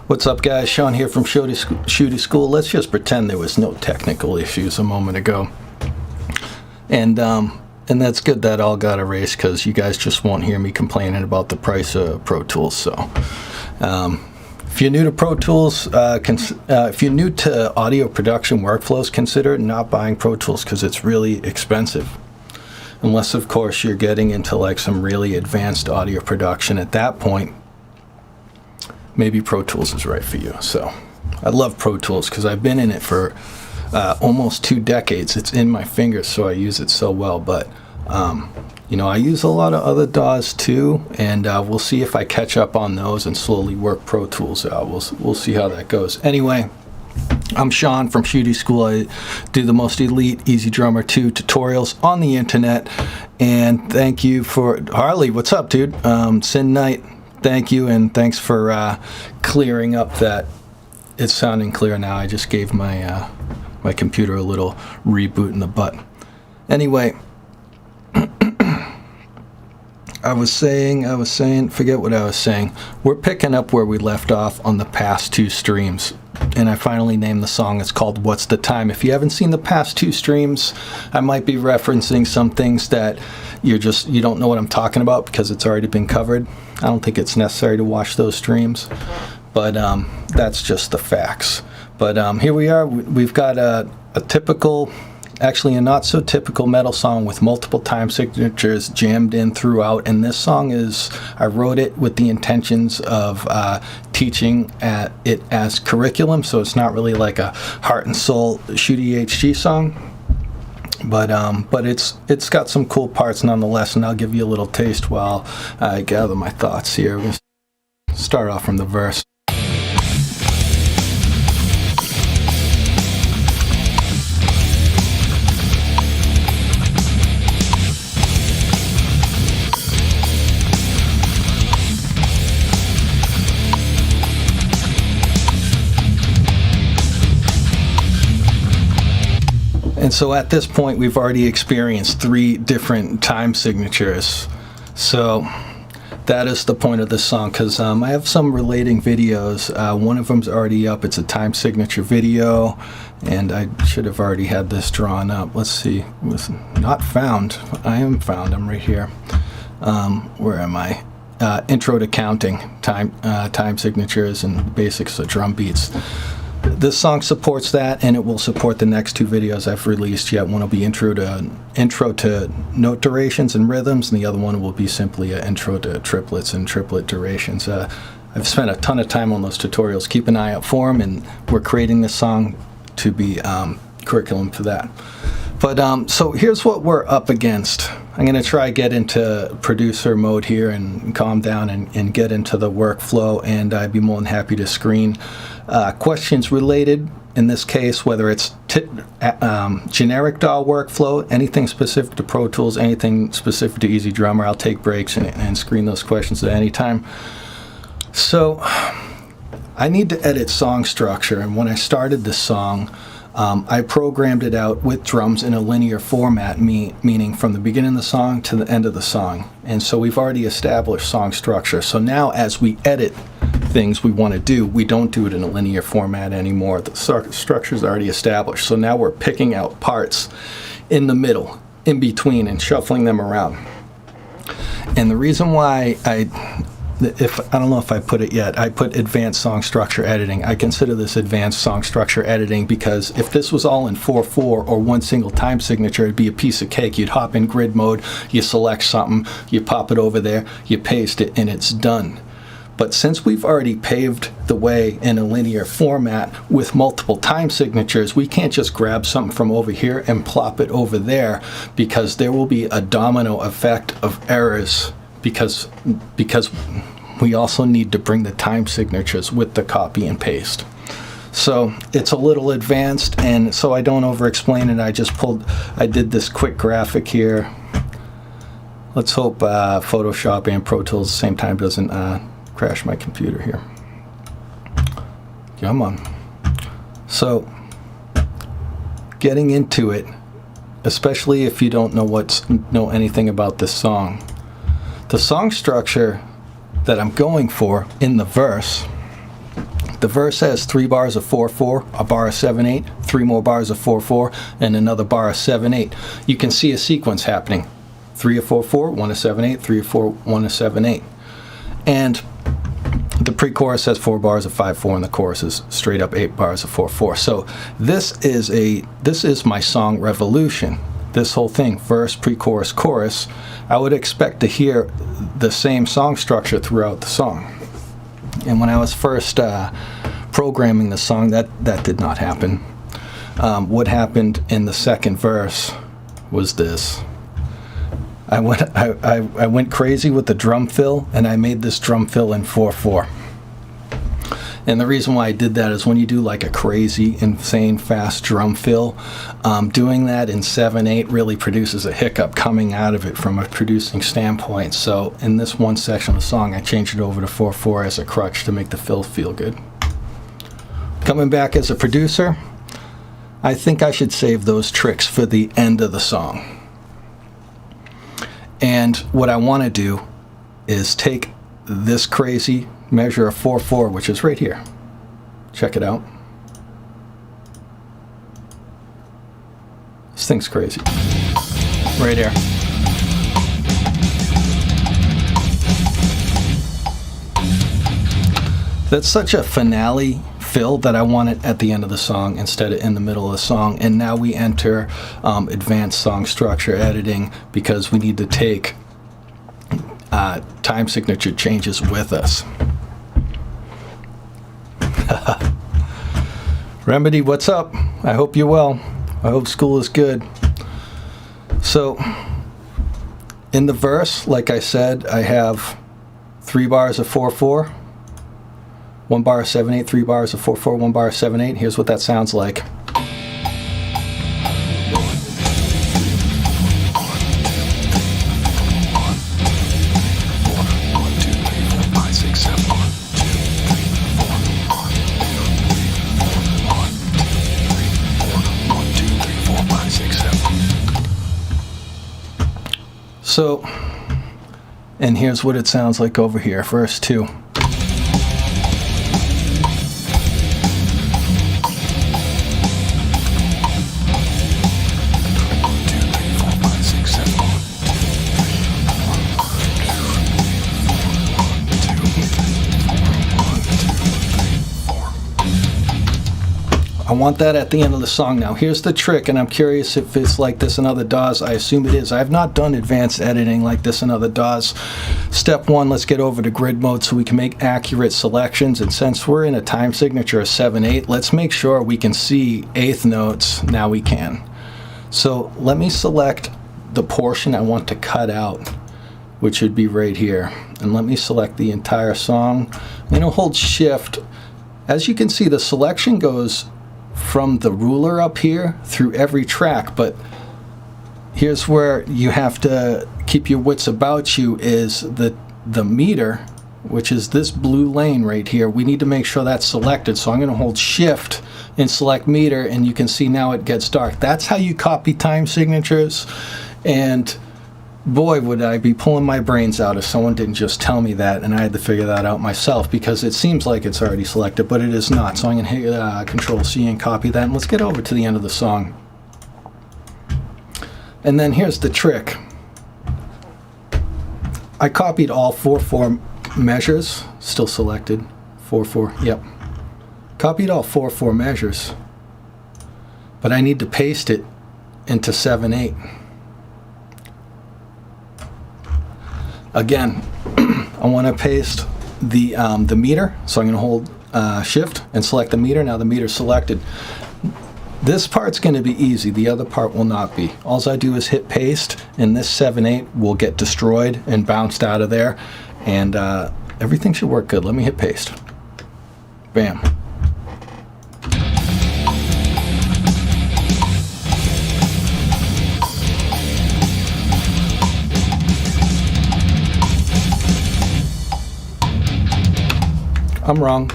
What's up, guys? Sean here from Shootie School. Let's just pretend there was no technical issues a moment ago. And that's good that all got erased, because you guys just won't hear me complaining about the price of Pro Tools. So if you're new to Pro Tools, if you're new to audio production workflows, consider not buying Pro Tools, because it's really expensive. Unless, of course, you're getting into like some really advanced audio production. At that point, maybe Pro Tools is right for you. So I love Pro Tools because I've been in it for almost 2 decades. It's in my fingers, so I use it so well. But you know, I use a lot of other DAWs too, and we'll see if I catch up on those and slowly work Pro Tools out. We'll see how that goes. Anyway, I'm Sean from Shootie School. I do the most elite EZDrummer 2 tutorials on the internet. And thank you for Harley. What's up, dude? Sin Knight. Thank you, and thanks for clearing up that it's sounding clear now. I just gave my my computer a little reboot in the butt. Anyway, I was saying, forget what I was saying. We're picking up where we left off on the past 2 streams, and I finally named the song. It's called What's the Time. If you haven't seen the past 2 streams, I might be referencing some things that you don't know what I'm talking about because it's already been covered. I don't think it's necessary to watch those streams, but that's just the facts. But here we are. We've got a typical, actually a not so typical metal song with multiple time signatures jammed in throughout. And this song I wrote it with the intentions of teaching it as curriculum, so it's not really like a heart and soul Shootie HG song. But it's got some cool parts nonetheless, and I'll give you a little taste while I gather my thoughts here. We'll start off from the verse. And so at this point, we've already experienced 3 different time signatures. So that is the point of this song, because I have some relating videos. One of them's already up. It's a time signature video, and I should have already had this drawn up. Let's see. It was not found. I am found. I'm right here. Where am I? Intro to counting, time signatures, and basics of drum beats. This song supports that, and it will support the next 2 videos I've released yet. One will be intro to note durations and rhythms, and the other one will be simply an intro to triplets and triplet durations. I've spent a ton of time on those tutorials. Keep an eye out for them, and we're creating this song to be curriculum for that. But so here's what we're up against. I'm going to try get into producer mode here and calm down and get into the workflow, and I'd be more than happy to screen questions related, in this case, whether it's generic DAW workflow, anything specific to Pro Tools, anything specific to EZDrummer. I'll take breaks and screen those questions at any time. So I need to edit song structure, and when I started this song, I programmed it out with drums in a linear format, meaning from the beginning of the song to the end of the song. And so we've already established song structure. So now as we edit things we want to do, we don't do it in a linear format anymore. The structure is already established. So now we're picking out parts in the middle, in between, and shuffling them around. And the reason why I don't know if I put it yet, I put advanced song structure editing. I consider this advanced song structure editing because if this was all in 4/4 or one single time signature, it'd be a piece of cake. You'd hop in grid mode, you select something, you pop it over there, you paste it, and it's done. But since we've already paved the way in a linear format with multiple time signatures, we can't just grab something from over here and plop it over there, because there will be a domino effect of errors because we also need to bring the time signatures with the copy and paste. So it's a little advanced, and so I don't over explain it. I did this quick graphic here. Let's hope Photoshop and Pro Tools at the same time doesn't crash my computer here. Come on. So getting into it, especially if you don't know anything about this song, the song structure that I'm going for in the verse The verse has 3 bars of 4/4, a bar of 7/8, 3 more bars of 4/4, and another bar of 7/8. You can see a sequence happening. 3 of 4/4, 1 of 7/8, 3 of 4, 1 of 7/8. And the pre-chorus has 4 bars of 5/4, and the chorus is straight up 8 bars of 4/4. So this is my song revolution. This whole thing, verse, pre-chorus, chorus. I would expect to hear the same song structure throughout the song. And when I was first programming the song, that did not happen. What happened in the second verse was this. I went crazy with the drum fill, and I made this drum fill in 4/4. And the reason why I did that is when you do like a crazy, insane, fast drum fill, doing that in 7/8 really produces a hiccup coming out of it from a producing standpoint. So in this one section of the song, I changed it over to 4/4 as a crutch to make the fill feel good. Coming back as a producer, I think I should save those tricks for the end of the song. And what I want to do is take this crazy measure of 4/4, which is right here. Check it out. This thing's crazy. Right here. That's such a finale fill that I want it at the end of the song instead of in the middle of the song. And now we enter advanced song structure editing, because we need to take time signature changes with us. Remedy, what's up? I hope you're well. I hope school is good. So in the verse, like I said, I have 3 bars of 4/4, 1 bar of 7/8, 3 bars of 4/4, 1 bar of 7/8. Here's what that sounds like. So, and here's what it sounds like over here, verse 2. I want that at the end of the song. Now here's the trick, and I'm curious if it's like this in other DAWs. I assume it is. I have not done advanced editing like this in other DAWs. Step 1, let's get over to grid mode so we can make accurate selections. And since we're in a time signature of 7/8, let's make sure we can see eighth notes. Now we can. So let me select the portion I want to cut out, which would be right here. And let me select the entire song. I'm going to hold shift. As you can see, the selection goes from the ruler up here through every track, but here's where you have to keep your wits about you, is the meter, which is this blue lane right here. We need to make sure that's selected. So I'm going to hold shift and select meter, and you can see now it gets dark. That's how you copy time signatures. And boy, would I be pulling my brains out if someone didn't just tell me that, and I had to figure that out myself, because it seems like it's already selected, but it is not. So I'm going to hit Control-C and copy that, and let's get over to the end of the song. And then here's the trick. I copied all 4/4 measures, still selected, 4/4, yep. Copied all 4/4 measures, but I need to paste it into 7/8. Again, I want to paste the meter, so I'm going to hold shift and select the meter. Now the meter's selected. This part's going to be easy. The other part will not be. All I do is hit paste, and this 7/8 will get destroyed and bounced out of there, and everything should work good. Let me hit paste. Bam. I'm wrong.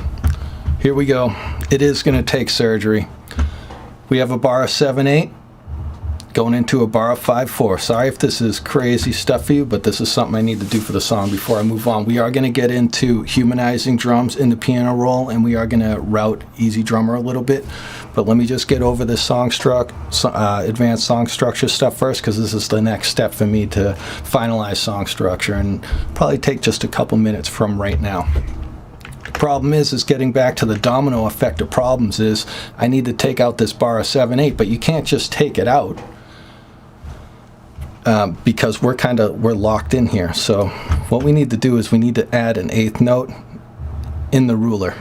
Here we go. It is going to take surgery. We have a bar of 7/8, going into a bar of 5/4. Sorry if this is crazy stuff for you, but this is something I need to do for the song before I move on. We are going to get into humanizing drums in the piano roll, and we are going to route Easy Drummer a little bit. But let me just get over this advanced song structure stuff first, because this is the next step for me to finalize song structure, and probably take just a couple minutes from right now. The problem is getting back to the domino effect of problems is I need to take out this bar of 7/8, but you can't just take it out because we're locked in here. So what we need to do is we need to add an 8th note in the ruler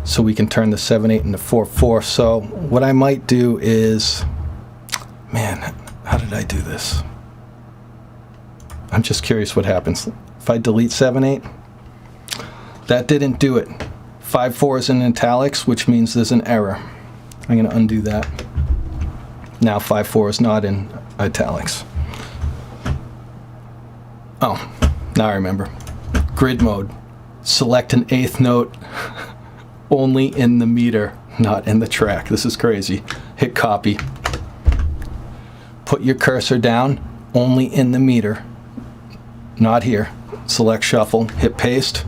so we can turn the 7/8 into 4/4. So what I might do is, man, how did I do this? I'm just curious what happens if I delete 7/8. That didn't do it. 5/4 is in italics, which means there's an error. I'm going to undo that. Now 5/4 is not in italics. Oh, now I remember. Grid mode. Select an 8th note only in the meter, not in the track. This is crazy. Hit copy. Put your cursor down, only in the meter, not here. Select shuffle, hit paste.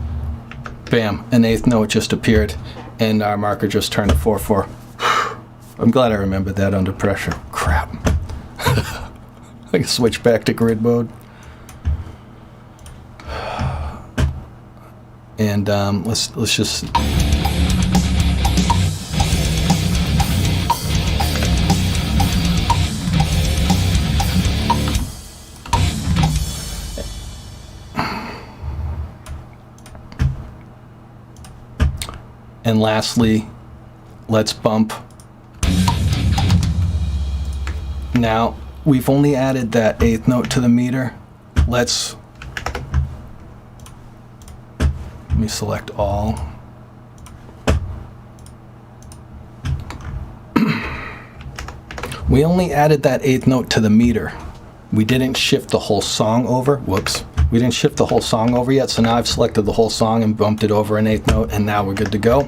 Bam, an 8th note just appeared, and our marker just turned to 4/4. I'm glad I remembered that under pressure. Crap. I can switch back to grid mode. And let's just... And lastly, let's bump. Now, we've only added that 8th note to the meter. Let me select all. We only added that 8th note to the meter. We didn't shift the whole song over. Whoops. We didn't shift the whole song over yet, so now I've selected the whole song and bumped it over an 8th note, and now we're good to go.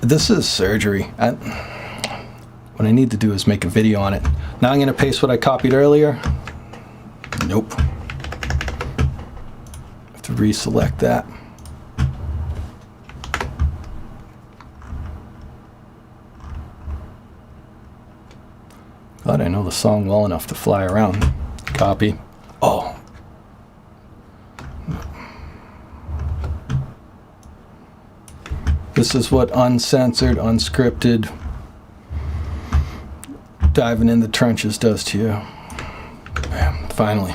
This is surgery. What I need to do is make a video on it. Now I'm going to paste what I copied earlier. Nope. Have to reselect that. Glad I know the song well enough to fly around. Copy. Oh. This is what uncensored, unscripted, diving in the trenches does to you. Bam, finally.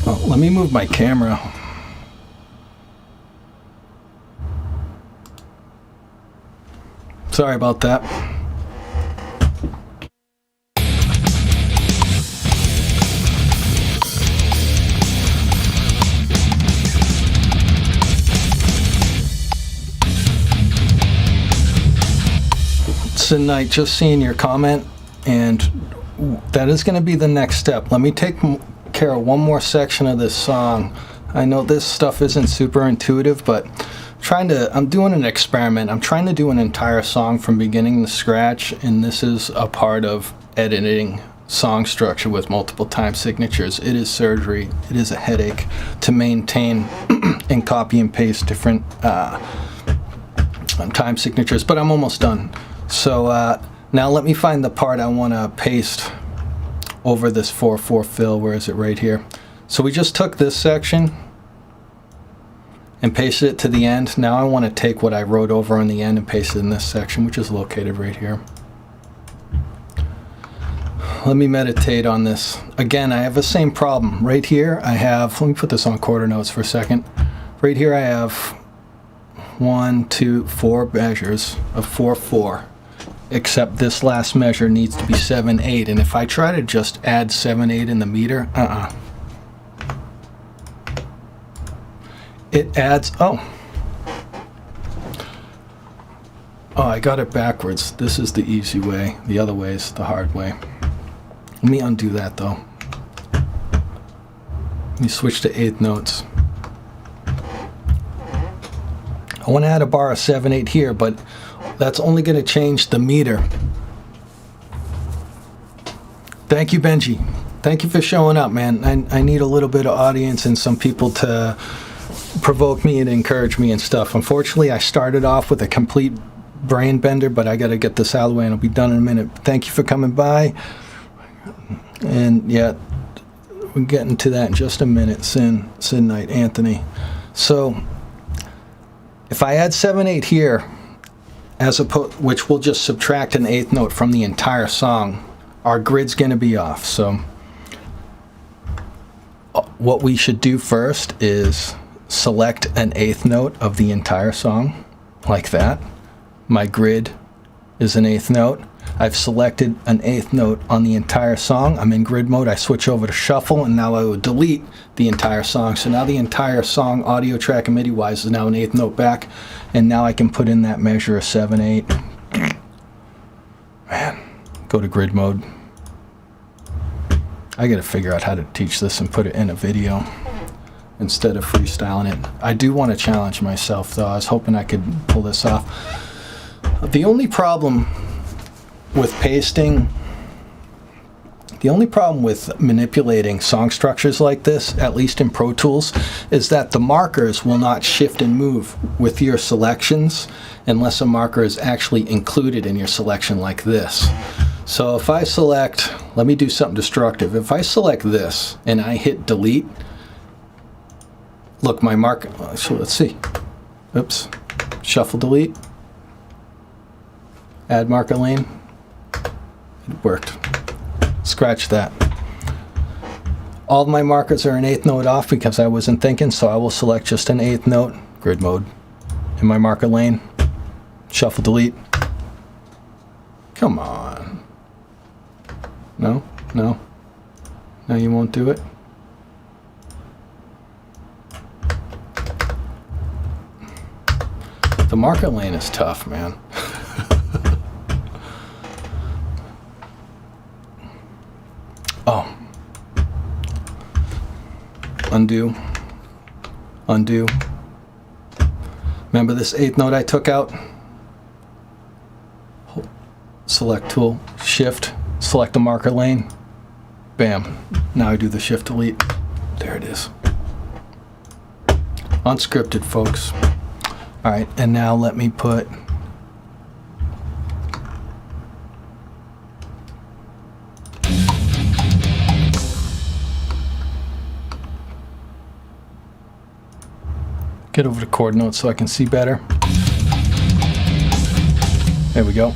Oh, let me move my camera. Sorry about that. Tonight, just seeing your comment, and that is going to be the next step. Let me take care of one more section of this song. I know this stuff isn't super intuitive, but I'm doing an experiment. I'm trying to do an entire song from beginning to scratch, and this is a part of editing song structure with multiple time signatures. It is surgery. It is a headache to maintain and copy and paste different time signatures, but I'm almost done. So now let me find the part I want to paste over this 4/4 fill. Where is it? Right here. So we just took this section and pasted it to the end. Now I want to take what I wrote over on the end and paste it in this section, which is located right here. Let me meditate on this. Again, I have the same problem. Right here I have, let me put this on quarter notes for a second. Right here I have 1, 2, 4 measures of 4/4. Except this last measure needs to be 7/8, and if I try to just add 7/8 in the meter, it adds, oh, I got it backwards. This is the easy way. The other way is the hard way. Let me undo that though. Let me switch to 8th notes. I want to add a bar of 7/8 here, but that's only going to change the meter. Thank you, Benji. Thank you for showing up, man. I need a little bit of audience and some people to provoke me and encourage me and stuff. Unfortunately, I started off with a complete brain bender, but I got to get this out of the way and I'll be done in a minute. Thank you for coming by. And yeah, we're getting to that in just a minute. Sin Knight, Anthony. So if I add 7/8 here, which will just subtract an 8th note from the entire song, our grid's going to be off. So what we should do first is select an 8th note of the entire song, like that. My grid is an 8th note. I've selected an 8th note on the entire song. I'm in grid mode. I switch over to shuffle, and now I will delete the entire song. So now the entire song, audio track and MIDI wise, is now an 8th note back. And now I can put in that measure of 7/8. Man, go to grid mode. I gotta figure out how to teach this and put it in a video instead of freestyling it. I do want to challenge myself though. I was hoping I could pull this off. The only problem with pasting, the only problem with manipulating song structures like this, at least in Pro Tools, is that the markers will not shift and move with your selections unless a marker is actually included in your selection like this. So if I select, let me do something destructive. If I select this and I hit delete, look, my marker, so let's see. Oops, shuffle delete, add marker lane. It worked. Scratch that. All of my markers are an 8th note off because I wasn't thinking, so I will select just an 8th note, grid mode, in my marker lane, shuffle delete. Come on. No, no, no, you won't do it. The marker lane is tough, man. Oh. Undo. Undo. Remember this 8th note I took out? Select tool, shift, select the marker lane. Bam. Now I do the shift delete. There it is. Unscripted, folks. All right, and now let me put get over to chord notes so I can see better. There we go.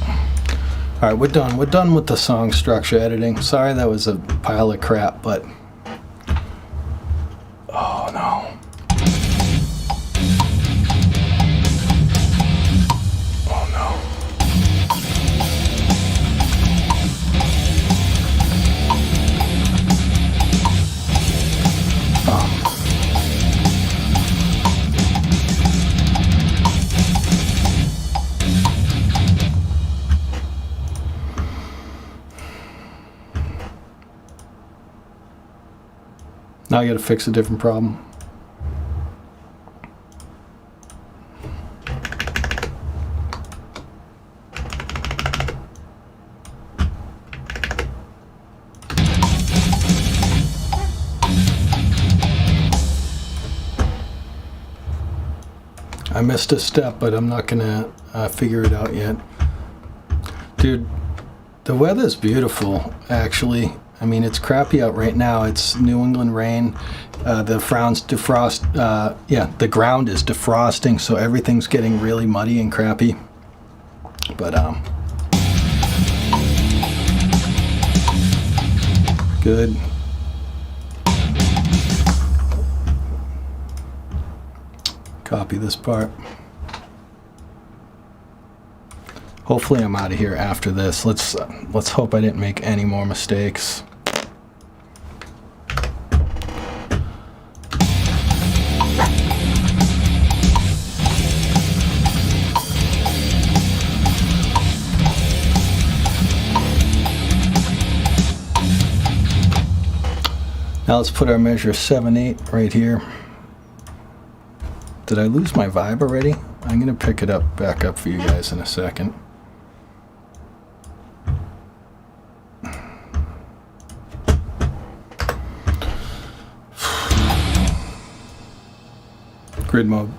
All right, we're done. We're done with the song structure editing. Sorry that was a pile of crap, but oh no. Oh no. Oh. Now I got to fix a different problem. I missed a step, but I'm not gonna figure it out yet. Dude, the weather's beautiful, actually. I mean, it's crappy out right now. It's New England rain. The ground is defrosting, so everything's getting really muddy and crappy. But good. Copy this part. Hopefully I'm out of here after this. Let's hope I didn't make any more mistakes. Now let's put our measure 7/8 right here. Did I lose my vibe already? I'm going to pick it up back up for you guys in a second. Grid mode.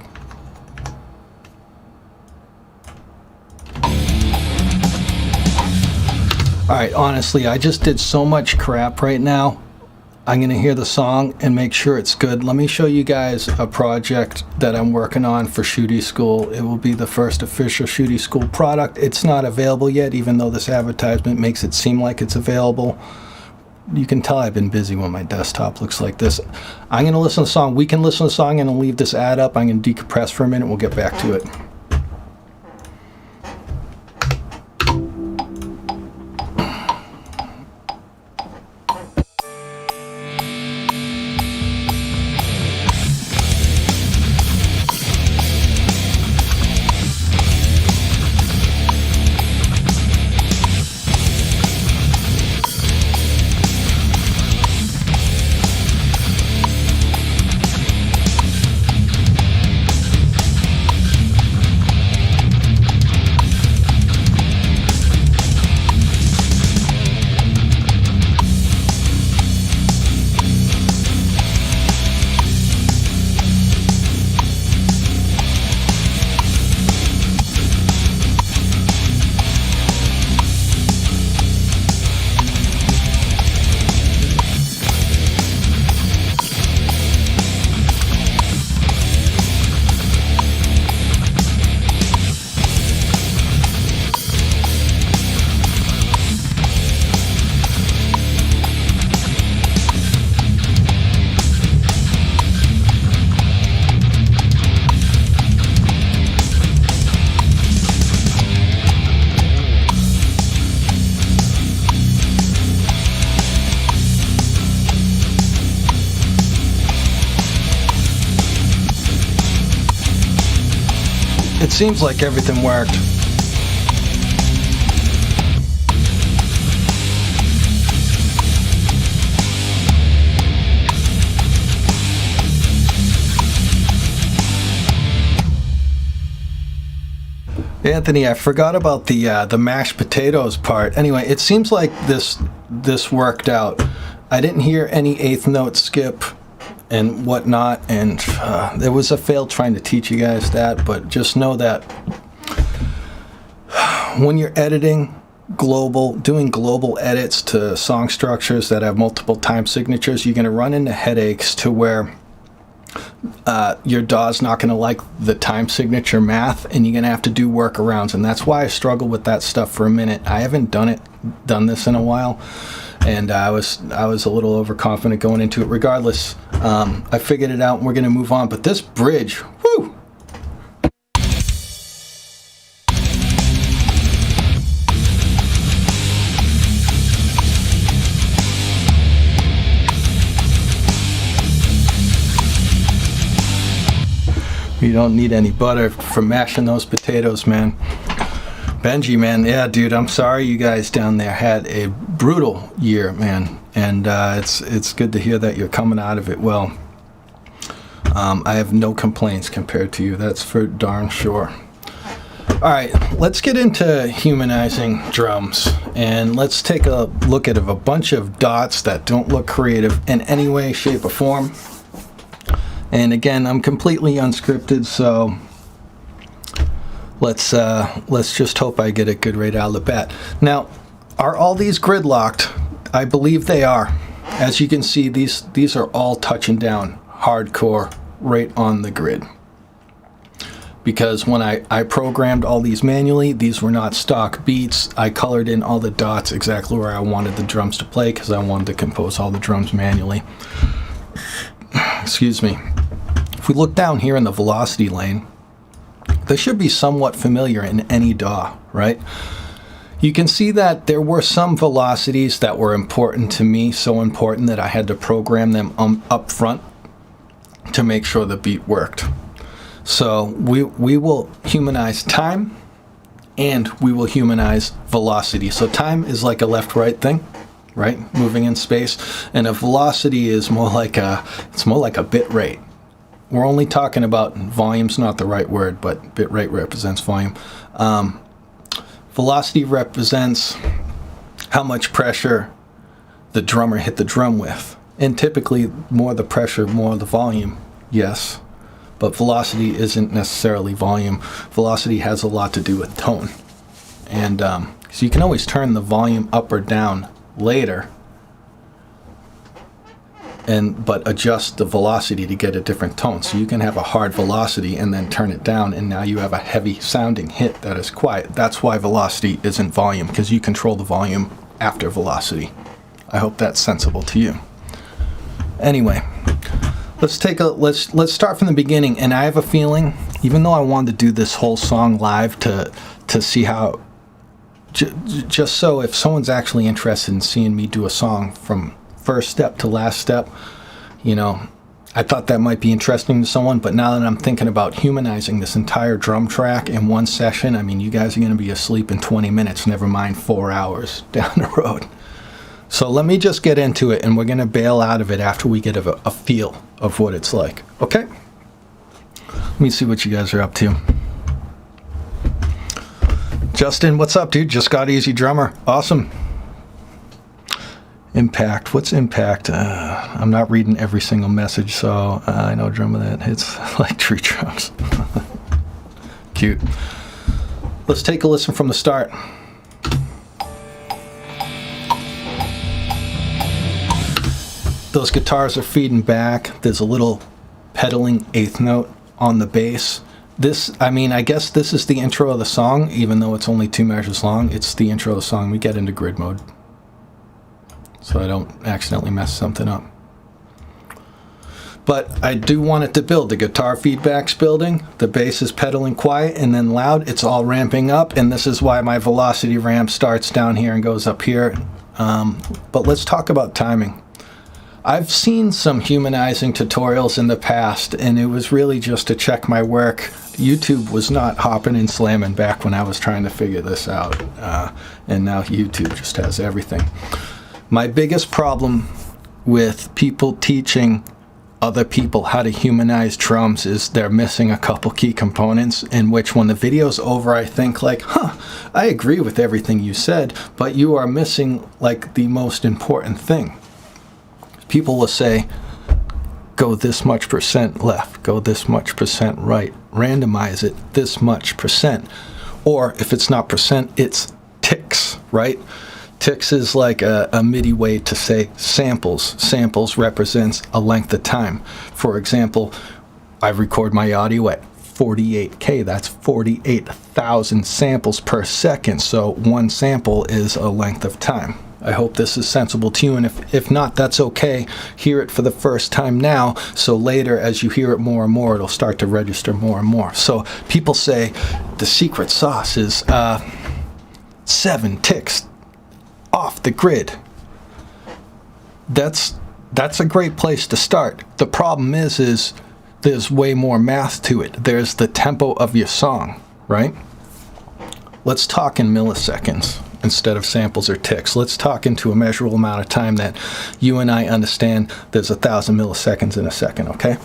Alright, honestly, I just did so much crap right now. I'm going to hear the song and make sure it's good. Let me show you guys a project that I'm working on for Shootie School. It will be the first official Shootie School product. It's not available yet, even though this advertisement makes it seem like it's available. You can tell I've been busy when my desktop looks like this. I'm going to listen to the song. We can listen to the song and I'll leave this ad up. I'm going to decompress for a minute. We'll get back to it. It seems like everything worked. Anthony, I forgot about the mashed potatoes part. Anyway, it seems like this worked out. I didn't hear any eighth note skip and whatnot, and there was a fail trying to teach you guys that, but just know that when you're editing doing global edits to song structures that have multiple time signatures, you're going to run into headaches to where your DAW's not going to like the time signature math, and you're going to have to do workarounds, and that's why I struggled with that stuff for a minute. I haven't done this in a while, and I was a little overconfident going into it. Regardless, I figured it out and we're going to move on. But this bridge, whoo! You don't need any butter for mashing those potatoes, man. Benji, man, yeah, dude, I'm sorry you guys down there had a brutal year, man, and it's good to hear that you're coming out of it well. I have no complaints compared to you, that's for darn sure. All right, let's get into humanizing drums, and let's take a look at a bunch of dots that don't look creative in any way, shape, or form. And again, I'm completely unscripted, so let's just hope I get it good right out of the bat. Now, are all these gridlocked? I believe they are. As you can see, these are all touching down hardcore right on the grid. Because when I programmed all these manually, these were not stock beats. I colored in all the dots exactly where I wanted the drums to play because I wanted to compose all the drums manually. Excuse me. If we look down here in the velocity lane, this should be somewhat familiar in any DAW, right? You can see that there were some velocities that were important to me, so important that I had to program them up front to make sure the beat worked. So we will humanize time, and we will humanize velocity. So time is like a left-right thing, right? Moving in space, and a velocity is more like a bit rate. we're only talking about, volume's not the right word, but bit rate represents volume. Velocity represents how much pressure the drummer hit the drum with. And typically, more the pressure, more the volume, yes. But velocity isn't necessarily volume. Velocity has a lot to do with tone. And so you can always turn the volume up or down later, but adjust the velocity to get a different tone. So you can have a hard velocity and then turn it down, and now you have a heavy sounding hit that is quiet. That's why velocity isn't volume, because you control the volume after velocity. I hope that's sensible to you. Anyway, let's start from the beginning. And I have a feeling, even though I wanted to do this whole song live to see how, just so if someone's actually interested in seeing me do a song from first step to last step, you know, I thought that might be interesting to someone. But now that I'm thinking about humanizing this entire drum track in one session, I mean, you guys are going to be asleep in 20 minutes, never mind 4 hours down the road. So let me just get into it, and we're going to bail out of it after we get a feel of what it's like. Okay? Let me see what you guys are up to. Justin, what's up, dude? Just got Easy Drummer. Awesome. Impact. What's impact? I'm not reading every single message, so I know drummer that hits like tree trunks. Cute. Let's take a listen from the start. Those guitars are feeding back. There's a little pedaling eighth note on the bass. This, I mean, I guess this is the intro of the song, even though it's only 2 measures long. It's the intro of the song. We get into grid mode, so I don't accidentally mess something up. But I do want it to build. The guitar feedback's building. The bass is pedaling quiet and then loud. It's all ramping up, and this is why my velocity ramp starts down here and goes up here. But let's talk about timing. I've seen some humanizing tutorials in the past, and it was really just to check my work. YouTube was not hopping and slamming back when I was trying to figure this out, and now YouTube just has everything. My biggest problem with people teaching other people how to humanize drums is they're missing a couple key components, in which when the video's over, I think like, I agree with everything you said, but you are missing like the most important thing. People will say, go this much % left, go this much % right, randomize it this much %. Or if it's not %, it's ticks, right? Ticks is like a Midi way to say samples. Samples represents a length of time. For example, I record my audio at 48K. That's 48,000 samples per second. So one sample is a length of time. I hope this is sensible to you, and if not, that's okay. Hear it for the first time now, so later as you hear it more and more, it'll start to register more and more. So people say the secret sauce is 7 ticks off the grid. That's a great place to start. The problem is there's way more math to it. There's the tempo of your song, right? Let's talk in milliseconds instead of samples or ticks. Let's talk into a measurable amount of time that you and I understand. There's 1,000 milliseconds in a second, okay?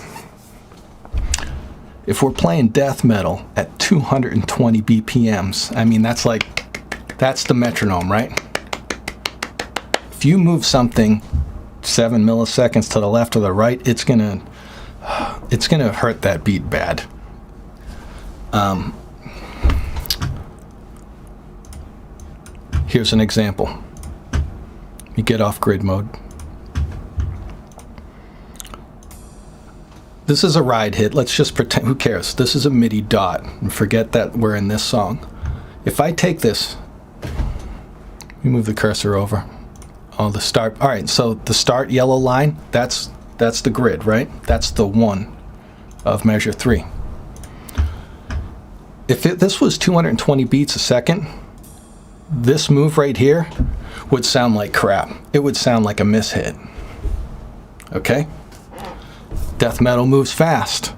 If we're playing death metal at 220 BPMs, I mean, that's the metronome, right? If you move something 7 milliseconds to the left or the right, it's gonna hurt that beat bad. Here's an example. You get off grid mode. This is a ride hit. Let's just pretend, who cares? This is a MIDI dot. And forget that we're in this song. If I take this, we move the cursor over. Oh, the start. All right, so the start yellow line, that's the grid, right? That's the 1 of measure 3. If this was 220 beats a second, this move right here would sound like crap. It would sound like a mishit. Okay? Death metal moves fast.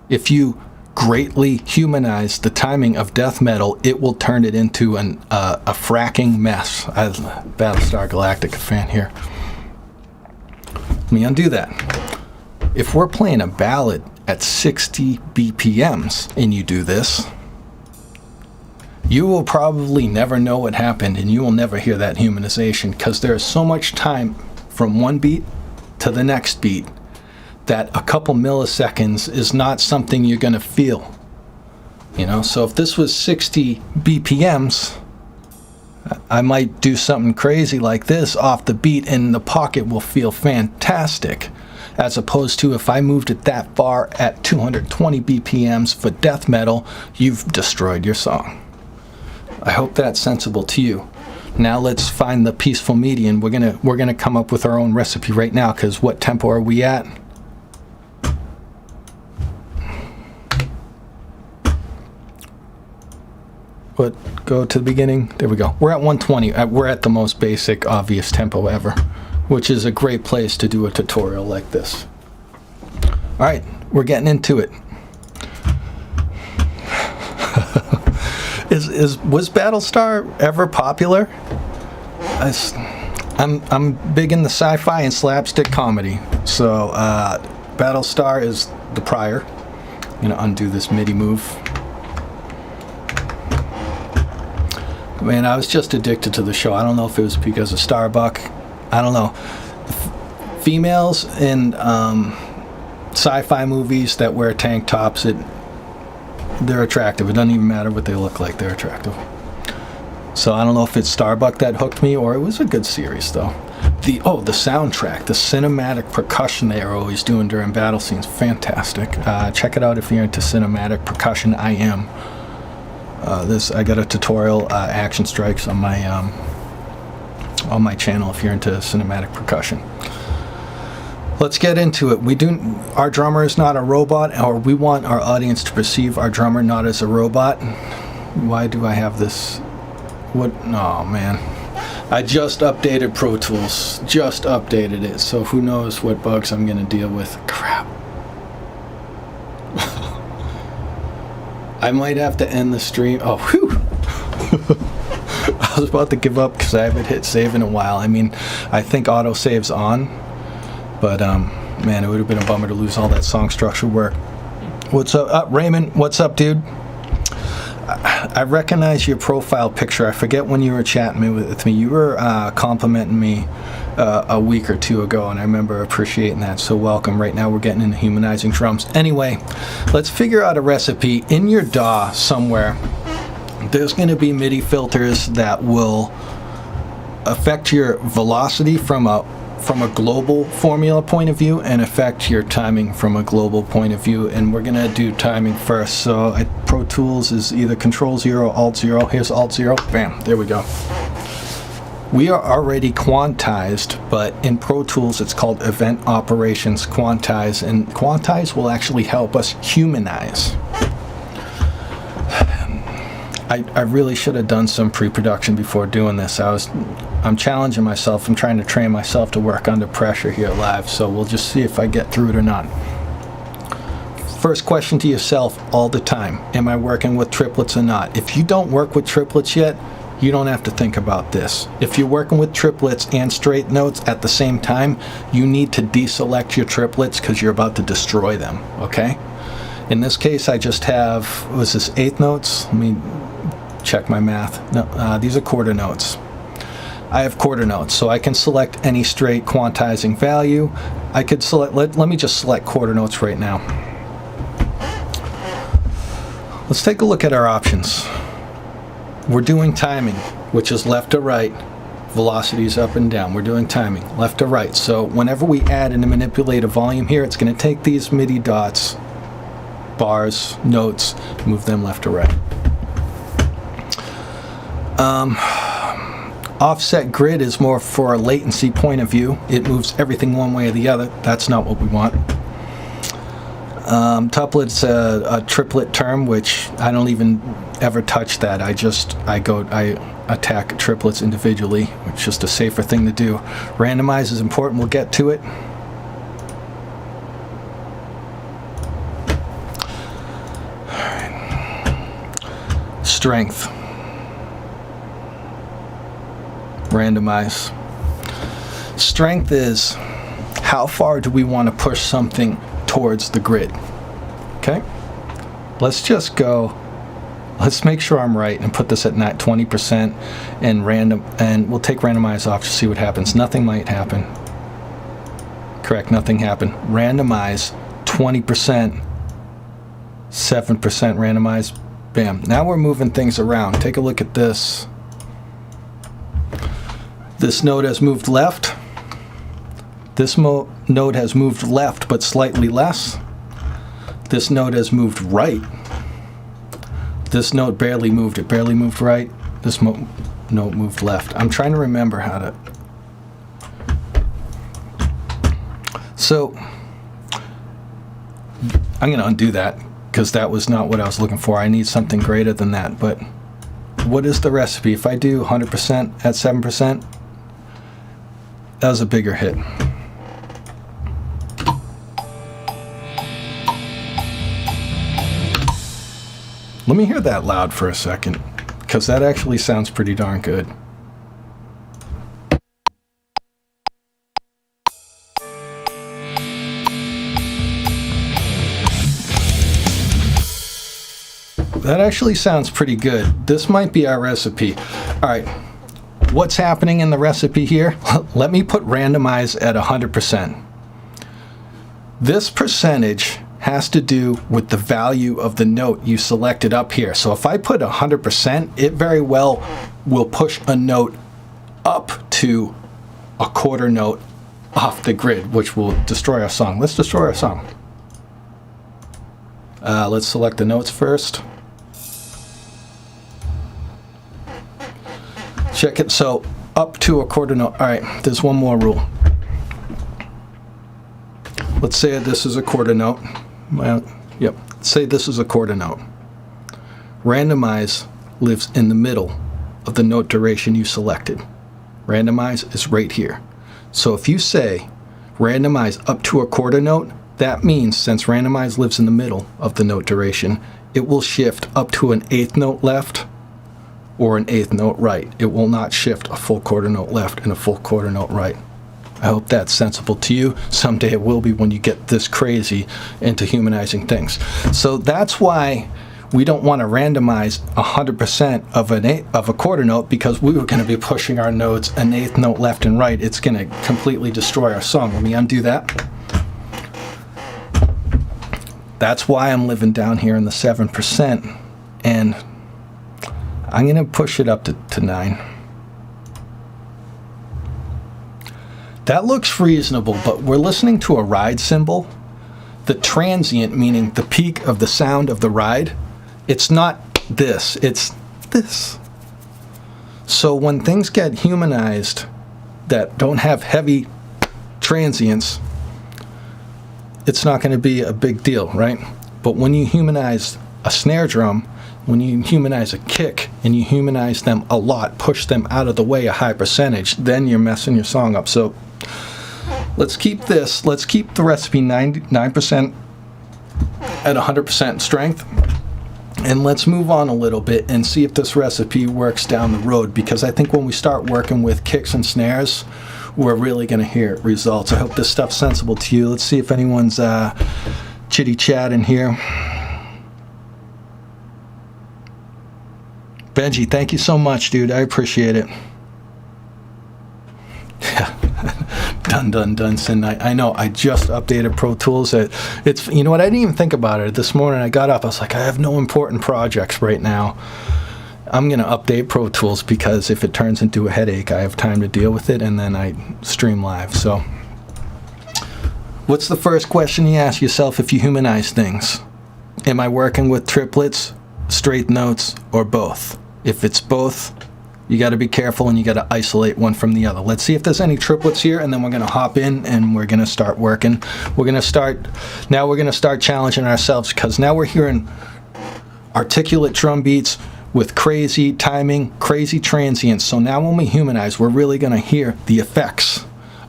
If you greatly humanize the timing of death metal, it will turn it into a fracking mess. I'm a Battlestar Galactica fan here. Let me undo that. If we're playing a ballad at 60 BPMs and you do this, you will probably never know what happened, and you will never hear that humanization, because there's so much time from one beat to the next beat that a couple milliseconds is not something you're going to feel. You know, so if this was 60 BPMs, I might do something crazy like this off the beat and the pocket will feel fantastic, as opposed to if I moved it that far at 220 BPMs for death metal, you've destroyed your song. I hope that's sensible to you. Now let's find the peaceful median. We're gonna come up with our own recipe right now, because what tempo are we at? But go to the beginning. There we go. We're at 120. We're at the most basic, obvious tempo ever, which is a great place to do a tutorial like this. All right, we're getting into it. Was Battlestar ever popular? I'm big in the sci-fi and slapstick comedy, so Battlestar is the prior. I'm gonna undo this MIDI move. Man, I was just addicted to the show. I don't know if it was because of Starbuck. I don't know. Females in sci-fi movies that wear tank tops, they're attractive. It doesn't even matter what they look like, they're attractive. So I don't know if it's Starbuck that hooked me, or it was a good series though. The soundtrack, the cinematic percussion they are always doing during battle scenes, fantastic. Check it out if you're into cinematic percussion. I am. I got a tutorial, action strikes on my channel if you're into cinematic percussion. Let's get into it. Our drummer is not a robot, or we want our audience to perceive our drummer not as a robot. Why do I have this? What? Oh man, I just updated Pro Tools. Just updated it, so who knows what bugs I'm gonna deal with. Crap. I might have to end the stream. Oh, whew. I was about to give up because I haven't hit save in a while. I mean, I think auto save's on, but man, it would have been a bummer to lose all that song structure work. What's up, Raymond? What's up, dude? I recognize your profile picture. I forget when you were chatting with me. You were complimenting me a week or two ago, and I remember appreciating that. So welcome. Right now we're getting into humanizing drums. Anyway, let's figure out a recipe. In your DAW somewhere, there's going to be MIDI filters that will affect your velocity from a global formula point of view, and affect your timing from a global point of view. And we're gonna do timing first. So Pro Tools is either Control 0, Alt 0. Here's Alt 0. Bam, there we go. We are already quantized, but in Pro Tools it's called Event Operations Quantize, and Quantize will actually help us humanize. I really should have done some pre-production before doing this. I'm challenging myself. I'm trying to train myself to work under pressure here live, so we'll just see if I get through it or not. First question to yourself all the time: am I working with triplets or not? If you don't work with triplets yet, you don't have to think about this. If you're working with triplets and straight notes at the same time, you need to deselect your triplets because you're about to destroy them, okay? In this case, I just have, was this eighth notes? Let me check my math. No, these are quarter notes. I have quarter notes, so I can select any straight quantizing value. I could select, let me just select quarter notes right now. Let's take a look at our options. We're doing timing, which is left to right, velocities up and down. We're doing timing, left to right. So whenever we add and manipulate a volume here, it's going to take these MIDI dots, bars, notes, move them left to right. Offset grid is more for a latency point of view. It moves everything one way or the other. That's not what we want. Tuplet's a triplet term, which I don't even ever touch that. I attack triplets individually, which is just a safer thing to do. Randomize is important. We'll get to it. Strength. Randomize. Strength is how far do we want to push something towards the grid. Okay, let's just go. Let's make sure I'm right and put this at 20% and random, and we'll take randomize off to see what happens. Nothing might happen. Correct, nothing happened. Randomize 20%, 7% randomize. Bam. Now we're moving things around. Take a look at this. This node has moved left. This node has moved left, but slightly less. This node has moved right. This node barely moved. It barely moved right. This node moved left. I'm trying to remember how to... So, I'm going to undo that, because that was not what I was looking for. I need something greater than that. But what is the recipe? If I do 100% at 7%, that was a bigger hit. Let me hear that loud for a second, because that actually sounds pretty darn good. That actually sounds pretty good. This might be our recipe. All right, what's happening in the recipe here? Let me put randomize at 100%. This percentage has to do with the value of the note you selected up here. So if I put 100%, it very well will push a note up to a quarter note off the grid, which will destroy our song. Let's destroy our song. Let's select the notes first. Check it. So up to a quarter note. All right, there's one more rule. Let's say this is a quarter note. Well, yep. Say this is a quarter note. Randomize lives in the middle of the note duration you selected. Randomize is right here. So if you say randomize up to a quarter note, that means since randomize lives in the middle of the note duration, it will shift up to an eighth note left or an eighth note right. It will not shift a full quarter note left and a full quarter note right. I hope that's sensible to you. Someday it will be when you get this crazy into humanizing things. So that's why we don't want to randomize 100% of a quarter note, because we were going to be pushing our notes an eighth note left and right. It's going to completely destroy our song. Let me undo that. That's why I'm living down here in the 7%, and I'm going to push it up to 9. That looks reasonable, but we're listening to a ride cymbal. The transient, meaning the peak of the sound of the ride, it's not this, it's this. So when things get humanized that don't have heavy transients, it's not going to be a big deal, right? But when you humanize a snare drum, when you humanize a kick, and you humanize them a lot, push them out of the way a high percentage, then you're messing your song up. So let's keep this. Let's keep the recipe 9% at 100% strength. And let's move on a little bit and see if this recipe works down the road, because I think when we start working with kicks and snares, we're really going to hear results. I hope this stuff's sensible to you. Let's see if anyone's chitty-chatting here. Benji, thank you so much, dude. I appreciate it. Done, Sin. I know. I just updated Pro Tools. It's, you know what? I didn't even think about it. This morning I got up. I was like, I have no important projects right now. I'm going to update Pro Tools, because if it turns into a headache, I have time to deal with it, and then I stream live. So what's the first question you ask yourself if you humanize things? Am I working with triplets, straight notes, or both? If it's both, you got to be careful, and you got to isolate one from the other. Let's see if there's any triplets here, and then we're going to hop in and we're going to start working. We're going to start challenging ourselves, because now we're hearing articulate drum beats with crazy timing, crazy transients. So now when we humanize, we're really going to hear the effects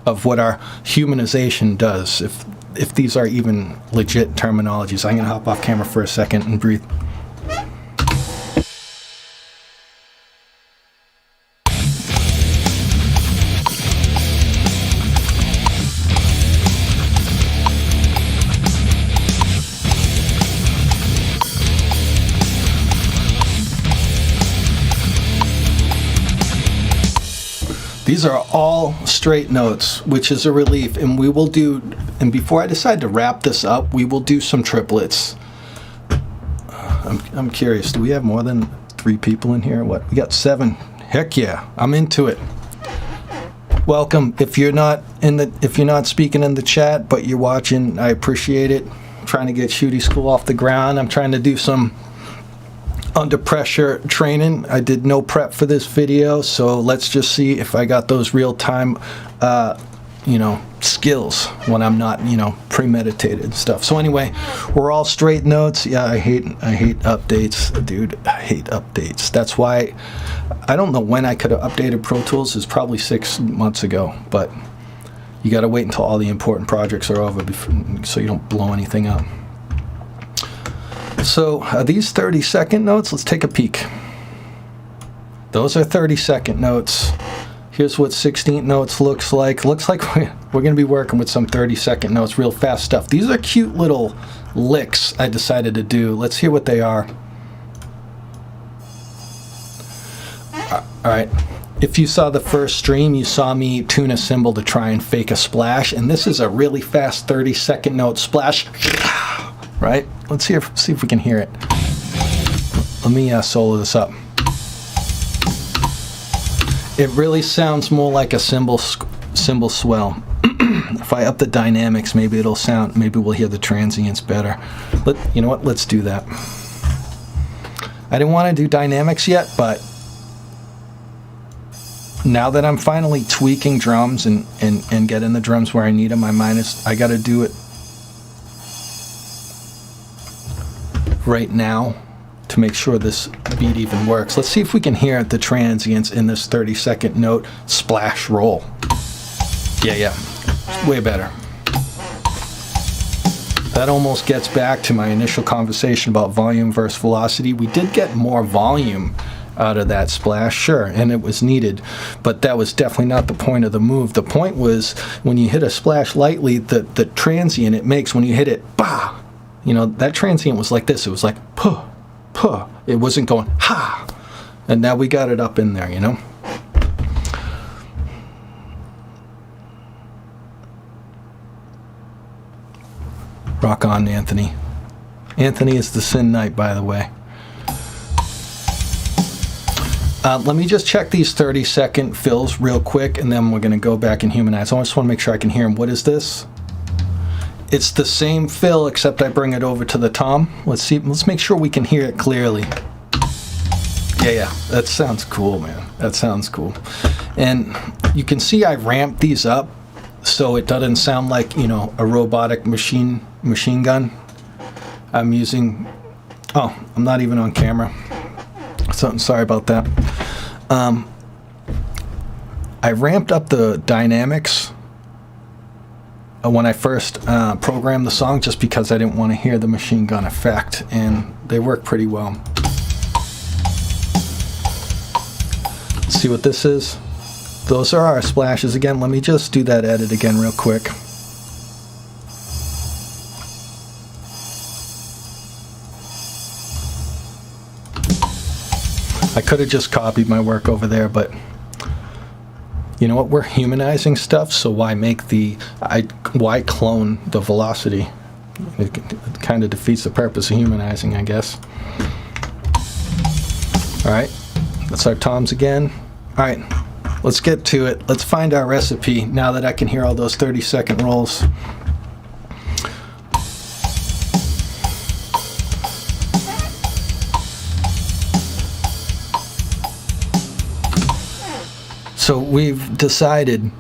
of what our humanization does, if these are even legit terminologies. I'm going to hop off camera for a second and breathe. These are all straight notes, which is a relief, and we will do, and before I decide to wrap this up, we will do some triplets. I'm curious, do we have more than 3 people in here? What, we got 7. Heck yeah, I'm into it. Welcome. If you're not speaking in the chat, but you're watching, I appreciate it. I'm trying to get Shootie School off the ground. I'm trying to do some under pressure training. I did no prep for this video, so let's just see if I got those real-time skills when I'm not premeditated stuff. So anyway, we're all straight notes. Yeah, I hate updates, dude. I hate updates. That's why I don't know when I could have updated Pro Tools. It's probably 6 months ago, but you got to wait until all the important projects are over so you don't blow anything up. So these 30-second notes, let's take a peek. Those are 30-second notes. Here's what 16th notes looks like. Looks like we're going to be working with some 30-second notes, real fast stuff. These are cute little licks I decided to do. Let's hear what they are. All right. If you saw the first stream, you saw me tune a cymbal to try and fake a splash, and this is a really fast 30-second note splash. Right? Let's see if we can hear it. Let me solo this up. It really sounds more like a cymbal swell. If I up the dynamics, maybe we'll hear the transients better. You know what? Let's do that. I didn't want to do dynamics yet, but now that I'm finally tweaking drums and getting the drums where I need them, I got to do it right now to make sure this beat even works. Let's see if we can hear the transients in this 30-second note splash roll. Yeah, way better. That almost gets back to my initial conversation about volume versus velocity. We did get more volume out of that splash, sure, and it was needed, but that was definitely not the point of the move. The point was when you hit a splash lightly, the transient it makes when you hit it, bah! That transient was like this. It was like, puh, puh. It wasn't going, ha. And now we got it up in there, Rock on, Anthony. Anthony is the Sin Knight, by the way. Let me just check these 30-second fills real quick, and then we're going to go back and humanize. I just want to make sure I can hear them. What is this? It's the same fill, except I bring it over to the tom. Let's see. Let's make sure we can hear it clearly. Yeah. That sounds cool, man. That sounds cool. And you can see I ramped these up so it doesn't sound like, a robotic machine gun. I'm using... Oh, I'm not even on camera. So I'm sorry about that. I ramped up the dynamics when I first programmed the song, just because I didn't want to hear the machine gun effect, and they work pretty well. Let's see what this is. Those are our splashes again. Let me just do that edit again real quick. I could have just copied my work over there, but you know what? We're humanizing stuff, so why clone the velocity? It kind of defeats the purpose of humanizing, I guess. All right, that's our toms again. All right, let's get to it. Let's find our recipe now that I can hear all those 30-second rolls. So we've decided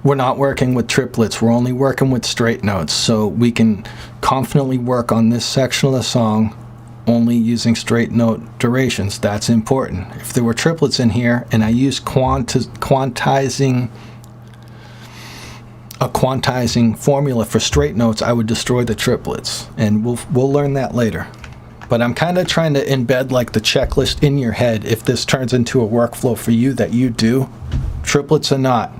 we're not working with triplets. We're only working with straight notes. So we can confidently work on this section of the song only using straight note durations. That's important. If there were triplets in here and I used quantizing formula for straight notes, I would destroy the triplets. And we'll learn that later. But I'm kind of trying to embed like the checklist in your head if this turns into a workflow for you that you do, triplets or not.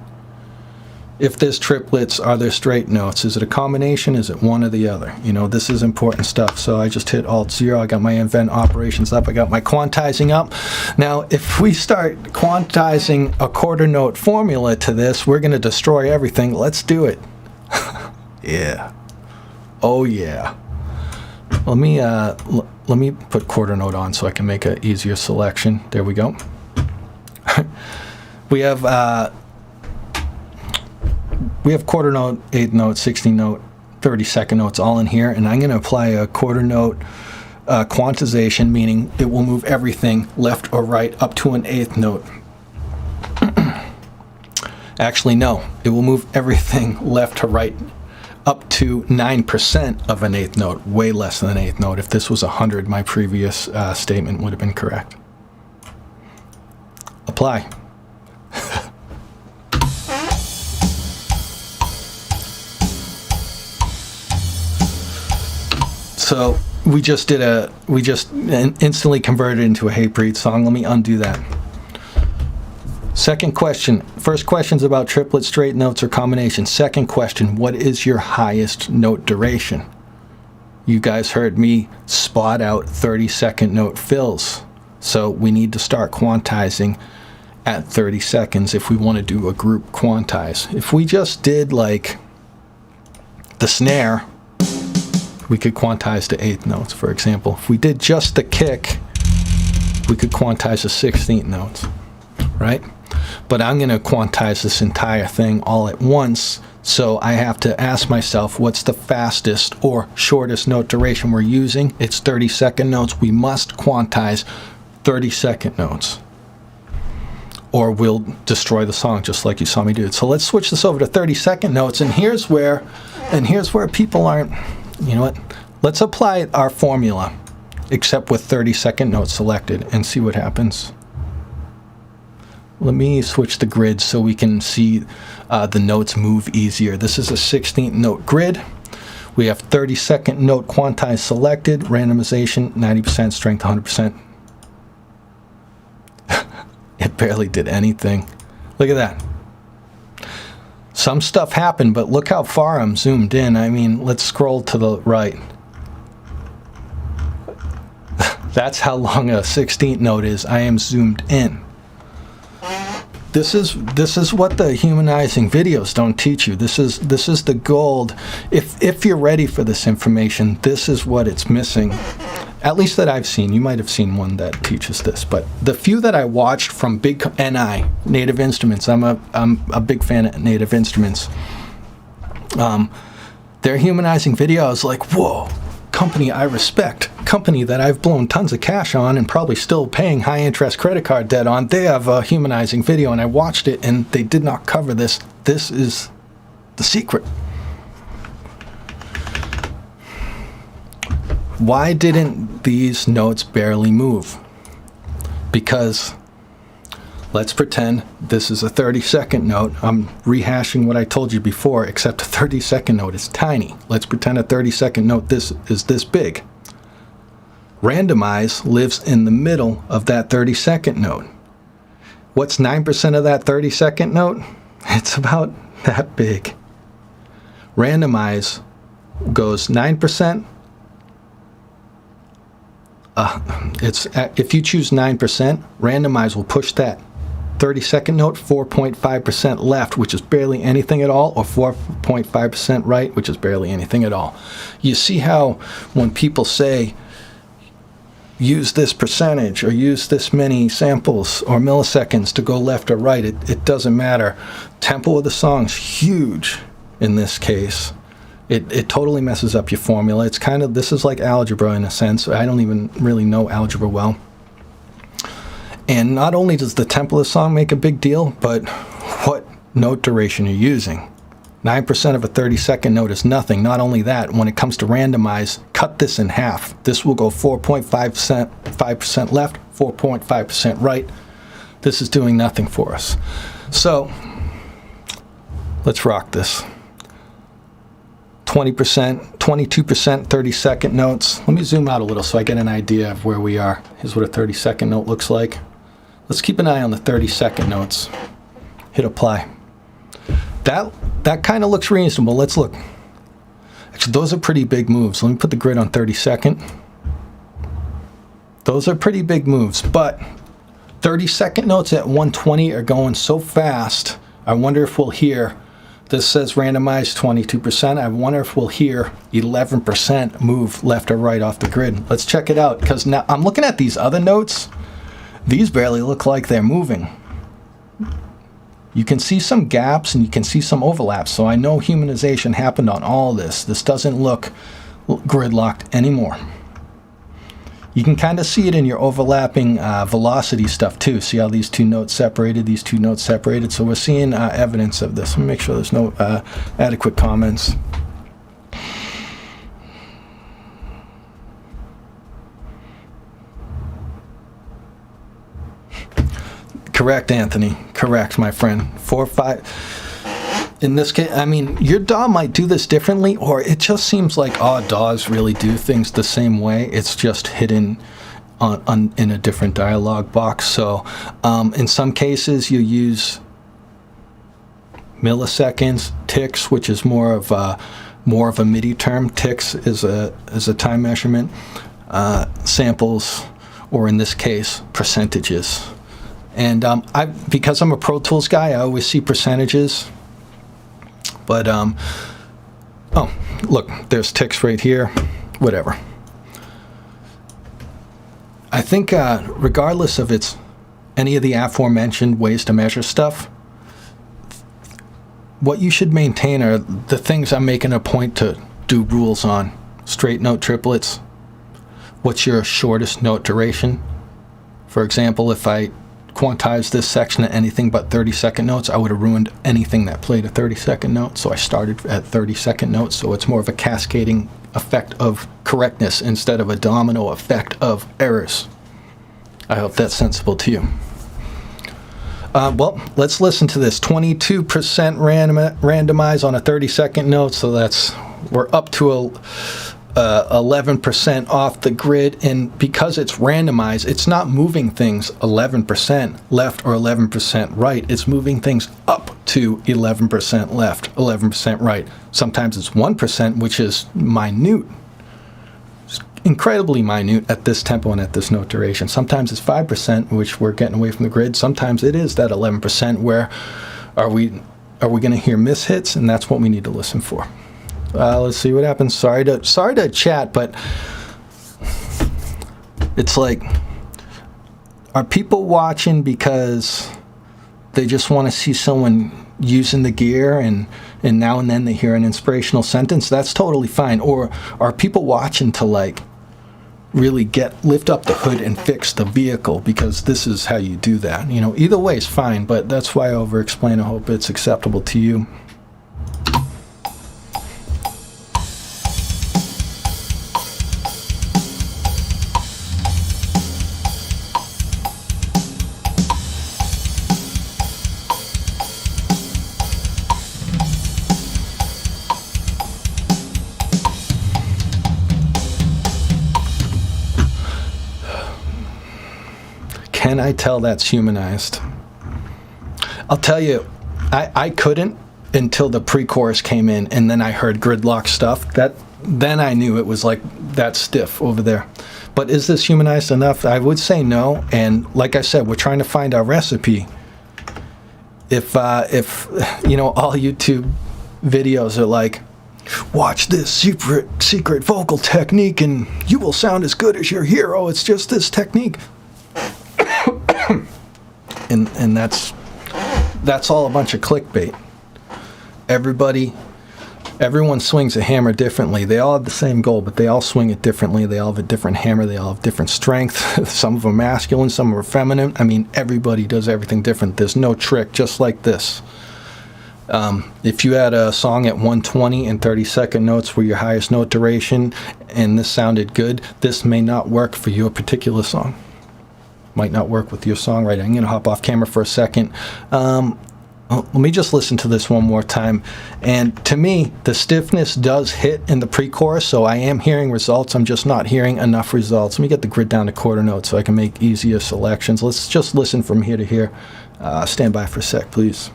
If there's triplets, are there straight notes? Is it a combination? Is it one or the other? You know, this is important stuff. So I just hit Alt-0. I got my event operations up. I got my quantizing up. Now, if we start quantizing a quarter note formula to this, we're going to destroy everything. Let's do it. Yeah. Oh, yeah. Let me put quarter note on so I can make an easier selection. There we go. We have quarter note, eighth note, 16th note, 32nd notes all in here, and I'm going to apply a quarter note quantization, meaning it will move everything left or right up to an eighth note. Actually, no, it will move everything left to right up to 9% of an eighth note, way less than an eighth note. If this was 100, my previous statement would have been correct. Apply. So we just instantly converted it into a Hey Breed song. Let me undo that. Second question. First question's about triplet, straight notes, or combinations. Second question, what is your highest note duration? You guys heard me spot out 30-second note fills. So we need to start quantizing at 30 seconds if we want to do a group quantize. If we just did like the snare, we could quantize to eighth notes, for example. If we did just the kick, we could quantize the 16th notes, right? But I'm going to quantize this entire thing all at once, so I have to ask myself, what's the fastest or shortest note duration we're using? It's 30-second notes. We must quantize 30-second notes, or we'll destroy the song just like you saw me do it. So let's switch this over to 30-second notes, and here's where people aren't. You know what? Let's apply our formula, except with 30-second notes selected, and see what happens. Let me switch the grid so we can see the notes move easier. This is a 16th note grid. We have 30-second note quantized selected, randomization, 90%, strength 100%. It barely did anything. Look at that. Some stuff happened, but look how far I'm zoomed in. I mean, let's scroll to the right. That's how long a 16th note is. I am zoomed in. This is what the humanizing videos don't teach you. This is the gold. If you're ready for this information, this is what it's missing. At least that I've seen. You might have seen one that teaches this, but the few that I watched from big NI, Native Instruments, I'm a big fan of Native Instruments. Their humanizing videos, like, whoa, company I respect, company that I've blown tons of cash on and probably still paying high interest credit card debt on, they have a humanizing video, and I watched it and they did not cover this. This is the secret. Why didn't these notes barely move? Because let's pretend this is a 30-second note. I'm rehashing what I told you before, except a 30-second note is tiny. Let's pretend a 30-second note is this big. Randomize lives in the middle of that 30-second note. What's 9% of that 30-second note? It's about that big. Randomize goes 9%. If you choose 9%, randomize will push that 30-second note 4.5% left, which is barely anything at all, or 4.5% right, which is barely anything at all. You see how when people say, use this percentage or use this many samples or milliseconds to go left or right, it doesn't matter. Tempo of the song's huge in this case. It totally messes up your formula. It's kind of, this is like algebra in a sense. I don't even really know algebra well. And not only does the tempo of the song make a big deal, but what note duration you're using. 9% of a 30-second note is nothing. Not only that, when it comes to randomize, cut this in half. This will go 4.5%, 5% left, 4.5% right. This is doing nothing for us. So let's rock this. 20%, 22%, 30-second notes. Let me zoom out a little so I get an idea of where we are. Here's what a 30-second note looks like. Let's keep an eye on the 30-second notes. Hit apply. that kind of looks reasonable. Let's look. Actually, those are pretty big moves. Let me put the grid on 32nd. Those are pretty big moves, but 32nd notes at 120 are going so fast. I wonder if we'll hear, this says randomized 22%. I wonder if we'll hear 11% move left or right off the grid. Let's check it out, because now I'm looking at these other notes. These barely look like they're moving. You can see some gaps and you can see some overlaps, so I know humanization happened on all this. This doesn't look gridlocked anymore. You can kind of see it in your overlapping velocity stuff too. See how these two notes separated, these two notes separated? So we're seeing evidence of this. Let me make sure there's no adequate comments. Correct, Anthony. Correct, my friend. 4, 5. In this case, I mean, your DAW might do this differently, or it just seems like all DAWs really do things the same way. It's just hidden in a different dialog box. So in some cases, you use milliseconds, ticks, which is more of a MIDI term. Ticks is a time measurement. Samples, or in this case, percentages. And because I'm a Pro Tools guy, I always see percentages. But, oh, look, there's ticks right here, whatever. I think regardless of any of the aforementioned ways to measure stuff, what you should maintain are the things I'm making a point to do rules on. Straight note triplets. What's your shortest note duration? For example, if I quantize this section at anything but 30-second notes, I would have ruined anything that played a 30-second note. So I started at 30-second notes, so it's more of a cascading effect of correctness instead of a domino effect of errors. I hope that's sensible to you. Well, let's listen to this. 22% randomize on a 30-second note, so we're up to 11% off the grid, and because it's randomized, it's not moving things 11% left or 11% right. It's moving things up to 11% left, 11% right. Sometimes it's 1%, which is minute, incredibly minute at this tempo and at this note duration. Sometimes it's 5%, which we're getting away from the grid. Sometimes it is that 11% where are we going to hear mishits, and that's what we need to listen for. Let's see what happens. Sorry to chat, but it's like, are people watching because they just want to see someone using the gear and now and then they hear an inspirational sentence? That's totally fine. Or are people watching to like really lift up the hood and fix the vehicle, because this is how you do that? You know, either way is fine, but that's why I over-explain. I hope it's acceptable to you. Can I tell that's humanized? I'll tell you, I couldn't until the pre-chorus came in, and then I heard gridlock stuff. Then I knew it was like that stiff over there. But is this humanized enough? I would say no. And like I said, we're trying to find our recipe. If you know, all YouTube videos are like, watch this secret vocal technique and you will sound as good as your hero. It's just this technique. And that's all a bunch of clickbait. Everyone swings a hammer differently. They all have the same goal, but they all swing it differently. They all have a different hammer. They all have different strength. Some of them are masculine, some are feminine. I mean, everybody does everything different. There's no trick, just like this. If you had a song at 120 and 30-second notes were your highest note duration, and this sounded good, this may not work for your particular song. Might not work with your songwriting. I'm going to hop off camera for a second. Let me just listen to this one more time. And to me, the stiffness does hit in the pre-chorus, so I am hearing results. I'm just not hearing enough results. Let me get the grid down to quarter notes so I can make easier selections. Let's just listen from here to here. Stand by for a sec, please.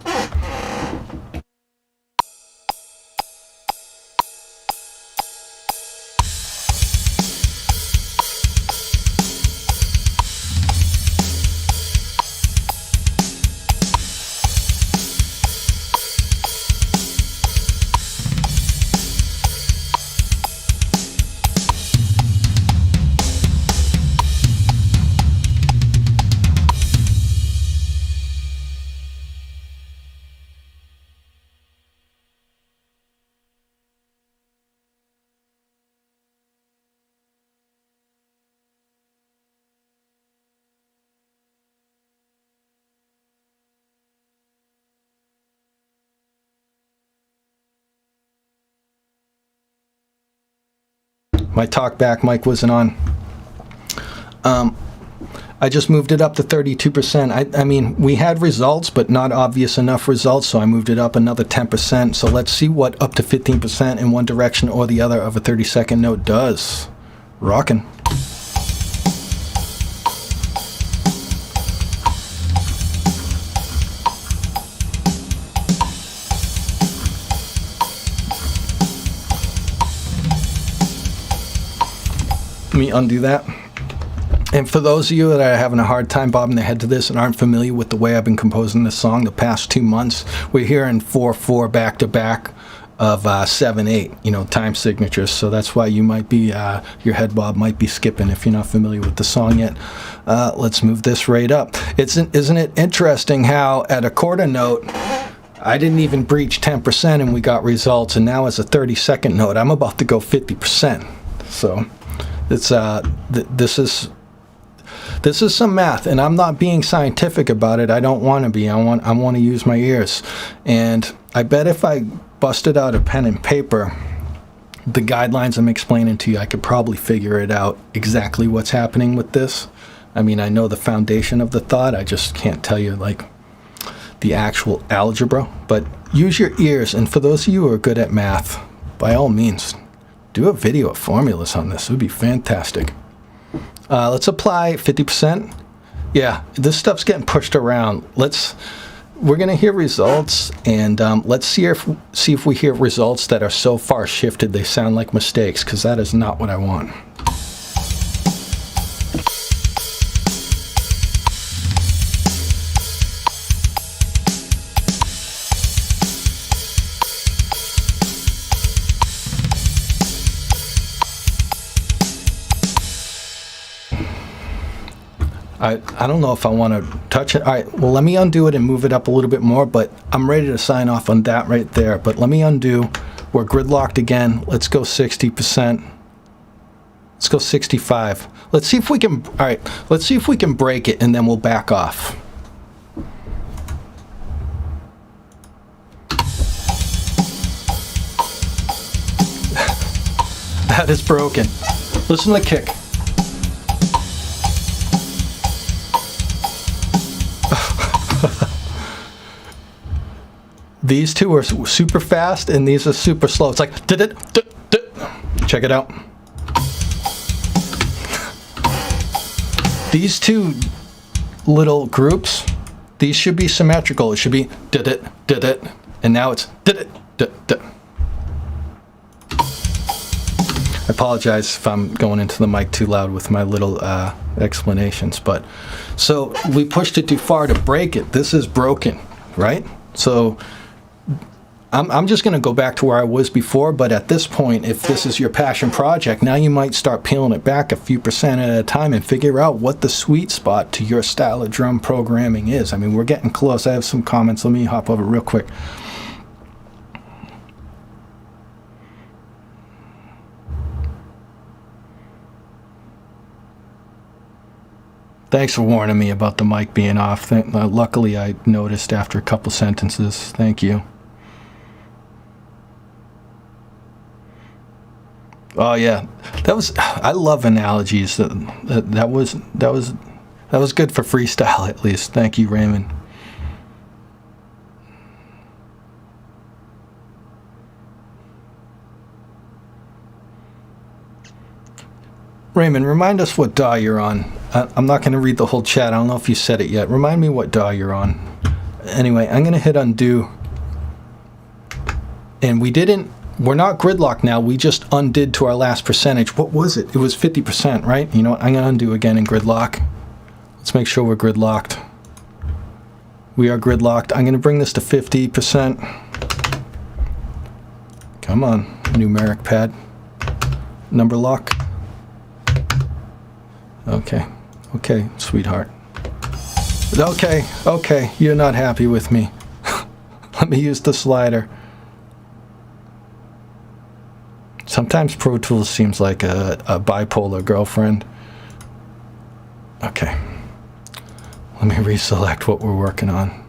My talkback mic wasn't on. I just moved it up to 32%. I mean, we had results, but not obvious enough results, so I moved it up another 10%. So let's see what up to 15% in one direction or the other of a 30-second note does. Rockin'. Let me undo that. And for those of you that are having a hard time bobbing their head to this and aren't familiar with the way I've been composing this song the past 2 months, we're hearing 4/4 back to back of 7/8, you know, time signatures. So that's why you might be, your head bob might be skipping if you're not familiar with the song yet. Let's move this right up. Isn't it interesting how at a quarter note, I didn't even breach 10% and we got results, and now as a 30-second note, I'm about to go 50%. So it's this is some math, and I'm not being scientific about it. I don't want to be. I want to use my ears. And I bet if I busted out a pen and paper, the guidelines I'm explaining to you, I could probably figure it out exactly what's happening with this. I mean, I know the foundation of the thought. I just can't tell you, like, the actual algebra. But use your ears, and for those of you who are good at math, by all means, do a video of formulas on this. It would be fantastic. Let's apply 50%. Yeah, this stuff's getting pushed around. We're gonna hear results, and let's see if we hear results that are so far shifted they sound like mistakes, because that is not what I want. I don't know if I want to touch it. All right, well, let me undo it and move it up a little bit more, but I'm ready to sign off on that right there. But let me undo. We're gridlocked again. Let's go 60%. Let's go 65. Let's see if we can, all right, let's see if we can break it, and then we'll back off. That is broken. Listen to the kick. These two are super fast, and these are super slow. It's like, check it out. These two little groups, these should be symmetrical. It should be and now it's I apologize if I'm going into the mic too loud with my little explanations, but so we pushed it too far to break it. This is broken, right? So I'm just going to go back to where I was before, but at this point, if this is your passion project, now you might start peeling it back a few percent at a time and figure out what the sweet spot to your style of drum programming is. I mean, we're getting close. I have some comments. Let me hop over real quick. Thanks for warning me about the mic being off. Luckily, I noticed after a couple sentences. Thank you. Oh yeah, that was. I love analogies. That was good for freestyle at least. Thank you, Raymond. Raymond, remind us what DAW you're on. I'm not going to read the whole chat. I don't know if you said it yet. Remind me what DAW you're on. Anyway, I'm going to hit undo. And we're not gridlocked now. We just undid to our last percentage. What was it? It was 50%, right? You know what? I'm going to undo again and gridlock. Let's make sure we're gridlocked. We are gridlocked. I'm going to bring this to 50%. Come on, numeric pad. Number lock. Okay, sweetheart. Okay, you're not happy with me. Let me use the slider. Sometimes Pro Tools seems like a bipolar girlfriend. Okay, let me reselect what we're working on.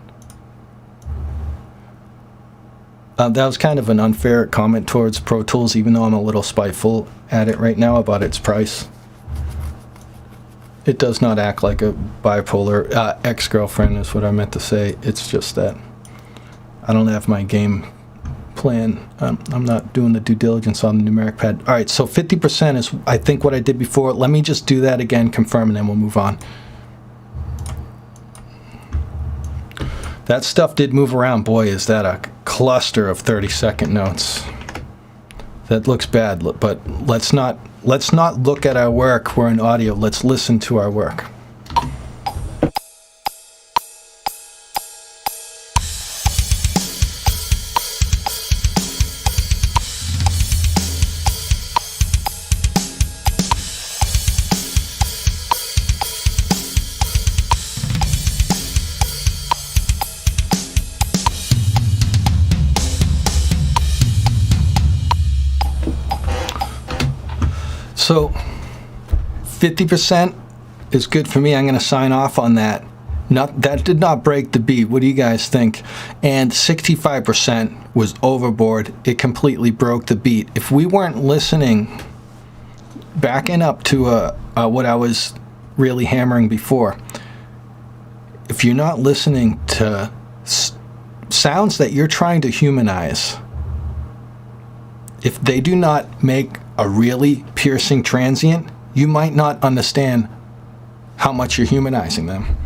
That was kind of an unfair comment towards Pro Tools, even though I'm a little spiteful at it right now about its price. It does not act like a bipolar ex-girlfriend is what I meant to say. It's just that I don't have my game plan. I'm not doing the due diligence on the numeric pad. All right, so 50% is, I think, what I did before. Let me just do that again, confirm, and then we'll move on. That stuff did move around. Boy, is that a cluster of 30-second notes. That looks bad, but let's not look at our work. We're in audio. Let's listen to our work. So 50% is good for me. I'm going to sign off on that. That did not break the beat. What do you guys think? And 65% was overboard. It completely broke the beat. If we weren't listening, backing up to what I was really hammering before, if you're not listening to sounds that you're trying to humanize, if they do not make a really piercing transient, you might not understand how much you're humanizing them.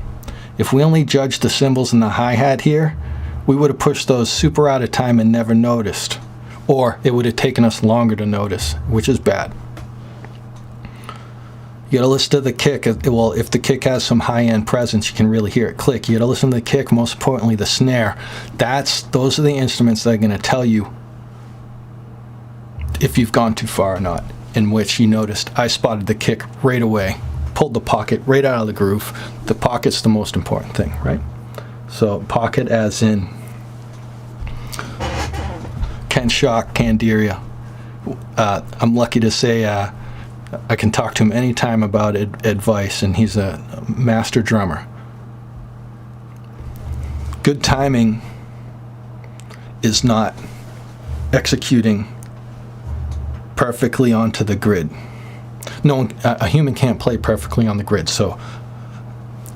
If we only judged the cymbals and the hi-hat here, we would have pushed those super out of time and never noticed. Or it would have taken us longer to notice, which is bad. You gotta listen to the kick. Well, if the kick has some high-end presence, you can really hear it click. You gotta listen to the kick, most importantly, the snare. Those are the instruments that are gonna tell you if you've gone too far or not, in which you noticed I spotted the kick right away, pulled the pocket right out of the groove. The pocket's the most important thing, right? So pocket as in 𝐂𝐀𝐍𝐄𝐃, Candiria. I'm lucky to say I can talk to him anytime about advice, and he's a master drummer. Good timing is not executing perfectly onto the grid. No, a human can't play perfectly on the grid, so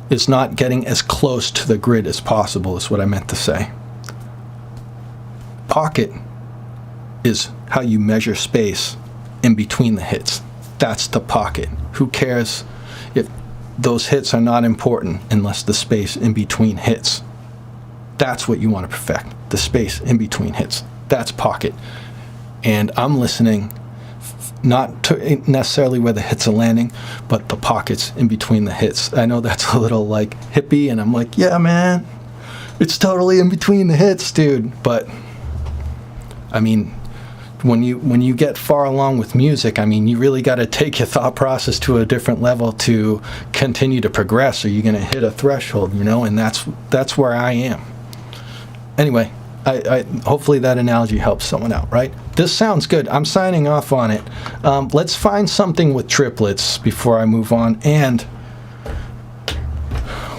it's not getting as close to the grid as possible is what I meant to say. Pocket is how you measure space in between the hits. That's the pocket. Who cares if those hits are not important unless the space in between hits? That's what you want to perfect, the space in between hits. That's pocket. And I'm listening not to necessarily where the hits are landing, but the pockets in between the hits. I know that's a little like hippie, and I'm like, yeah, man, it's totally in between the hits, dude. But I mean, when you get far along with music, I mean, you really got to take your thought process to a different level to continue to progress, or you're going to hit a threshold, you know, and that's where I am. Anyway, I hopefully that analogy helps someone out, right? This sounds good. I'm signing off on it. Let's find something with triplets before I move on, and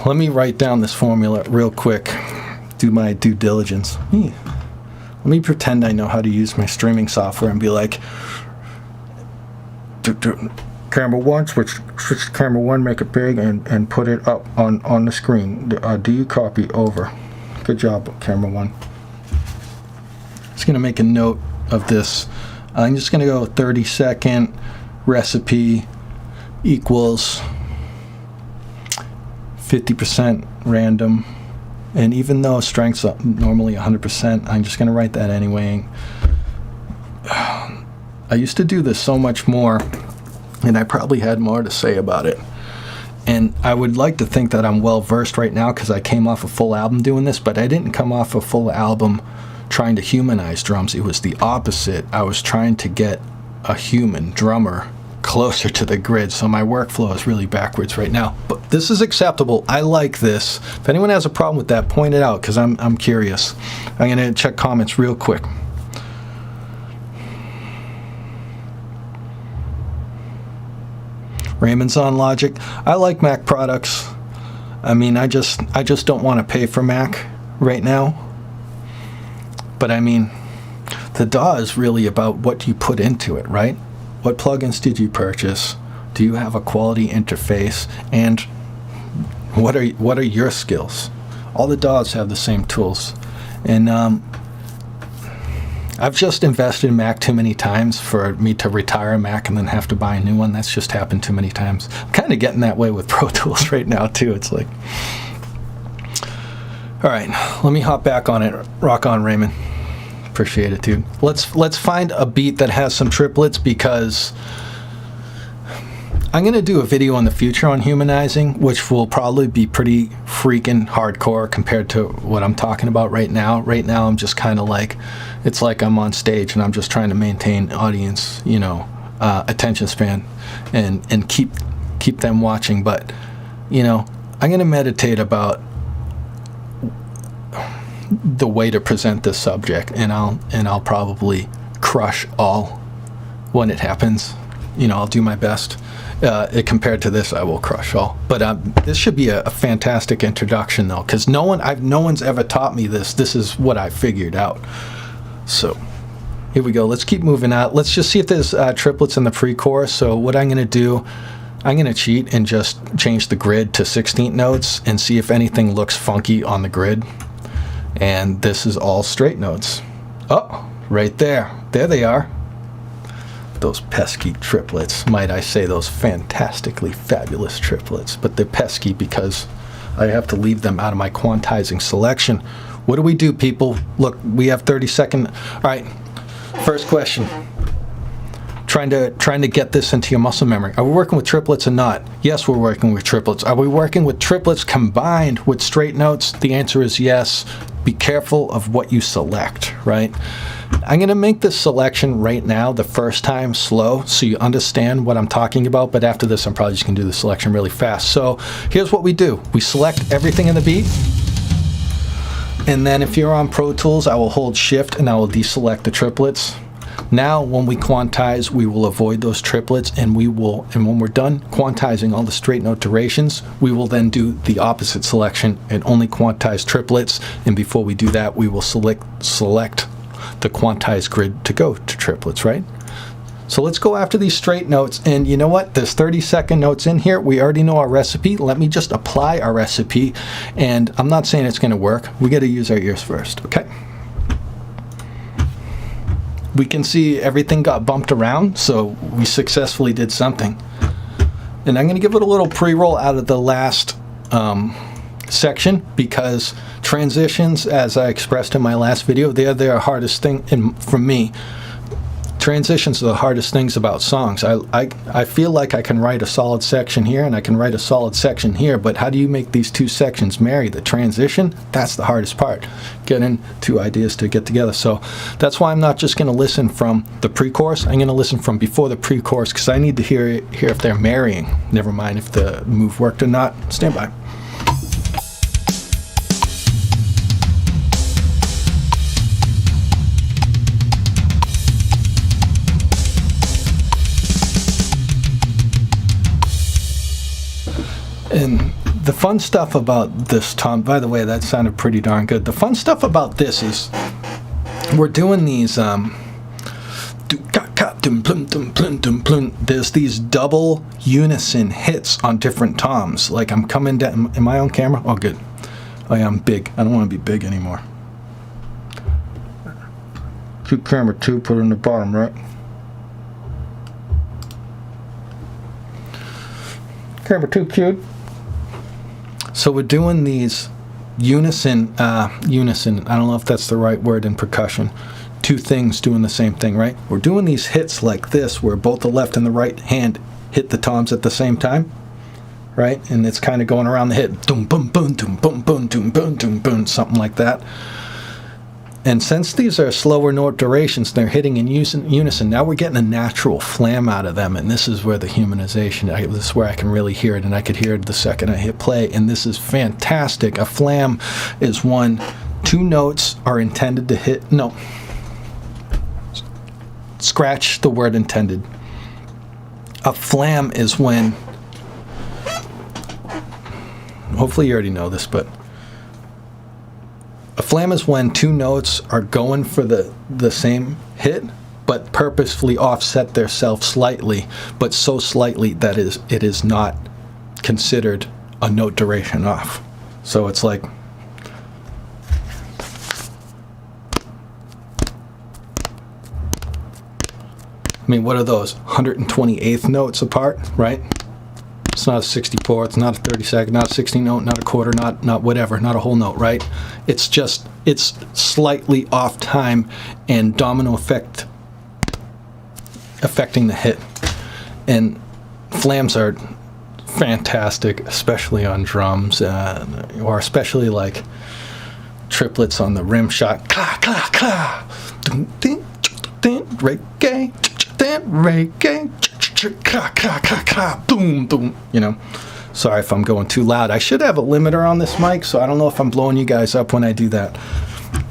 let me write down this formula real quick, do my due diligence. Let me pretend I know how to use my streaming software and be like, camera one, switch to camera one, make it big, and put it up on the screen. Do you copy? Over. Good job, camera one. Just going to make a note of this. I'm just going to go 30-second recipe equals 50% random. And even though strength's normally 100%, I'm just going to write that anyway. I used to do this so much more, and I probably had more to say about it. And I would like to think that I'm well versed right now because I came off a full album doing this, but I didn't come off a full album trying to humanize drums. It was the opposite. I was trying to get a human drummer closer to the grid, so my workflow is really backwards right now. But this is acceptable. I like this. If anyone has a problem with that, point it out, because I'm curious. I'm going to check comments real quick. Raymond's on Logic. I like Mac products. I mean, I just don't want to pay for Mac right now. But I mean, the DAW is really about what you put into it, right? What plugins did you purchase? Do you have a quality interface? And what are your skills? All the DAWs have the same tools. And I've just invested in Mac too many times for me to retire a Mac and then have to buy a new one. That's just happened too many times. I'm kind of getting that way with Pro Tools right now too. It's like, all right, let me hop back on it. Rock on, Raymond. Appreciate it, dude. Let's find a beat that has some triplets, because I'm going to do a video in the future on humanizing, which will probably be pretty freaking hardcore compared to what I'm talking about right now. Right now, I'm just kind of like, it's like I'm on stage and I'm just trying to maintain audience, you know, attention span and keep them watching. But, you know, I'm going to meditate about the way to present this subject, and I'll probably crush all when it happens. You know, I'll do my best. Compared to this, I will crush all. But this should be a fantastic introduction, though, because no one's ever taught me this. This is what I figured out. So here we go. Let's keep moving out. Let's just see if there's triplets in the pre-chorus. So what I'm going to do, I'm going to cheat and just change the grid to 16th notes and see if anything looks funky on the grid. And this is all straight notes. Oh, right there. There they are. Those pesky triplets. Might I say those fantastically fabulous triplets. But they're pesky because I have to leave them out of my quantizing selection. What do we do, people? Look, we have 30 seconds. All right, first question. Trying to get this into your muscle memory. Are we working with triplets or not? Yes, we're working with triplets. Are we working with triplets combined with straight notes? The answer is yes. Be careful of what you select, right? I'm going to make this selection right now the first time slow so you understand what I'm talking about, but after this I'm probably just going to do the selection really fast. So here's what we do. We select everything in the beat, and then if you're on Pro Tools, I will hold Shift and I will deselect the triplets. Now when we quantize, we will avoid those triplets, and when we're done quantizing all the straight note durations, we will then do the opposite selection and only quantize triplets. And before we do that, we will select the quantized grid to go to triplets, right? So let's go after these straight notes. And you know what? There's 30-second notes in here. We already know our recipe. Let me just apply our recipe. And I'm not saying it's going to work. We got to use our ears first, okay? We can see everything got bumped around, so we successfully did something. And I'm going to give it a little pre-roll out of the last section, because transitions, as I expressed in my last video, they're the hardest thing for me. Transitions are the hardest things about songs. I feel like I can write a solid section here and I can write a solid section here, but how do you make these two sections marry? The transition, that's the hardest part. Getting two ideas to get together. So that's why I'm not just going to listen from the pre-chorus. I'm going to listen from before the pre-chorus, because I need to hear if they're marrying. Never mind if the move worked or not. Stand by. And the fun stuff about this, Tom, by the way, that sounded pretty darn good. The fun stuff about this is we're doing these, there's these double unison hits on different toms. Like I'm coming down, am I on camera? Oh, good. Oh yeah, I'm big. I don't want to be big anymore. Keep camera 2, put it in the bottom, right? Camera 2, cute. So we're doing these unison, I don't know if that's the right word in percussion, two things doing the same thing, right? We're doing these hits like this, where both the left and the right hand hit the toms at the same time, right? And it's kind of going around the hit, boom, boom, boom, boom, boom, boom, boom, boom, boom, boom, something like that. And since these are slower note durations, they're hitting in unison. Now we're getting a natural flam out of them, and this is where the humanization, this is where I can really hear it, and I could hear it the second I hit play, and this is fantastic. A flam is when two notes are intended to hit, no, scratch the word intended. A flam is when, hopefully you already know this, but A flam is when two notes are going for the same hit, but purposefully offset themselves slightly, but so slightly that it is not considered a note duration off. So it's like, I mean, what are those? 128th notes apart, right? It's not a 64th, it's not a 32nd, not a 16th note, not a quarter, not whatever, not a whole note, right? It's just, it's slightly off time and domino effect affecting the hit. And flams are fantastic, especially on drums, or especially like triplets on the rim shot. Clah, clah, clah. Reggae, reggae, boom, boom. You know, sorry if I'm going too loud. I should have a limiter on this mic, so I don't know if I'm blowing you guys up when I do that.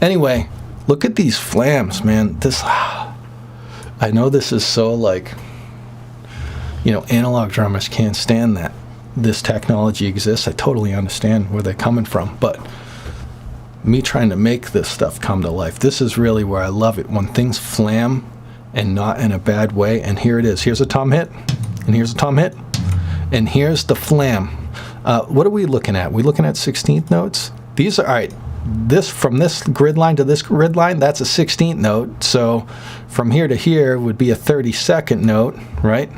Anyway, look at these flams, man. This, I know this is so like, you know, analog drummers can't stand that this technology exists. I totally understand where they're coming from, but me trying to make this stuff come to life, this is really where I love it, when things flam and not in a bad way. And here it is. Here's a tom hit, and here's a tom hit, and here's the flam. What are we looking at? We're looking at 16th notes. These are, all right, this, from this grid line to this grid line, that's a 16th note. So from here to here would be a 32nd note, right?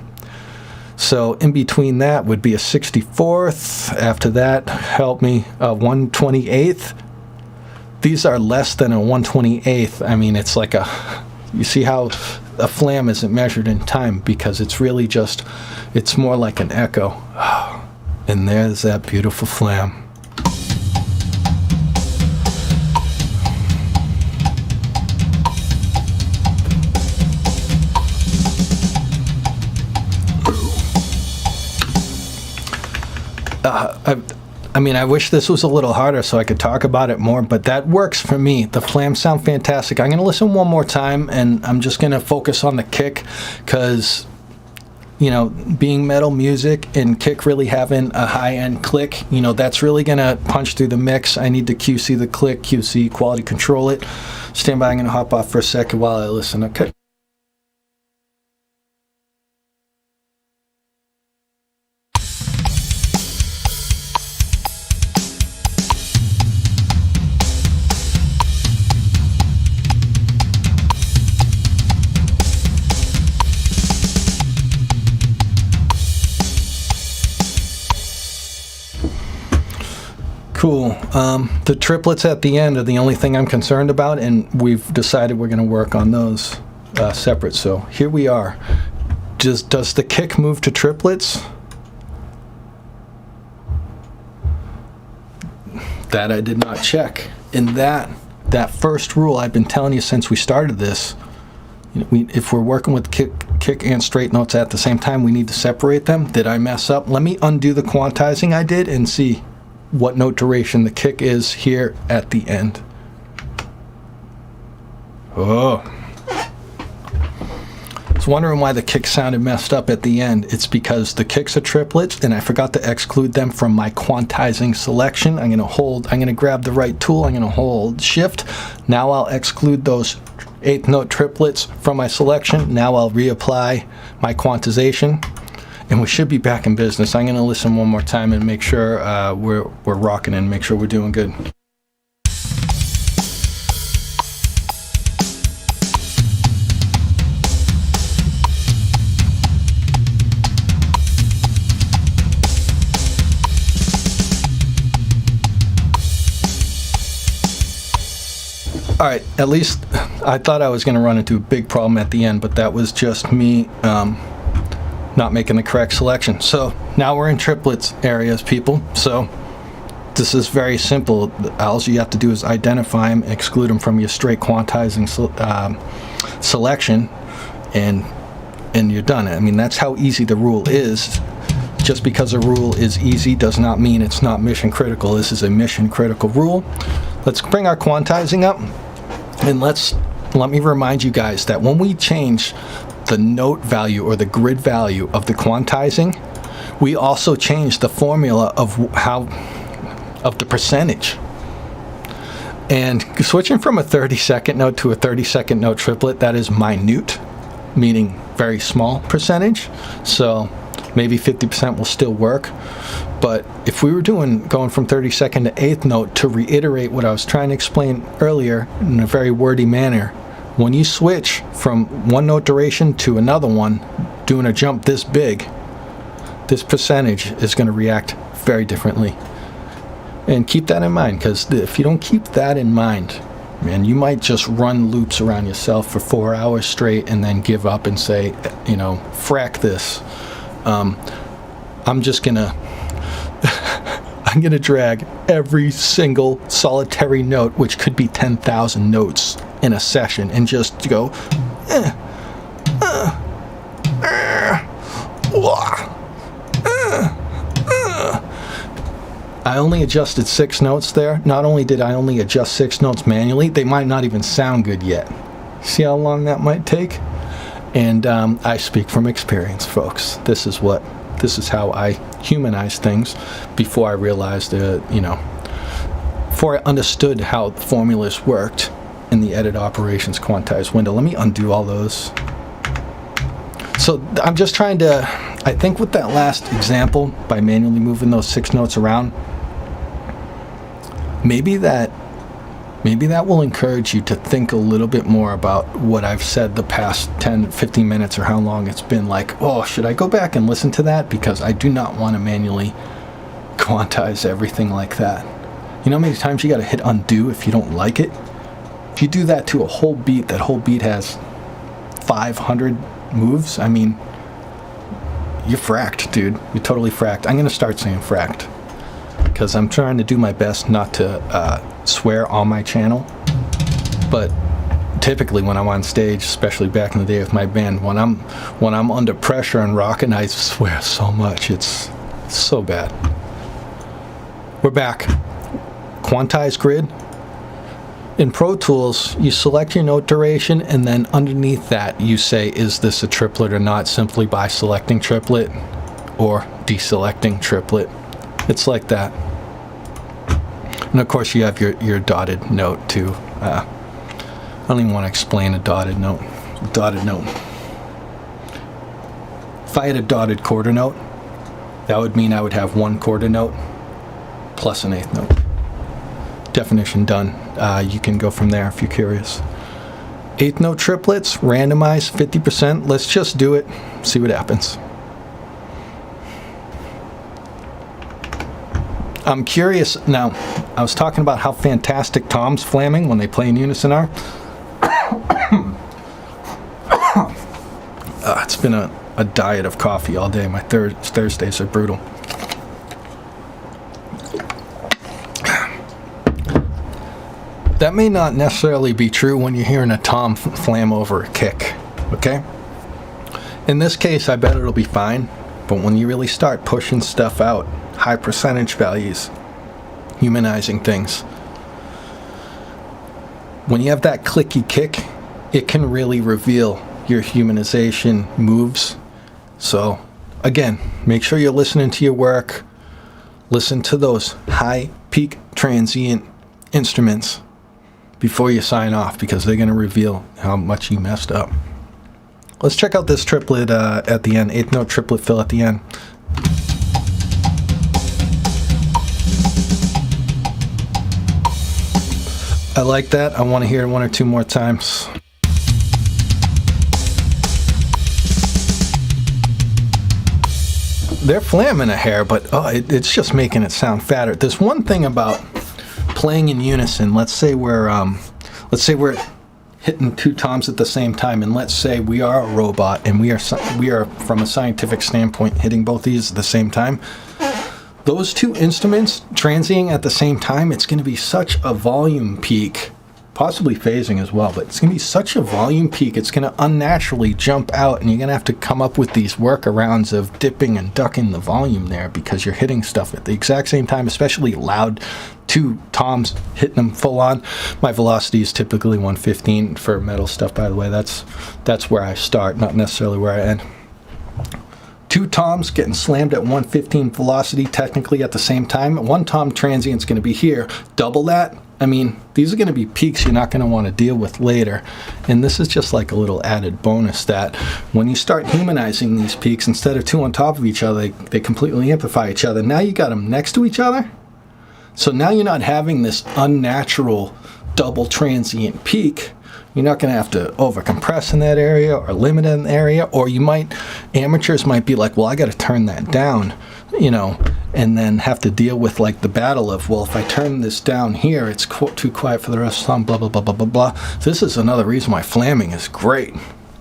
So in between that would be a 64th. After that, help me, 128th. These are less than a 128th. I mean, it's like a, you see how a flam isn't measured in time, because it's really just, it's more like an echo. And there's that beautiful flam. I mean, I wish this was a little harder so I could talk about it more, but that works for me. The flams sound fantastic. I'm going to listen one more time, and I'm just going to focus on the kick, because, you know, being metal music and kick really having a high-end click, you know, that's really going to punch through the mix. I need to QC the click, QC, quality control it. Stand by, I'm going to hop off for a second while I listen, okay? Cool. The triplets at the end are the only thing I'm concerned about, and we've decided we're going to work on those separate. So here we are. Does the kick move to triplets? That I did not check. And that first rule I've been telling you since we started this, if we're working with kick and straight notes at the same time, we need to separate them. Did I mess up? Let me undo the quantizing I did and see what note duration the kick is here at the end. Oh. I was wondering why the kick sounded messed up at the end. It's because the kicks are triplets, and I forgot to exclude them from my quantizing selection. I'm going to grab the right tool, I'm going to hold shift. Now I'll exclude those 8th note triplets from my selection. Now I'll reapply my quantization, and we should be back in business. I'm going to listen one more time and make sure we're rocking and make sure we're doing good. All right, at least I thought I was going to run into a big problem at the end, but that was just me not making the correct selection. So now we're in triplets areas, people. So this is very simple. All you have to do is identify them, exclude them from your straight quantizing selection, and you're done. I mean, that's how easy the rule is. Just because a rule is easy does not mean it's not mission critical. This is a mission critical rule. Let's bring our quantizing up, and let me remind you guys that when we change the note value or the grid value of the quantizing, we also change the formula of the percentage. And switching from a 30-second note to a 30-second note triplet, that is minute, meaning very small percentage. So maybe 50% will still work. But if we were going from 32nd to 8th note, to reiterate what I was trying to explain earlier in a very wordy manner, when you switch from one note duration to another one, doing a jump this big, this percentage is going to react very differently. And keep that in mind, because if you don't keep that in mind, man, you might just run loops around yourself for 4 hours straight and then give up and say, you know, frack this. I'm just gonna I'm gonna drag every single solitary note, which could be 10,000 notes in a session, and just go I only adjusted 6 notes there. Not only did I only adjust 6 notes manually, they might not even sound good yet. See how long that might take? And I speak from experience, folks. This is how I humanize things before I realized before I understood how the formulas worked in the edit operations quantize window. Let me undo all those. So I'm just trying to, I think with that last example, by manually moving those 6 notes around, maybe that will encourage you to think a little bit more about what I've said the past 10, 15 minutes or how long it's been. Like, oh, should I go back and listen to that? Because I do not want to manually quantize everything like that. You know how many times you got to hit undo if you don't like it? If you do that to a whole beat, that whole beat has 500 moves, I mean, you're fracked, dude. You're totally fracked. I'm going to start saying fracked, because I'm trying to do my best not to swear on my channel. But typically when I'm on stage, especially back in the day with my band, when I'm under pressure and rocking, I swear so much. It's so bad. We're back. Quantize grid. In Pro Tools, you select your note duration, and then underneath that you say, is this a triplet or not, simply by selecting triplet or deselecting triplet. It's like that. And of course you have your dotted note too. I don't even want to explain a dotted note. If I had a dotted quarter note, that would mean I would have one quarter note plus an 8th note. Definition done. You can go from there if you're curious. 8th note triplets, randomize 50%. Let's just do it, see what happens. I'm curious now. I was talking about how fantastic toms flamming when they play in unison are. It's been a diet of coffee all day. My Thursdays are brutal. That may not necessarily be true when you're hearing a tom flam over a kick, okay? In this case, I bet it'll be fine, but when you really start pushing stuff out, high percentage values, humanizing things, when you have that clicky kick, it can really reveal your humanization moves. So again, make sure you're listening to your work. Listen to those high peak transient instruments before you sign off, because they're going to reveal how much you messed up. Let's check out this triplet at the end, 8th note triplet fill at the end. I like that. I want to hear it 1 or 2 more times. They're flamming a hair, but it's just making it sound fatter. There's one thing about playing in unison. Let's say we're hitting 2 toms at the same time, and let's say we are a robot and we are from a scientific standpoint hitting both these at the same time. Those 2 instruments transiting at the same time, it's going to be such a volume peak, possibly phasing as well, but it's going to be such a volume peak, it's going to unnaturally jump out, and you're going to have to come up with these workarounds of dipping and ducking the volume there, because you're hitting stuff at the exact same time, especially loud 2 toms hitting them full on. My velocity is typically 115 for metal stuff, by the way. That's where I start, not necessarily where I end. 2 toms getting slammed at 115 velocity technically at the same time. 1 tom transient's going to be here. Double that, I mean, these are going to be peaks you're not going to want to deal with later. And this is just like a little added bonus that when you start humanizing these peaks, instead of two on top of each other, they completely amplify each other. Now you got them next to each other. So now you're not having this unnatural double transient peak. You're not going to have to overcompress in that area or limit an area, or amateurs might be like, well, I got to turn that down, you know, and then have to deal with like the battle of, well, if I turn this down here, it's too quiet for the rest of the song, blah, blah, blah, blah, blah, blah. This is another reason why flamming is great.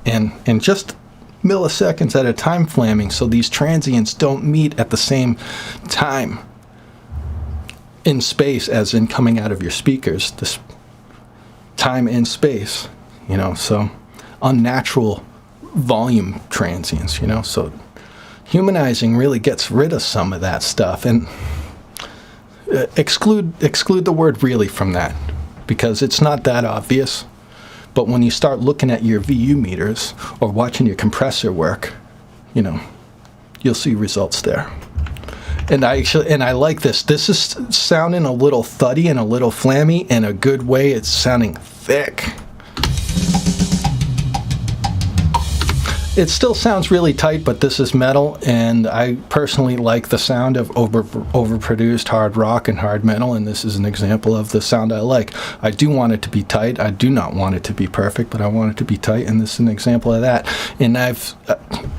And just milliseconds at a time flamming, so these transients don't meet at the same time in space as in coming out of your speakers. This time and space, you know, so unnatural volume transients, you know, so humanizing really gets rid of some of that stuff. And exclude the word really from that, because it's not that obvious. But when you start looking at your VU meters or watching your compressor work, you know, you'll see results there. And I like this. This is sounding a little thuddy and a little flammy in a good way. It's sounding thick. It still sounds really tight, but this is metal, and I personally like the sound of overproduced hard rock and hard metal, and this is an example of the sound I like. I do want it to be tight. I do not want it to be perfect, but I want it to be tight, and this is an example of that. And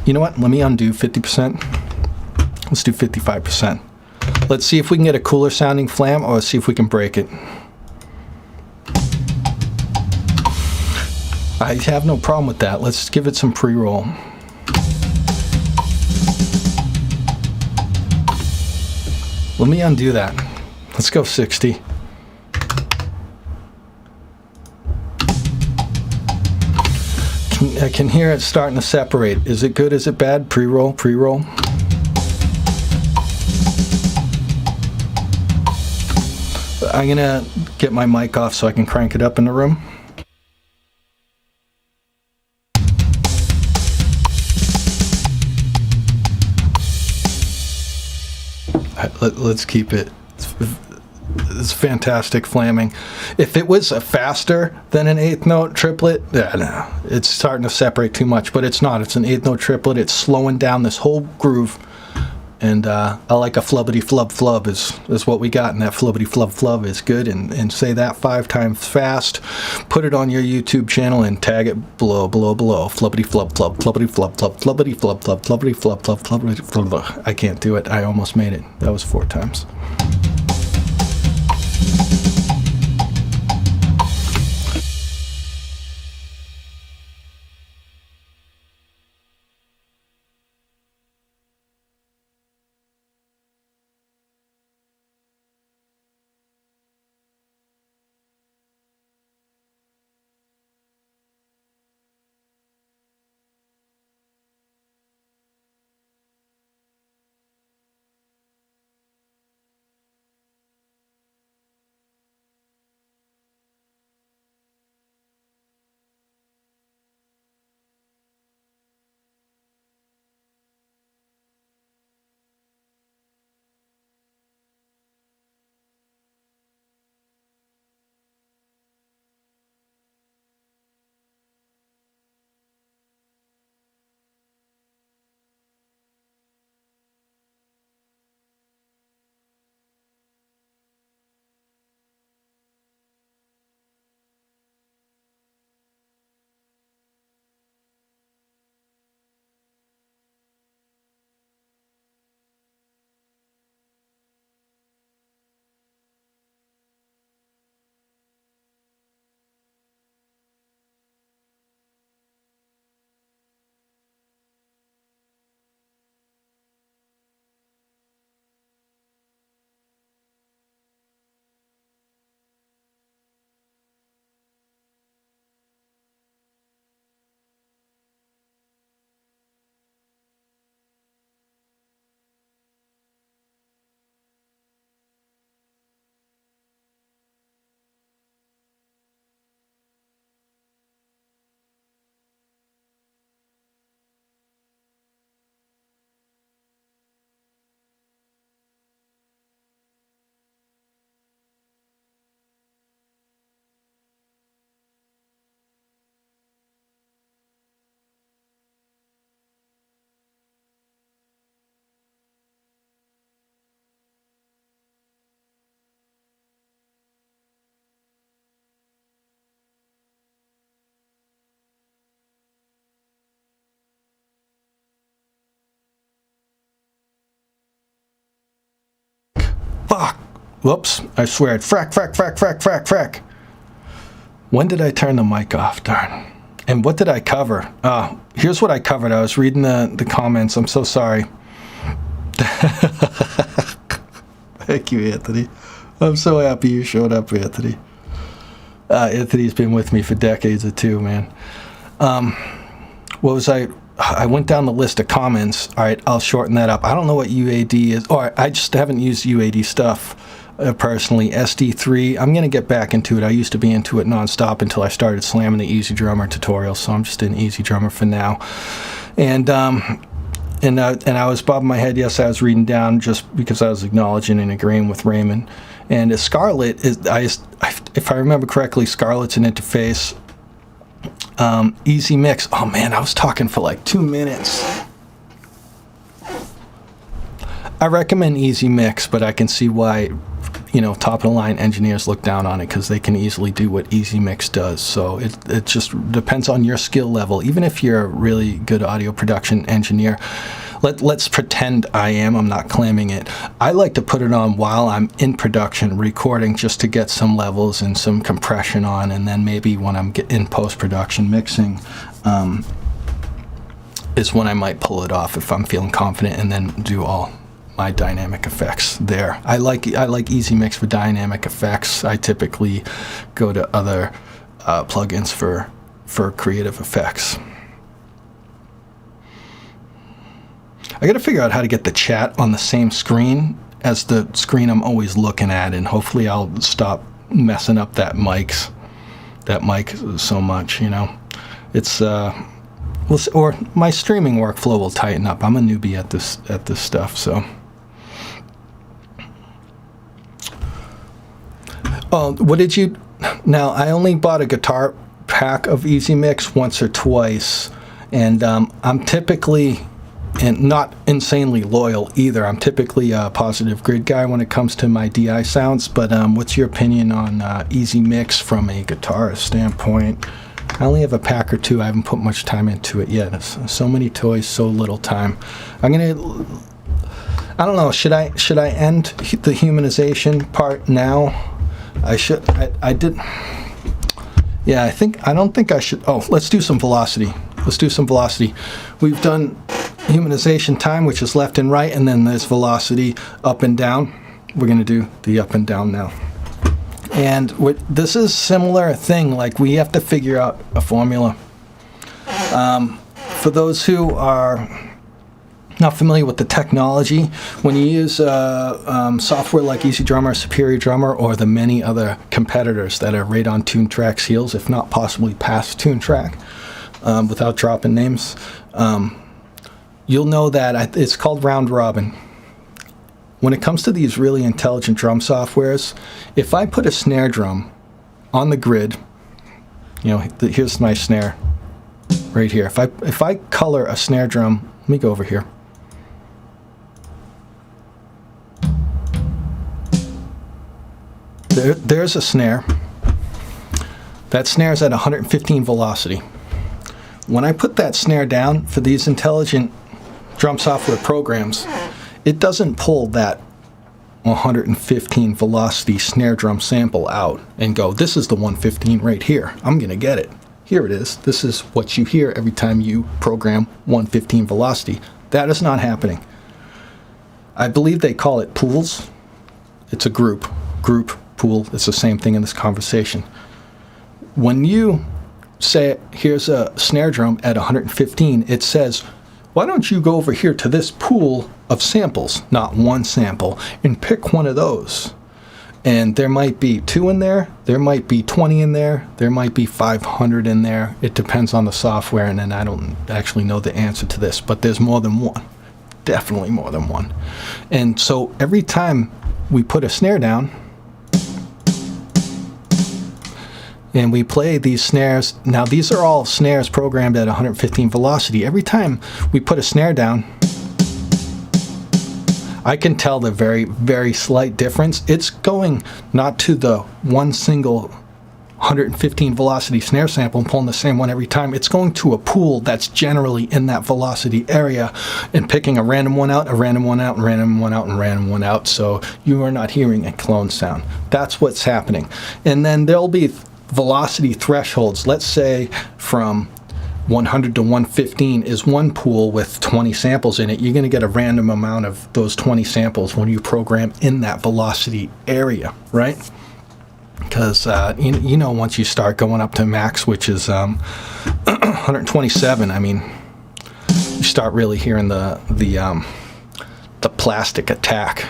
you know what? Let me undo 50%. Let's do 55%. Let's see if we can get a cooler sounding flam, or let's see if we can break it. I have no problem with that. Let's give it some pre-roll. Let me undo that. Let's go 60. I can hear it starting to separate. Is it good? Is it bad? Pre-roll, pre-roll. I'm gonna get my mic off so I can crank it up in the room. Let's keep it. It's fantastic flamming. If it was faster than an eighth note triplet, yeah, no, it's starting to separate too much, but it's not. It's an eighth note triplet. It's slowing down this whole groove. And I like a flubbity flub flub is what we got, and that flubbity flub flub is good. And say that 5 times fast. Put it on your YouTube channel and tag it below. Flubbity flub flub, flubbity flub flub, flubbity flub flub, flubbity flub flub, flubbity flub. I can't do it. I almost made it. That was 4 times. fuck. Whoops, I swear it. Frack. When did I turn the mic off? Darn. And what did I cover? Here's what I covered. I was reading the comments. I'm so sorry. Thank you, Anthony. I'm so happy you showed up, Anthony. Anthony's been with me for decades or two, man. What was I went down the list of comments. All right, I'll shorten that up. I don't know what UAD is. Or I just haven't used UAD stuff personally. SD3, I'm going to get back into it. I used to be into it nonstop until I started slamming the EZDrummer tutorials, so I'm just in EZDrummer for now. And I was bobbing my head. Yes, I was reading down just because I was acknowledging and agreeing with Raymond. And Scarlett is, if I remember correctly, Scarlett's an interface. Easy Mix. Oh man, I was talking for like 2 minutes. I recommend Easy Mix, but I can see why, you know, top of the line engineers look down on it because they can easily do what Easy Mix does. So it just depends on your skill level. Even if you're a really good audio production engineer, let's pretend I am. I'm not claiming it. I like to put it on while I'm in production recording just to get some levels and some compression on, and then maybe when I'm in post-production mixing is when I might pull it off if I'm feeling confident, and then do all my dynamic effects there. I like Easy Mix for dynamic effects. I typically go to other plugins for creative effects. I gotta figure out how to get the chat on the same screen as the screen I'm always looking at, and hopefully I'll stop messing up that mic so much, you know. It's or my streaming workflow will tighten up. I'm a newbie at this stuff, so. Oh, what did you? Now I only bought a guitar pack of Easy Mix once or twice, and I'm typically, and not insanely loyal either. I'm typically a positive grid guy when it comes to my DI sounds, but what's your opinion on Easy Mix from a guitarist standpoint? I only have a pack or two. I haven't put much time into it yet. So many toys, so little time. I don't know, should I end the humanization part now? I should. I did. Yeah, I don't think I should. Oh, let's do some velocity. We've done humanization time, which is left and right, and then there's velocity up and down. We're going to do the up and down now. And this is similar thing, like we have to figure out a formula. For those who are not familiar with the technology, when you use software like EZDrummer, Superior Drummer, or the many other competitors that are right on TuneTrack's heels, if not possibly past TuneTrack, without dropping names, you'll know that it's called round robin. When it comes to these really intelligent drum softwares, if I put a snare drum on the grid, you know, here's my snare right here. If I color a snare drum, let me go over here. There's a snare. That snare is at 115 velocity. When I put that snare down for these intelligent drum software programs, it doesn't pull that 115 velocity snare drum sample out and go, this is the 115 right here. I'm going to get it. Here it is. This is what you hear every time you program 115 velocity. That is not happening. I believe they call it pools. It's a group, pool. It's the same thing in this conversation. When you say, here's a snare drum at 115, it says, why don't you go over here to this pool of samples, not one sample, and pick one of those. And there might be 2 in there, there might be 20 in there, there might be 500 in there. It depends on the software, and then I don't actually know the answer to this, but there's more than one. Definitely more than one. And so every time we put a snare down, and we play these snares. Now these are all snares programmed at 115 velocity. Every time we put a snare down, I can tell the very, very slight difference. It's going not to the one single 115 velocity snare sample and pulling the same one every time, it's going to a pool that's generally in that velocity area and picking a random one out, a random one out, and random one out, and random one out. So you are not hearing a clone sound. That's what's happening. And then there'll be velocity thresholds. Let's say from 100 to 115 is one pool with 20 samples in it. You're going to get a random amount of those 20 samples when you program in that velocity area, right? Because you know, once you start going up to max, which is 127, I mean, you start really hearing the plastic attack.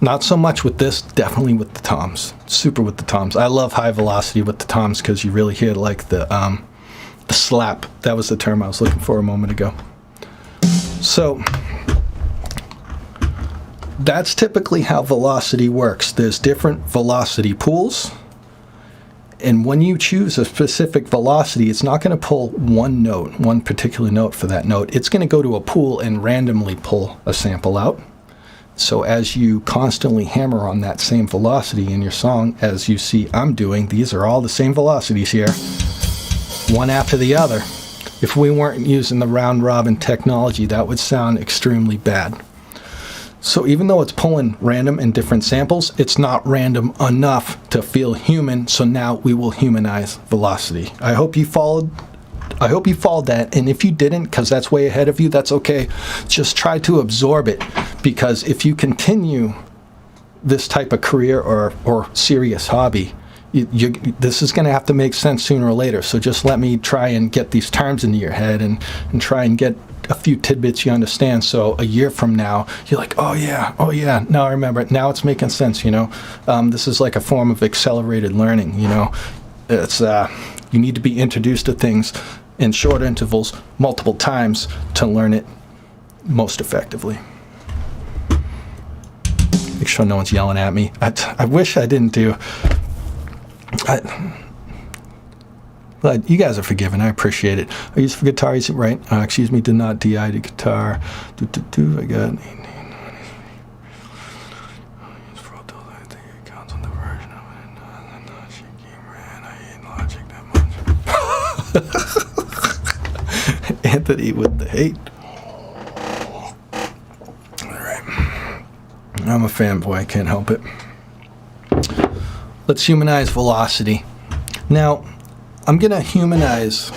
Not so much with this, definitely with the toms. Super with the toms. I love high velocity with the toms because you really hear like the slap. That was the term I was looking for a moment ago. So that's typically how velocity works. There's different velocity pools. And when you choose a specific velocity, it's not going to pull one note, one particular note for that note. It's going to go to a pool and randomly pull a sample out. So as you constantly hammer on that same velocity in your song, as you see I'm doing, these are all the same velocities here, one after the other. If we weren't using the round robin technology, that would sound extremely bad. So even though it's pulling random and different samples, it's not random enough to feel human, so now we will humanize velocity. I hope you followed that, and if you didn't, because that's way ahead of you, that's okay. Just try to absorb it, because if you continue this type of career or serious hobby, this is going to have to make sense sooner or later. So just let me try and get these terms into your head and try and get a few tidbits you understand, so a year from now you're like, oh yeah, now I remember it, now it's making sense, you know. This is like a form of accelerated learning, you know. It's you need to be introduced to things in short intervals multiple times to learn it most effectively. Make sure no one's yelling at me. I wish I didn't do. But you guys are forgiven. I appreciate it. I use for guitar, is it right? Excuse me, did not DI the guitar. I got. Anthony with the hate. Alright. I'm a fanboy, I can't help it. Let's humanize velocity. Now, I'm going to humanize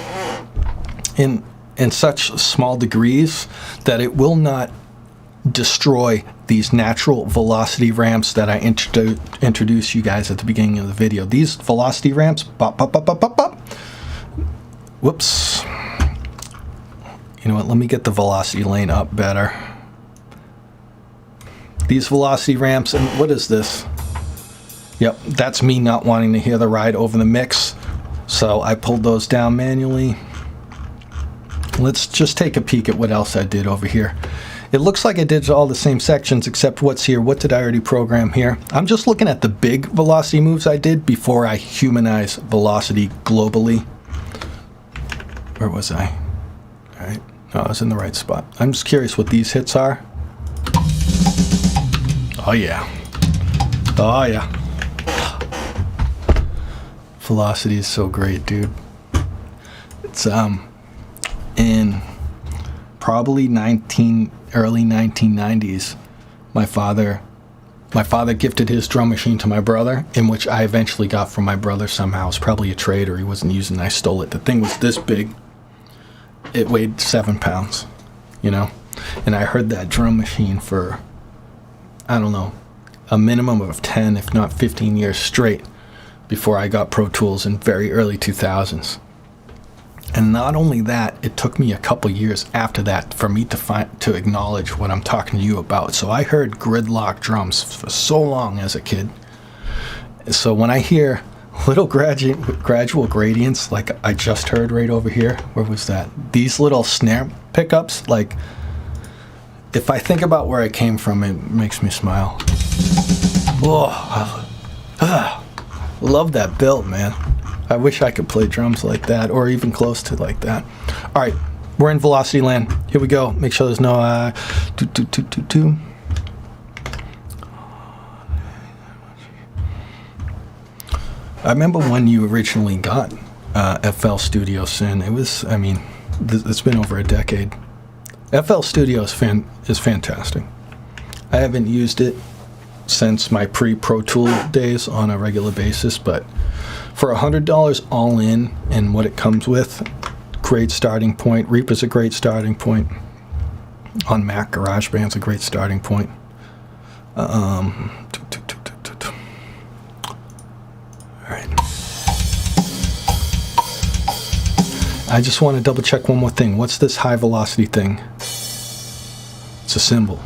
in such small degrees that it will not destroy these natural velocity ramps that I introduced you guys at the beginning of the video. These velocity ramps, bop, bop, bop, bop, bop, bop. Whoops. You know what, let me get the velocity lane up better. These velocity ramps, and what is this? Yep, that's me not wanting to hear the ride over the mix. So I pulled those down manually. Let's just take a peek at what else I did over here. It looks like I did all the same sections except what's here. What did I already program here? I'm just looking at the big velocity moves I did before I humanize velocity globally. Where was I? All right. No, I was in the right spot. I'm just curious what these hits are. Oh yeah. Oh yeah. Velocity is so great, dude. It's in probably early 1990s, my father gifted his drum machine to my brother, in which I eventually got from my brother somehow. It was probably a trade, or he wasn't using it, I stole it. The thing was this big. It weighed 7 pounds, you know? And I heard that drum machine for, I don't know, a minimum of 10, if not 15 years straight before I got Pro Tools in very early 2000s. And not only that, it took me a couple years after that for me to acknowledge what I'm talking to you about. So I heard gridlock drums for so long as a kid. So when I hear little gradual gradients, like I just heard right over here, where was that? These little snare pickups, like, if I think about where I came from, it makes me smile. Oh, love that build, man. I wish I could play drums like that, or even close to like that. All right, we're in velocity land. Here we go. Make sure there's no I remember when you originally got FL Studio Syn. It was, I mean, it's been over a decade. FL Studio is fantastic. I haven't used it since my pre-Pro Tool days on a regular basis, but for $100 all in and what it comes with, great starting point. Reaper's a great starting point. On Mac, GarageBand's a great starting point. All right. I just want to double check one more thing. What's this high velocity thing? It's a cymbal.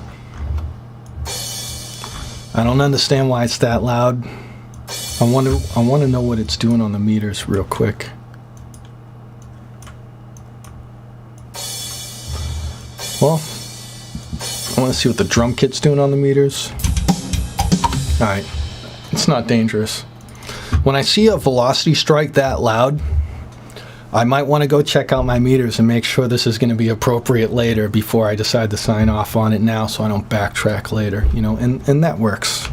I don't understand why it's that loud. I want to know what it's doing on the meters real quick. Well, I want to see what the drum kit's doing on the meters. Alright, it's not dangerous. When I see a velocity strike that loud, I might want to go check out my meters and make sure this is going to be appropriate later before I decide to sign off on it now so I don't backtrack later, you know, and that works.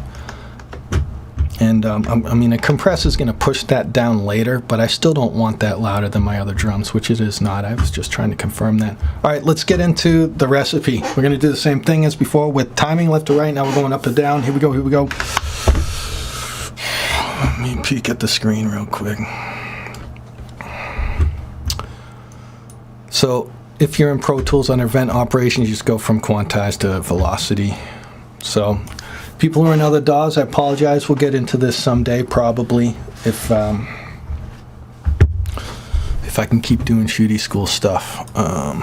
And I mean, a compressor is going to push that down later, but I still don't want that louder than my other drums, which it is not. I was just trying to confirm that. All right, let's get into the recipe. We're going to do the same thing as before with timing left to right. Now we're going up to down. Here we go, here we go. Let me peek at the screen real quick. So if you're in Pro Tools under event operations, you just go from quantize to velocity. So people who are in other DAWs, I apologize. We'll get into this someday, probably, if I can keep doing Shootie school stuff. All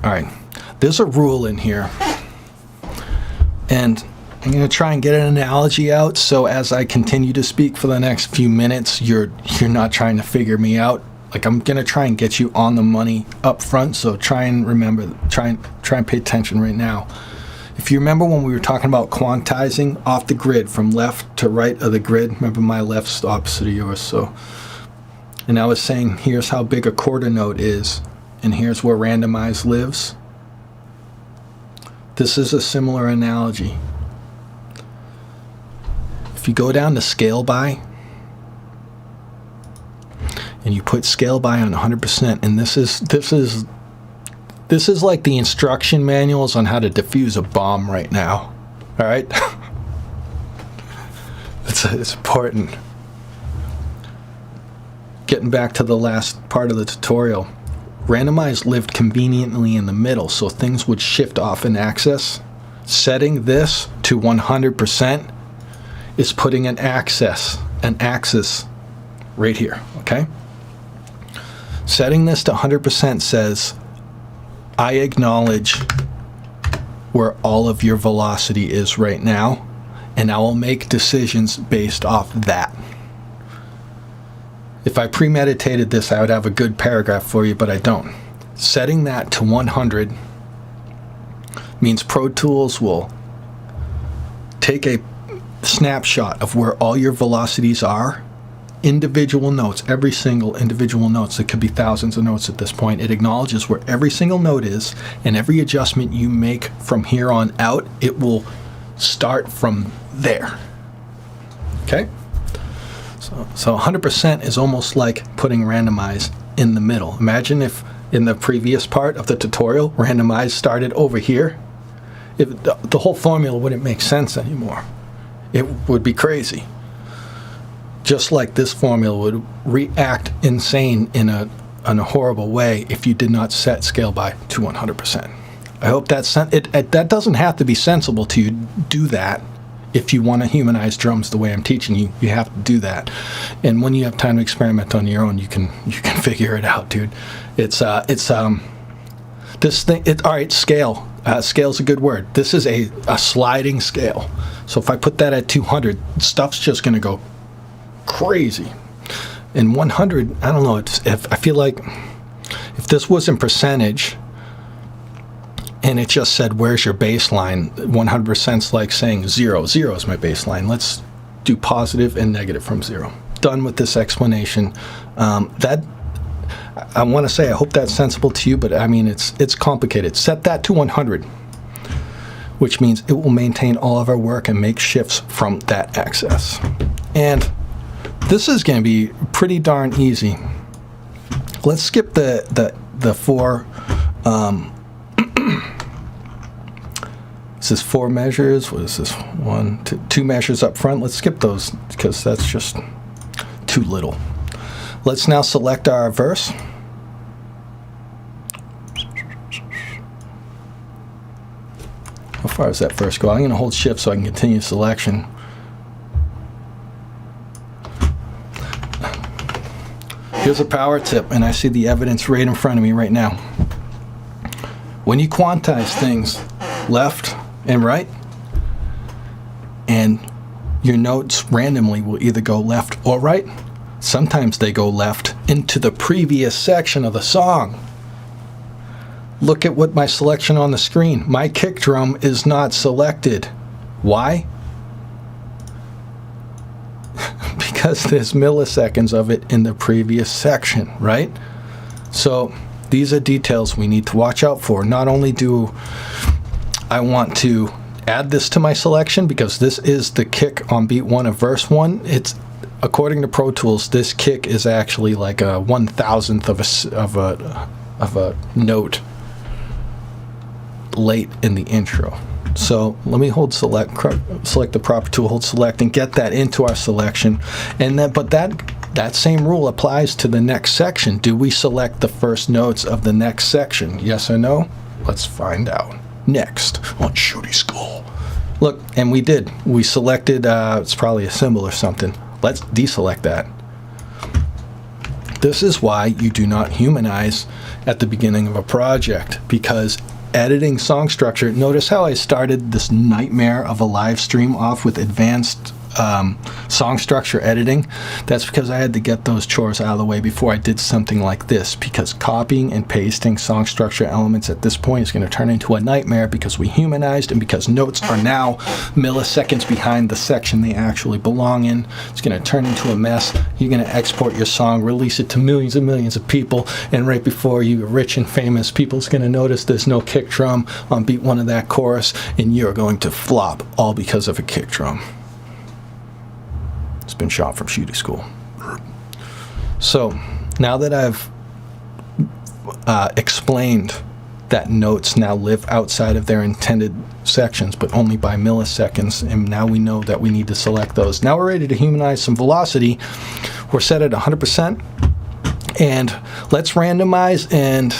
right, there's a rule in here, and I'm going to try and get an analogy out. So as I continue to speak for the next few minutes, you're not trying to figure me out. Like, I'm going to try and get you on the money up front, so try and remember, try and pay attention right now. If you remember when we were talking about quantizing off the grid from left to right of the grid, remember my left's the opposite of yours, so, and I was saying here's how big a quarter note is, and here's where randomize lives. This is a similar analogy. If you go down to scale by, and you put scale by on 100%, and this is like the instruction manuals on how to defuse a bomb right now. All right, it's important. Getting back to the last part of the tutorial, randomize lived conveniently in the middle, so things would shift off in access. Setting this to 100% is putting an axis right here. Okay. Setting this to 100% says, I acknowledge where all of your velocity is right now, and I will make decisions based off that. If I premeditated this, I would have a good paragraph for you, but I don't. Setting that to 100 means Pro Tools will take a snapshot of where all your velocities are, individual notes, every single individual notes. It could be thousands of notes at this point. It acknowledges where every single note is, and every adjustment you make from here on out, it will start from there. Okay? So 100% is almost like putting randomize in the middle. Imagine if in the previous part of the tutorial, randomize started over here. The whole formula wouldn't make sense anymore. It would be crazy. Just like this formula would react insane in a horrible way if you did not set scale by to 100%. I hope that doesn't have to be sensible to you. Do that if you want to humanize drums the way I'm teaching you. You have to do that, and when you have time to experiment on your own, you can figure it out, dude. This thing. All right, scale. Scale's a good word. This is a sliding scale. So if I put that at 200, stuff's just going to go crazy. And 100, I don't know, I feel like if this was in percentage and it just said where's your baseline, 100% is like saying 0 is my baseline. Let's do positive and negative from 0. Done with this explanation. That I want to say, I hope that's sensible to you, but I mean it's complicated. Set that to 100, which means it will maintain all of our work and make shifts from that axis. And This is going to be pretty darn easy. Let's skip the four. This is 4 measures. What is this? 1, 2 measures up front. Let's skip those because that's just too little. Let's now select our verse. How far does that verse go? I'm going to hold shift so I can continue selection. Here's a power tip, and I see the evidence right in front of me right now. When you quantize things left and right, and your notes randomly will either go left or right, sometimes they go left into the previous section of the song. Look at what my selection on the screen. My kick drum is not selected. Why? Because there's milliseconds of it in the previous section, right? So these are details we need to watch out for. Not only do I want to add this to my selection, because this is the kick on beat 1 of verse 1. It's, according to Pro Tools, this kick is actually like a 1,000th of a note late in the intro. So let me hold select the proper tool, hold select, and get that into our selection. And then, but that same rule applies to the next section. Do we select the first notes of the next section? Yes or no? Let's find out next on Shootie School. Look, and we did. We selected, it's probably a symbol or something. Let's deselect that. This is why you do not humanize at the beginning of a project, because editing song structure, notice how I started this nightmare of a live stream off with advanced song structure editing. That's because I had to get those chores out of the way before I did something like this, because copying and pasting song structure elements at this point is going to turn into a nightmare, because we humanized and because notes are now milliseconds behind the section they actually belong in. It's going to turn into a mess. You're going to export your song, release it to millions and millions of people, and right before you're rich and famous, people's going to notice there's no kick drum on beat 1 of that chorus, and you're going to flop all because of a kick drum. Been shot from Shootie School. So now that I've explained that notes now live outside of their intended sections, but only by milliseconds, and now we know that we need to select those. Now we're ready to humanize some velocity. We're set at 100%, and let's randomize. And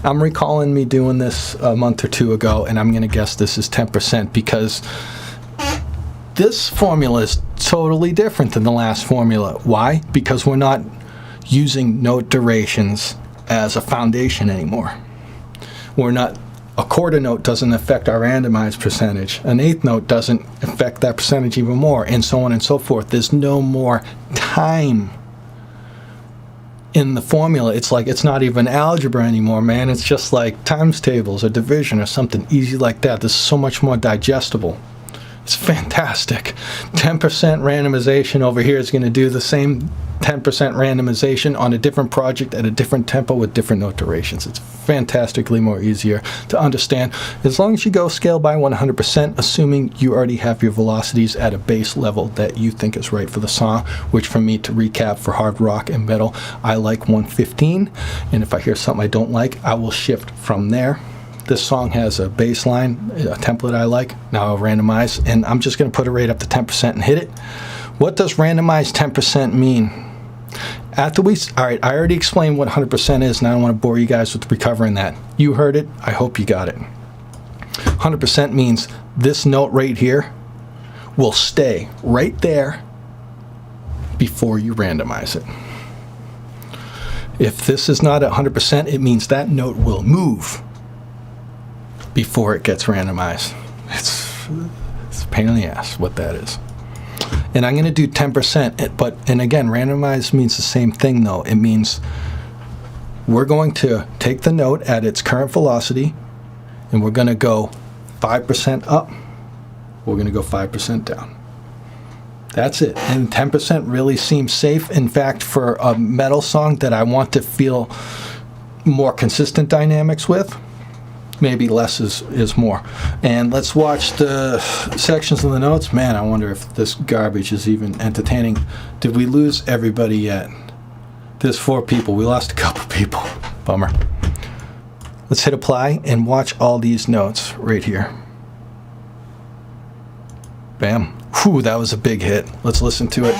I'm recalling me doing this a month or two ago, and I'm going to guess this is 10%, because this formula is totally different than the last formula. Why? Because we're not using note durations as a foundation anymore. We're not, a quarter note doesn't affect our randomized percentage. An eighth note doesn't affect that percentage even more, and so on and so forth. There's no more time in the formula. It's like, it's not even algebra anymore, man. It's just like times tables or division or something easy like that. This is so much more digestible. It's fantastic. 10% randomization over here is going to do the same 10% randomization on a different project at a different tempo with different note durations. It's fantastically more easier to understand, as long as you go scale by 100%, assuming you already have your velocities at a base level that you think is right for the song, which for me, to recap, for hard rock and metal, I like 115, and if I hear something I don't like, I will shift from there. This song has a bass line, a template I like. Now I'll randomize, and I'm just going to put it right up to 10% and hit it. What does randomized 10% mean? All right, I already explained what 100% is, and I don't want to bore you guys with recovering that. You heard it. I hope you got it. 100% means this note right here will stay right there before you randomize it. If this is not at 100%, it means that note will move before it gets randomized. It's a pain in the ass what that is. And I'm going to do 10%, and again, randomized means the same thing though. It means we're going to take the note at its current velocity, and we're going to go 5% up. We're going to go 5% down. That's it. And 10% really seems safe. In fact, for a metal song that I want to feel more consistent dynamics with, maybe less is more. And let's watch the sections of the notes. Man, I wonder if this garbage is even entertaining. Did we lose everybody yet? There's 4 people. We lost a couple people. Bummer. Let's hit apply and watch all these notes right here. Bam. Whew, that was a big hit. Let's listen to it.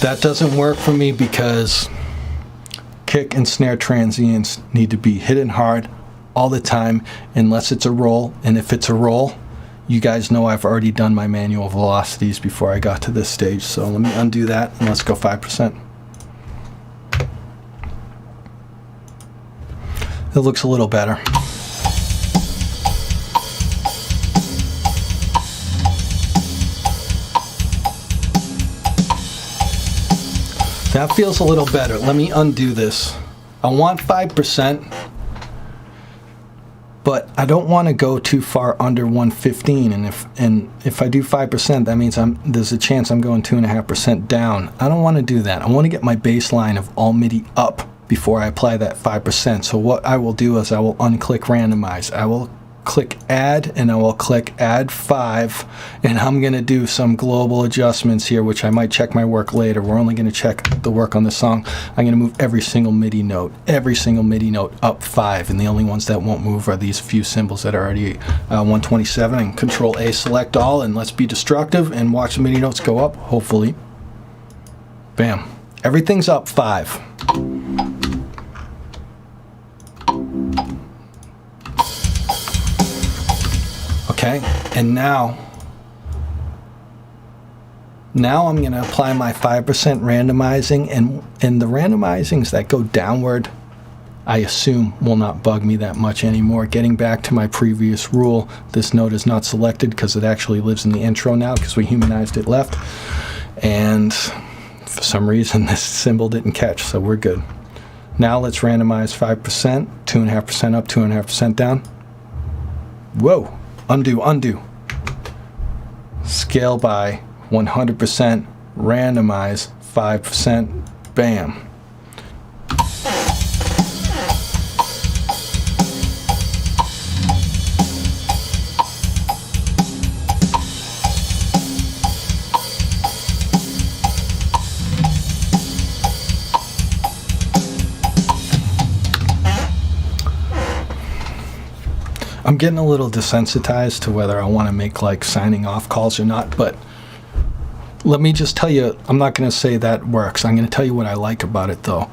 That doesn't work for me because kick and snare transients need to be hitting hard all the time unless it's a roll. And if it's a roll, you guys know I've already done my manual velocities before I got to this stage. So let me undo that and let's go 5%. It looks a little better. That feels a little better. Let me undo this. I want 5%, but I don't want to go too far under 115. And if I do 5%, that means there's a chance I'm going 2.5% down. I don't want to do that. I want to get my baseline of all MIDI up before I apply that 5%. So what I will do is I will unclick randomize. I will click add and I will click add 5, and I'm going to do some global adjustments here, which I might check my work later. We're only going to check the work on the song. I'm going to move every single MIDI note up 5, and the only ones that won't move are these few symbols that are already 127, and Control A select all, and let's be destructive and watch the MIDI notes go up, hopefully. Bam. Everything's up 5. Okay, and now I'm going to apply my 5% randomizing, and the randomizings that go downward, I assume, will not bug me that much anymore. Getting back to my previous rule, this note is not selected because it actually lives in the intro now because we humanized it left, and for some reason this symbol didn't catch, so we're good. Now let's randomize 5%, 2.5% up, 2.5% down. Whoa. Undo. Scale by 100%, randomize 5%, bam. I'm getting a little desensitized to whether I want to make like signing off calls or not, but let me just tell you, I'm not going to say that works. I'm going to tell you what I like about it though.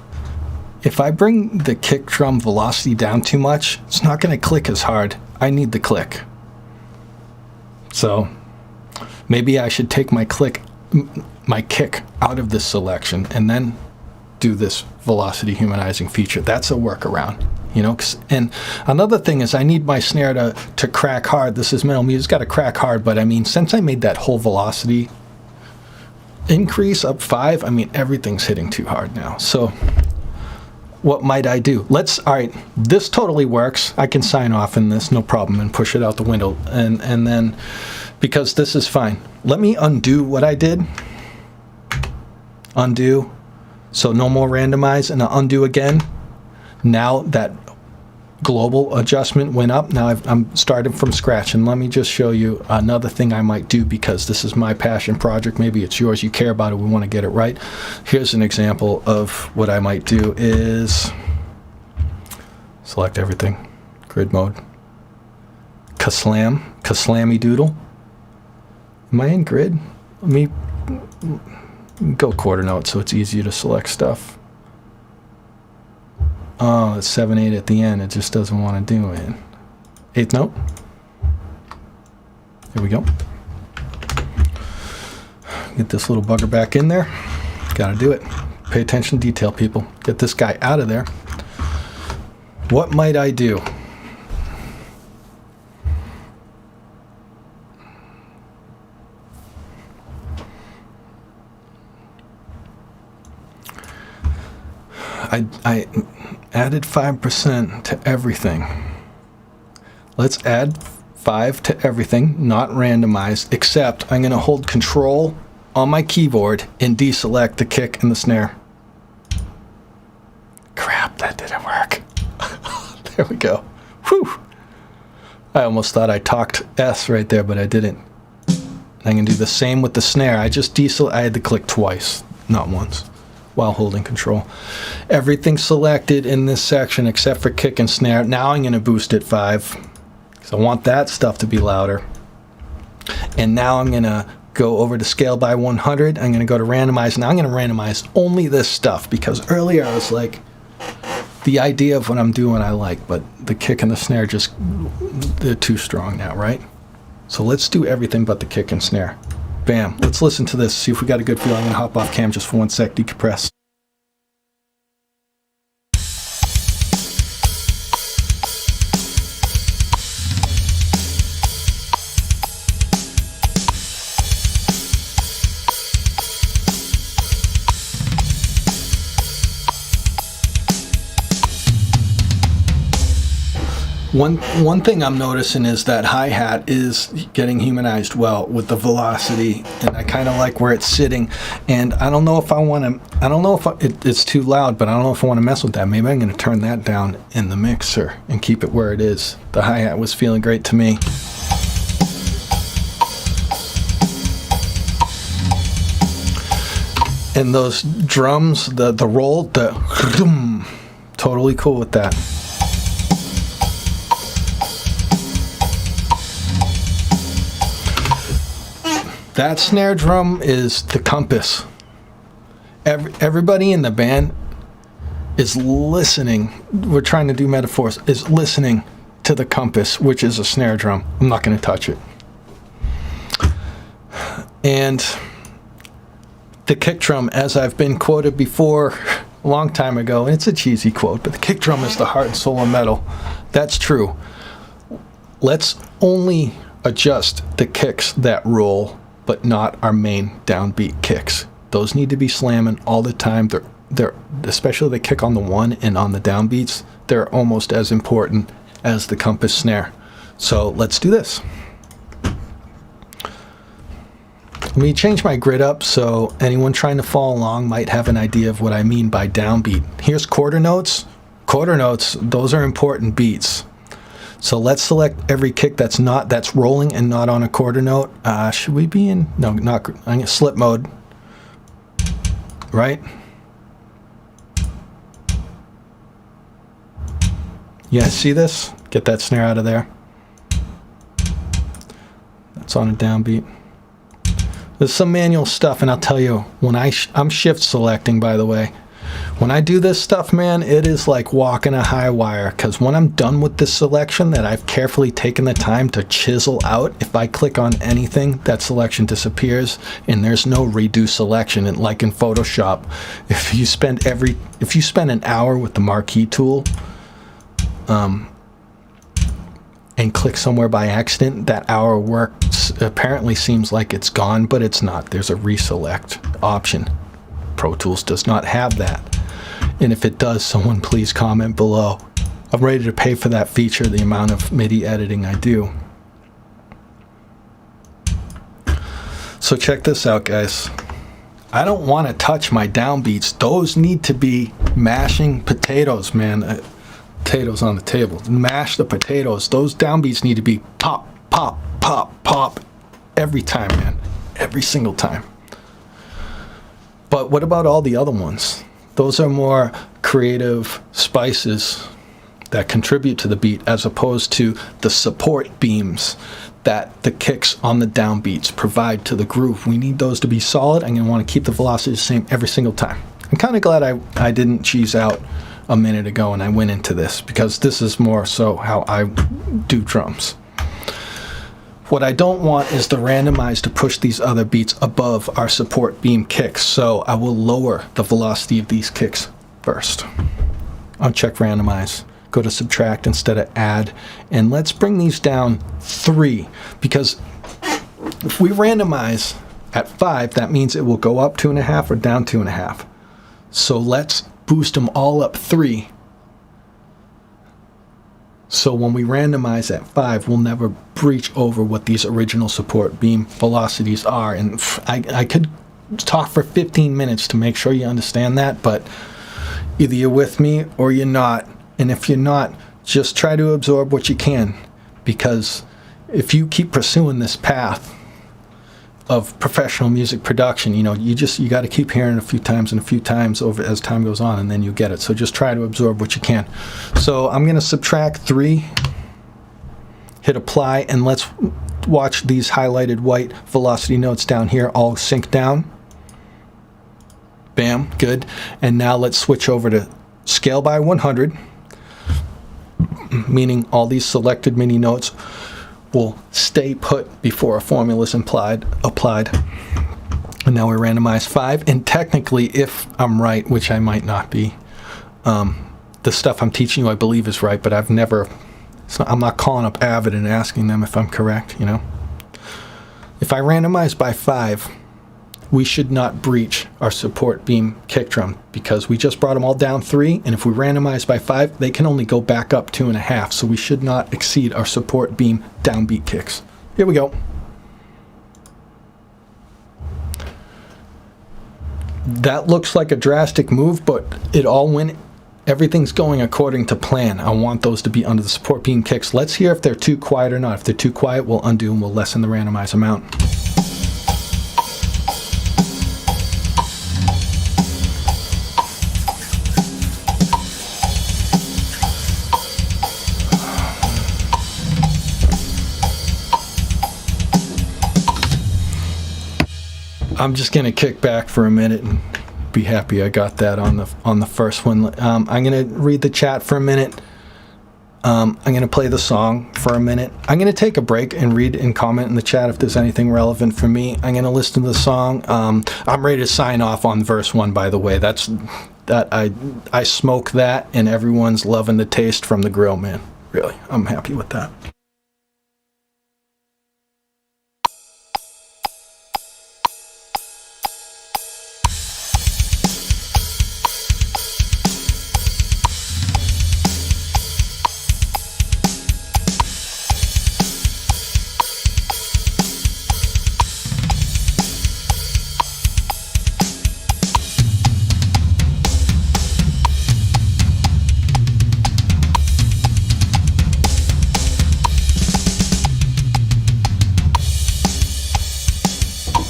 If I bring the kick drum velocity down too much, it's not going to click as hard. I need the click. So maybe I should take my kick out of this selection and then do this velocity humanizing feature. That's a workaround. You know, and another thing is I need my snare to crack hard. This is minimal. It's got to crack hard, but I mean, since I made that whole velocity increase up 5, I mean, everything's hitting too hard now. So what might I do? All right, this totally works. I can sign off in this, no problem, and push it out the window. And then, because this is fine, let me undo what I did. Undo. So no more randomize, and I'll undo again. Now that global adjustment went up, now I'm starting from scratch, and let me just show you another thing I might do, because this is my passion project. Maybe it's yours. You care about it. We want to get it right. Here's an example of what I might do is select everything, grid mode, Ka-slammy doodle. Am I in grid? Let me go quarter note so it's easier to select stuff. Oh, it's 7/8 at the end. It just doesn't want to do it. 8th note. There we go. Get this little bugger back in there. Gotta do it. Pay attention to detail, people. Get this guy out of there. What might I do? I added 5% to everything. Let's add 5 to everything, not randomized, except I'm going to hold Control on my keyboard and deselect the kick and the snare. Crap, that didn't work. There we go. Whew. I almost thought I talked S right there, but I didn't. I'm going to do the same with the snare. I had to click twice, not once, while holding control. Everything selected in this section except for kick and snare. Now I'm going to boost it 5 because I want that stuff to be louder. And now I'm going to go over to scale by 100. I'm going to go to randomize. Now I'm going to randomize only this stuff because earlier I was like, the idea of what I'm doing I like, but the kick and the snare just, they're too strong now, right? So let's do everything but the kick and snare. Bam. Let's listen to this, see if we got a good feel. I'm going to hop off cam just for 1 sec, decompress. One thing I'm noticing is that hi-hat is getting humanized well with the velocity, and I kind of like where it's sitting. And I don't know if I want to, I don't know if it's too loud, but I don't know if I want to mess with that. Maybe I'm going to turn that down in the mixer and keep it where it is. The hi-hat was feeling great to me. And those drums, the roll, totally cool with that. That snare drum is the compass. Everybody in the band is listening. We're trying to do metaphors. Is listening to the compass, which is a snare drum. I'm not going to touch it. And the kick drum, as I've been quoted before a long time ago, and it's a cheesy quote, but the kick drum is the heart and soul of metal. That's true. Let's only adjust the kicks that roll, but not our main downbeat kicks. Those need to be slamming all the time. They're especially the kick on the one and on the downbeats, they're almost as important as the compass snare. So let's do this. Let me change my grid up so anyone trying to follow along might have an idea of what I mean by downbeat. Here's quarter notes. Quarter notes, those are important beats. So let's select every kick that's rolling and not on a quarter note. Should we be in? No, not. I'm in slip mode. Right? Yeah, see this? Get that snare out of there. That's on a downbeat. There's some manual stuff, and I'll tell you, when I'm shift selecting, by the way. When I do this stuff, man, it is like walking a high wire, because when I'm done with this selection that I've carefully taken the time to chisel out, if I click on anything, that selection disappears, and there's no redo selection. And like in Photoshop, if you spend an hour with the marquee tool, and click somewhere by accident, that hour of work apparently seems like it's gone, but it's not. There's a reselect option. Pro Tools does not have that. And if it does, someone please comment below. I'm ready to pay for that feature, the amount of MIDI editing I do. So check this out, guys. I don't want to touch my downbeats. Those need to be mashing potatoes, man. Potatoes on the table. Mash the potatoes. Those downbeats need to be pop, pop, pop, pop every time, man. Every single time. But what about all the other ones? Those are more creative spices that contribute to the beat, as opposed to the support beams that the kicks on the downbeats provide to the groove. We need those to be solid. I'm going to want to keep the velocity the same every single time. I'm kind of glad I didn't cheese out a minute ago and I went into this, because this is more so how I do drums. What I don't want is the randomize to push these other beats above our support beam kicks, so I will lower the velocity of these kicks first. Uncheck randomize, go to subtract instead of add, and let's bring these down 3, because if we randomize at 5, that means it will go up 2.5 or down 2.5. So let's boost them all up 3. So when we randomize at 5, we'll never breach over what these original support beam velocities are. And I could talk for 15 minutes to make sure you understand that, but either you're with me or you're not. And if you're not, just try to absorb what you can, because if you keep pursuing this path of professional music production, you know, you got to keep hearing it a few times over as time goes on, and then you get it. So just try to absorb what you can. So I'm going to subtract 3, hit apply, and let's watch these highlighted white velocity notes down here all sync down. Bam, good. And now let's switch over to scale by 100, meaning all these selected MIDI notes will stay put before a formula is applied. And now we randomize 5. And technically, if I'm right, which I might not be, the stuff I'm teaching you I believe is right, but I'm not calling up Avid and asking them if I'm correct, you know. If I randomize by 5, we should not breach our support beam kick drum, because we just brought them all down 3, and if we randomize by 5, they can only go back up 2.5, so we should not exceed our support beam downbeat kicks. Here we go. That looks like a drastic move, but it all went, everything's going according to plan. I want those to be under the support beam kicks. Let's hear if they're too quiet or not. If they're too quiet, we'll undo and we'll lessen the randomized amount. I'm just going to kick back for a minute and be happy I got that on the first one. I'm going to read the chat for a minute. I'm going to play the song for a minute. I'm going to take a break and read and comment in the chat if there's anything relevant for me. I'm going to listen to the song. I'm ready to sign off on verse 1, by the way. I smoke that, and everyone's loving the taste from the grill, man. Really, I'm happy with that.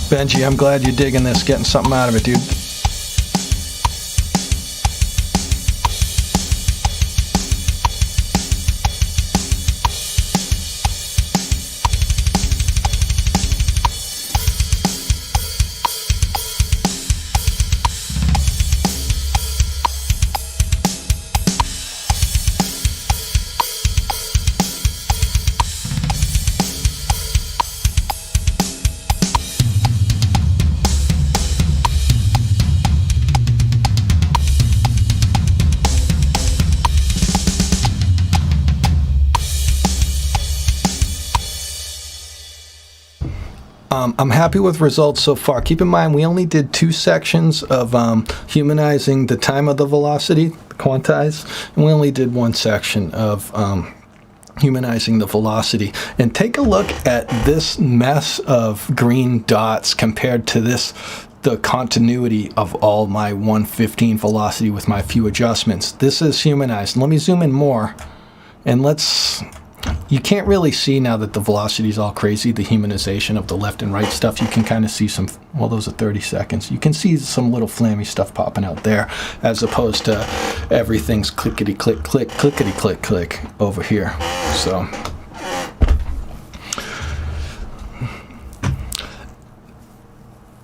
Benji, I'm glad you're digging this, getting something out of it, dude. I'm happy with results so far. Keep in mind, we only did 2 sections of humanizing the time of the velocity, quantize, and we only did 1 section of humanizing the velocity. And take a look at this mess of green dots compared to the continuity of all my 115 velocity with my few adjustments. This is humanized. Let me zoom in more, and you can't really see now that the velocity is all crazy, the humanization of the left and right stuff. You can kind of see some, well, those are 30 seconds. You can see some little flammy stuff popping out there, as opposed to everything's clickety-click, click, clickety-click, click over here. So,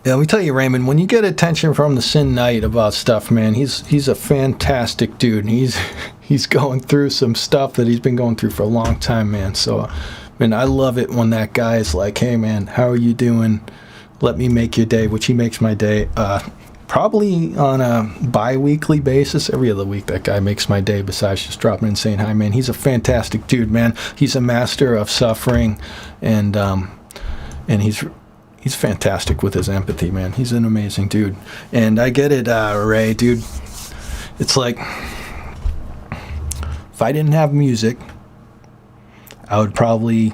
yeah, let me tell you, Raymond, when you get attention from the Sin Knight about stuff, man, he's a fantastic dude. And he's going through some stuff that he's been going through for a long time, man. So, man, I love it when that guy is like, hey, man, how are you doing? Let me make your day, which he makes my day. Probably on a bi-weekly basis. Every other week, that guy makes my day, besides just dropping in and saying hi, man. He's a fantastic dude, man. He's a master of suffering, and he's fantastic with his empathy, man. He's an amazing dude. And I get it, Ray, dude. It's like, if I didn't have music, I would probably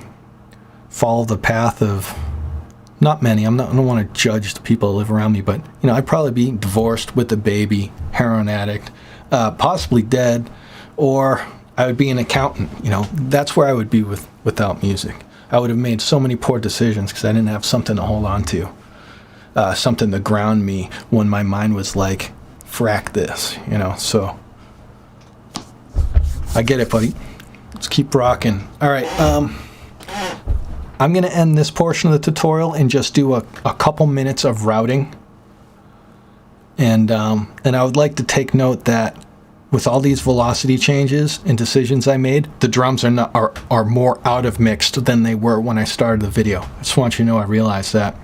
follow the path of Not many. I don't want to judge the people that live around me, but you know, I'd probably be divorced with a baby, heroin addict, possibly dead, or I would be an accountant. You know, that's where I would be without music. I would have made so many poor decisions because I didn't have something to hold on to, something to ground me when my mind was like, frack this, you know. So I get it, buddy. Let's keep rocking. All right. I'm going to end this portion of the tutorial and just do a couple minutes of routing. And I would like to take note that with all these velocity changes and decisions I made, the drums are more out of mixed than they were when I started the video. I just want you to know I realized that.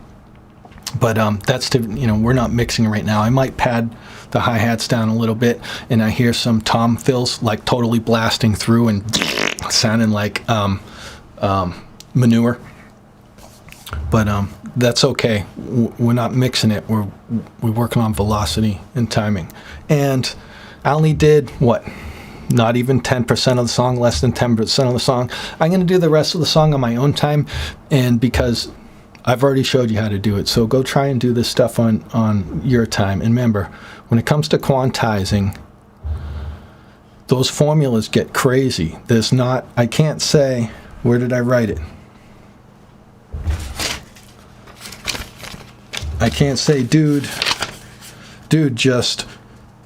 But that's to, you know, we're not mixing right now. I might pad the hi-hats down a little bit, and I hear some tom fills like totally blasting through and sounding like manure. But that's okay. We're not mixing it. We're working on velocity and timing. And I only did, what, not even 10% of the song, less than 10% of the song. I'm going to do the rest of the song on my own time, and because I've already showed you how to do it. So go try and do this stuff on your time. And remember, when it comes to quantizing, those formulas get crazy. There's not, I can't say, where did I write it? I can't say, dude, just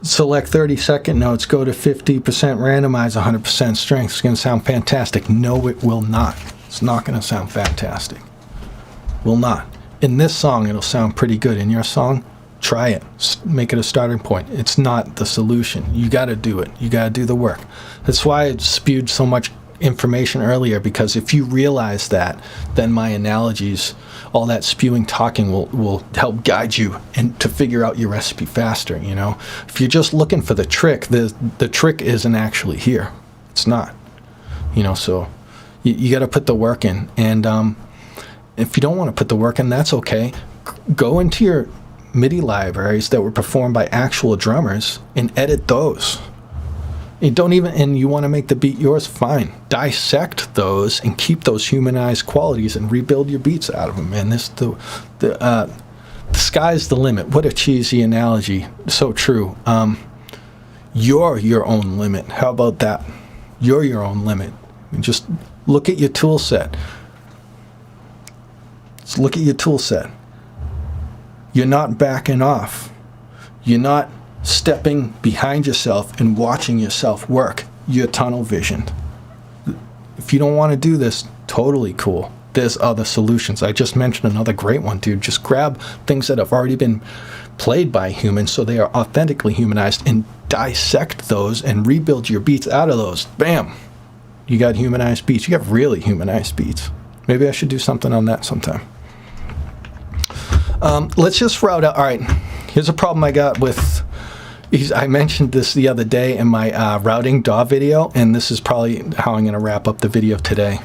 select 30-second notes, go to 50% randomize, 100% strength. It's going to sound fantastic. No, it will not. It's not going to sound fantastic. Will not. In this song, it'll sound pretty good. In your song, try it. Make it a starting point. It's not the solution. You got to do it. You got to do the work. That's why I spewed so much information earlier, because if you realize that, then my analogies, all that spewing talking will help guide you and to figure out your recipe faster. You know, if you're just looking for the trick, the trick isn't actually here. It's not. You know, so you got to put the work in. And if you don't want to put the work in, that's okay. Go into your MIDI libraries that were performed by actual drummers and edit those. You don't even, and you want to make the beat yours, fine. Dissect those and keep those humanized qualities and rebuild your beats out of them. And the sky's the limit. What a cheesy analogy. So true. You're your own limit. How about that? You're your own limit. Just look at your tool set. Just look at your tool set. You're not backing off. You're not stepping behind yourself and watching yourself work. You're tunnel visioned. If you don't want to do this, totally cool. There's other solutions. I just mentioned another great one, dude. Just grab things that have already been played by humans so they are authentically humanized and dissect those and rebuild your beats out of those. Bam! You got humanized beats. You got really humanized beats. Maybe I should do something on that sometime. Let's just route out. All right, here's a problem I got with, I mentioned this the other day in my routing DAW video, and this is probably how I'm going to wrap up the video today,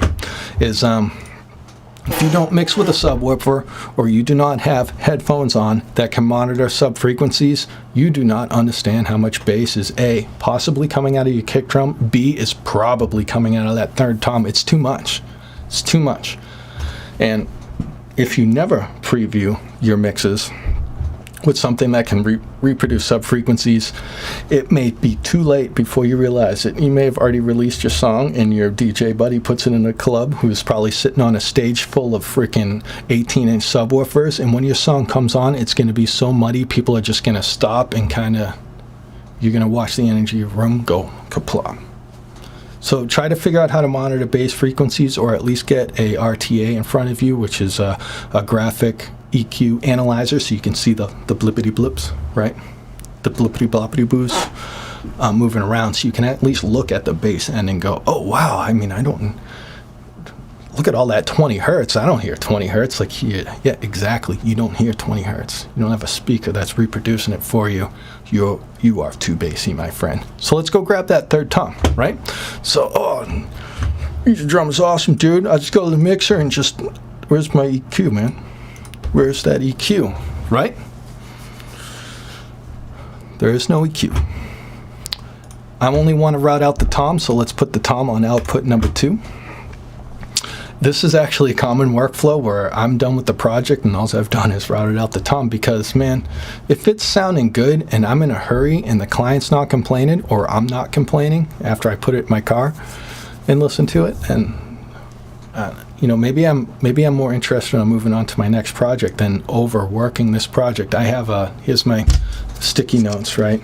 is if you don't mix with a subwoofer or you do not have headphones on that can monitor sub-frequencies, you do not understand how much bass is A, possibly coming out of your kick drum, B, is probably coming out of that third tom. It's too much. It's too much. And if you never preview your mixes with something that can reproduce sub-frequencies, it may be too late before you realize it. You may have already released your song and your DJ buddy puts it in a club who's probably sitting on a stage full of freaking 18-inch subwoofers, and when your song comes on, it's going to be so muddy, people are just going to stop and kind of, you're going to watch the energy of the room go kaplop. So try to figure out how to monitor bass frequencies, or at least get a RTA in front of you, which is a graphic EQ analyzer, so you can see the blippity blips, right? The blippity bloppity boos moving around, so you can at least look at the bass end and go, oh wow, I mean, I don't, look at all that 20 hertz. I don't hear 20 hertz. Like, yeah, exactly. You don't hear 20 hertz. You don't have a speaker that's reproducing it for you. You are too bassy, my friend. So let's go grab that third tom, right? So, oh, your drum is awesome, dude. I just go to the mixer and just, where's my EQ, man? Where's that EQ, right? There is no EQ. I only want to route out the tom, so let's put the tom on output number 2. this is actually a common workflow where I'm done with the project and all I've done is routed out the tom, because, man, if it's sounding good and I'm in a hurry and the client's not complaining, or I'm not complaining after I put it in my car and listen to it, and you know, maybe I'm more interested in moving on to my next project than overworking this project. I have here's my sticky notes, right?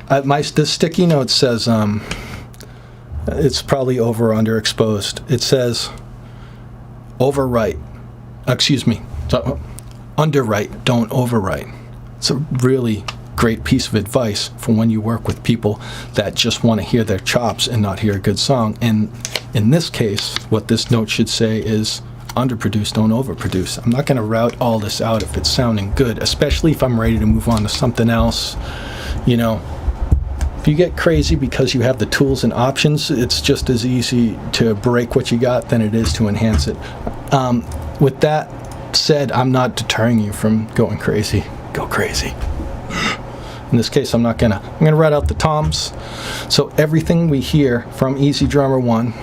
This sticky note says it's probably over or underexposed. It says overwrite. Excuse me. Underwrite, don't overwrite. It's a really great piece of advice for when you work with people that just want to hear their chops and not hear a good song. And in this case, what this note should say is underproduce, don't overproduce. I'm not going to route all this out if it's sounding good, especially if I'm ready to move on to something else. You know, if you get crazy because you have the tools and options, it's just as easy to break what you got than it is to enhance it. With that said, I'm not deterring you from going crazy. Go crazy. In this case, I'm gonna write out the toms. So everything we hear from EZDrummer 1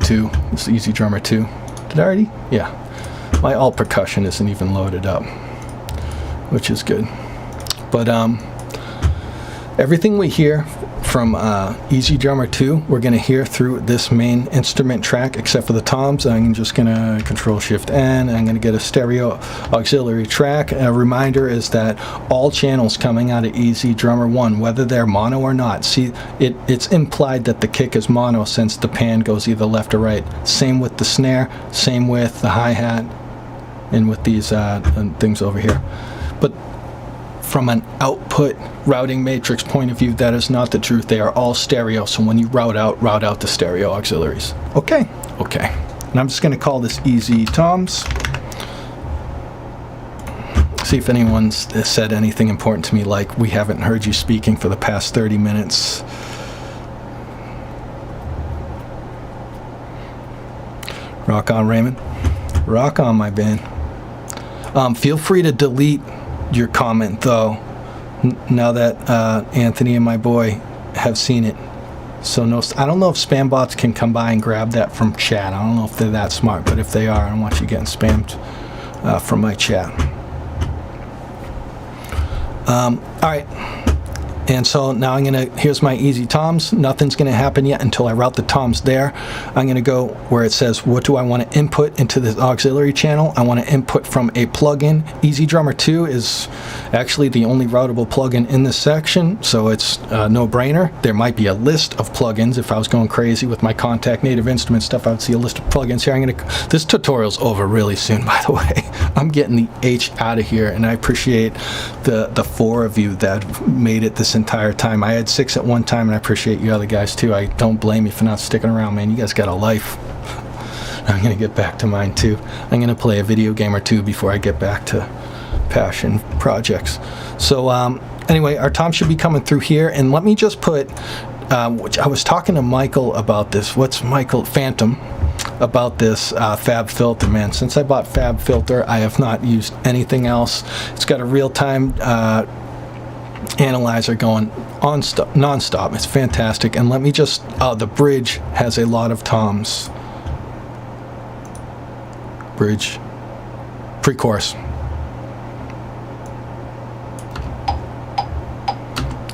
to this is EZDrummer 2. Did I already? Yeah. My alt percussion isn't even loaded up, which is good. But everything we hear from EZDrummer 2, we're going to hear through this main instrument track, except for the toms. I'm just going to Control-Shift-N. I'm going to get a stereo auxiliary track. A reminder is that all channels coming out of EZDrummer 1, whether they're mono or not, see, it's implied that the kick is mono since the pan goes either left or right. Same with the snare, same with the hi-hat, and with these things over here. But from an output routing matrix point of view, that is not the truth. They are all stereo, so when you route out the stereo auxiliaries. Okay. And I'm just going to call this EZ toms. See if anyone's said anything important to me, like, we haven't heard you speaking for the past 30 minutes. Rock on, Raymond. Rock on, my band. Feel free to delete your comment, though, now that Anthony and my boy have seen it. So no, I don't know if spam bots can come by and grab that from chat. I don't know if they're that smart, but if they are, I don't want you getting spammed from my chat. All right. And so now here's my easy toms. Nothing's gonna happen yet until I route the toms there. I'm gonna go where it says, what do I want to input into this auxiliary channel? I want to input from a plugin. EZDrummer 2 is actually the only routable plugin in this section, so it's a no-brainer. There might be a list of plugins. If I was going crazy with my Kontakt native instrument stuff, I would see a list of plugins here. This tutorial's over really soon, by the way. I'm getting the H out of here, and I appreciate the 4 of you that made it this entire time. I had 6 at one time, and I appreciate you other guys too. I don't blame you for not sticking around, man. You guys got a life. I'm gonna get back to mine too. I'm gonna play a video game or two before I get back to passion projects. So anyway, our tom should be coming through here, and let me just put which I was talking to Michael about this. What's Michael Phantom about this Fab Filter, man. Since I bought Fab Filter, I have not used anything else. It's got a real-time analyzer going non-stop. It's fantastic. And let me just the bridge has a lot of toms. Bridge pre-chorus,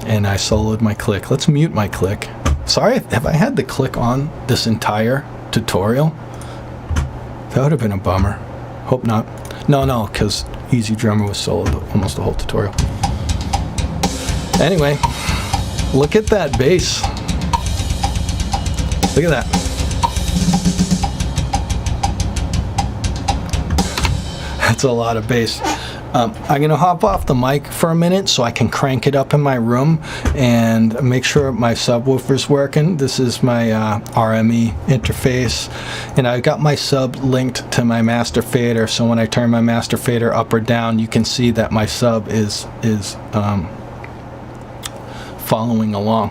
and I soloed my click. Let's mute my click. Sorry, have I had the click on this entire tutorial? That would have been a bummer. Hope not. No, because EZDrummer was soloed almost the whole tutorial. Anyway, look at that bass. Look at that. That's a lot of bass. I'm going to hop off the mic for a minute so I can crank it up in my room and make sure my subwoofer's working. This is my RME interface, and I got my sub linked to my master fader, so when I turn my master fader up or down, you can see that my sub is following along,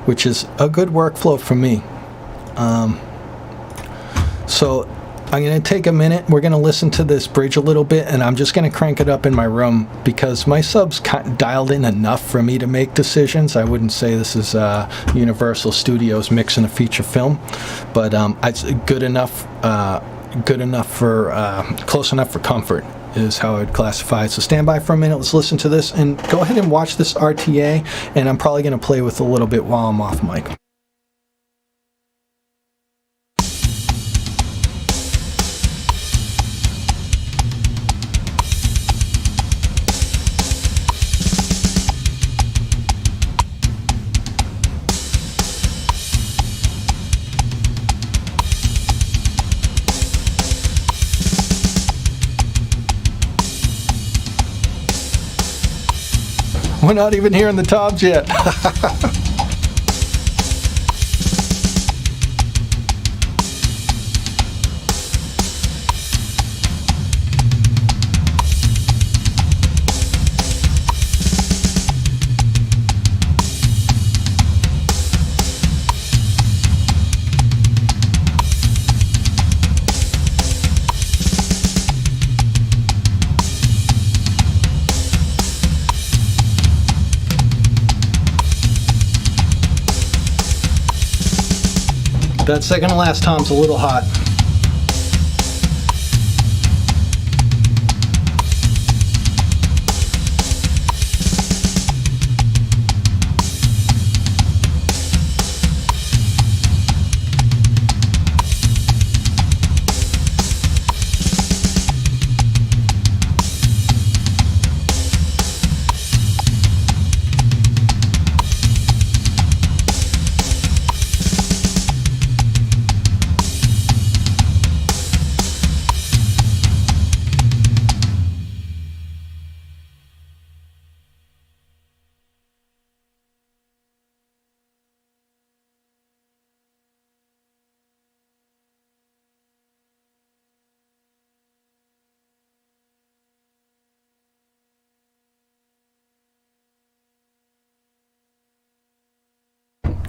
which is a good workflow for me. So I'm going to take a minute. We're going to listen to this bridge a little bit, and I'm just going to crank it up in my room because my sub's dialed in enough for me to make decisions. I wouldn't say this is Universal Studios mixing a feature film, but it's good enough for close enough for comfort is how I would classify it. So stand by for a minute. Let's listen to this and go ahead and watch this RTA, and I'm probably going to play with a little bit while I'm off mic. We're not even hearing the toms yet. That second to last tom's a little hot.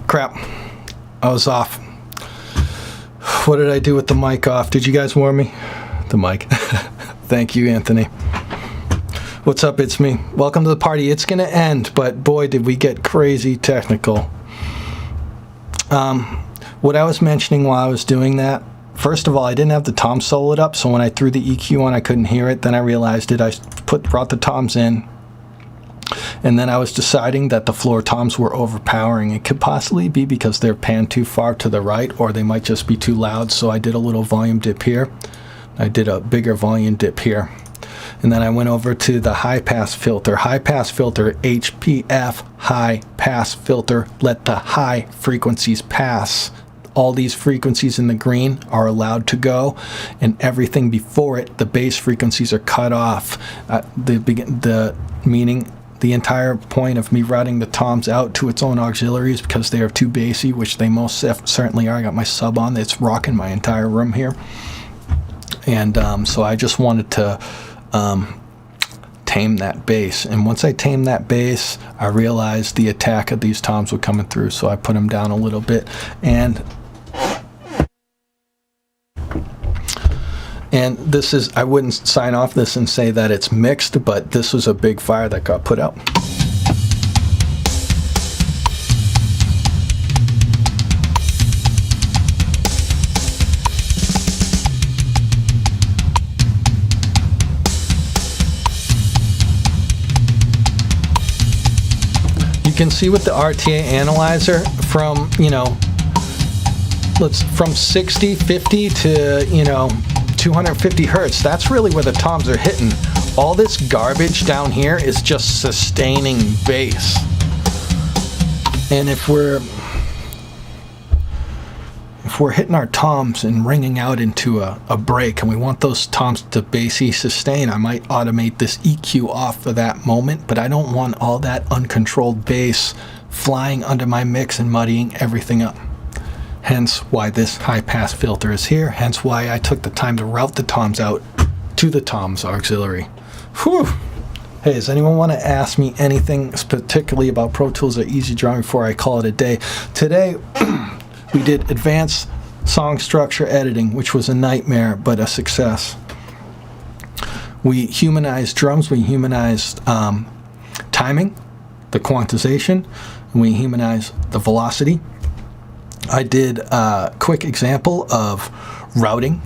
Crap, I was off. What did I do with the mic off? Did you guys warn me? The mic. Thank you, Anthony. What's up? It's me. Welcome to the party. It's gonna end, but boy, did we get crazy technical. What I was mentioning while I was doing that, first of all, I didn't have the tom soloed up, so when I threw the EQ on, I couldn't hear it. Then I realized it. I brought the toms in, and then I was deciding that the floor toms were overpowering. It could possibly be because they're panned too far to the right, or they might just be too loud, so I did a little volume dip here. I did a bigger volume dip here. And then I went over to the high pass filter. High pass filter, HPF, high pass filter. Let the high frequencies pass. All these frequencies in the green are allowed to go, and everything before it, the bass frequencies are cut off. Meaning the entire point of me routing the toms out to its own auxiliaries because they are too bassy, which they most certainly are. I got my sub on. It's rocking my entire room here. And so I just wanted to tame that bass. And once I tamed that bass, I realized the attack of these toms were coming through, so I put them down a little bit. And this is, I wouldn't sign off this and say that it's mixed, but this was a big fire that got put out. You can see with the RTA analyzer from, from 60, 50 to, 250 hertz, that's really where the toms are hitting. All this garbage down here is just sustaining bass. And if we're hitting our toms and ringing out into a break, and we want those toms to bassy sustain, I might automate this EQ off for that moment, but I don't want all that uncontrolled bass flying under my mix and muddying everything up. Hence why this high pass filter is here. Hence why I took the time to route the toms out to the toms auxiliary. Whew. Hey, does anyone want to ask me anything particularly about Pro Tools or EZD Drum before I call it a day? Today, we did advanced Song structure editing, which was a nightmare, but a success. We humanized drums. We humanized timing, the quantization, and we humanized the velocity. I did a quick example of routing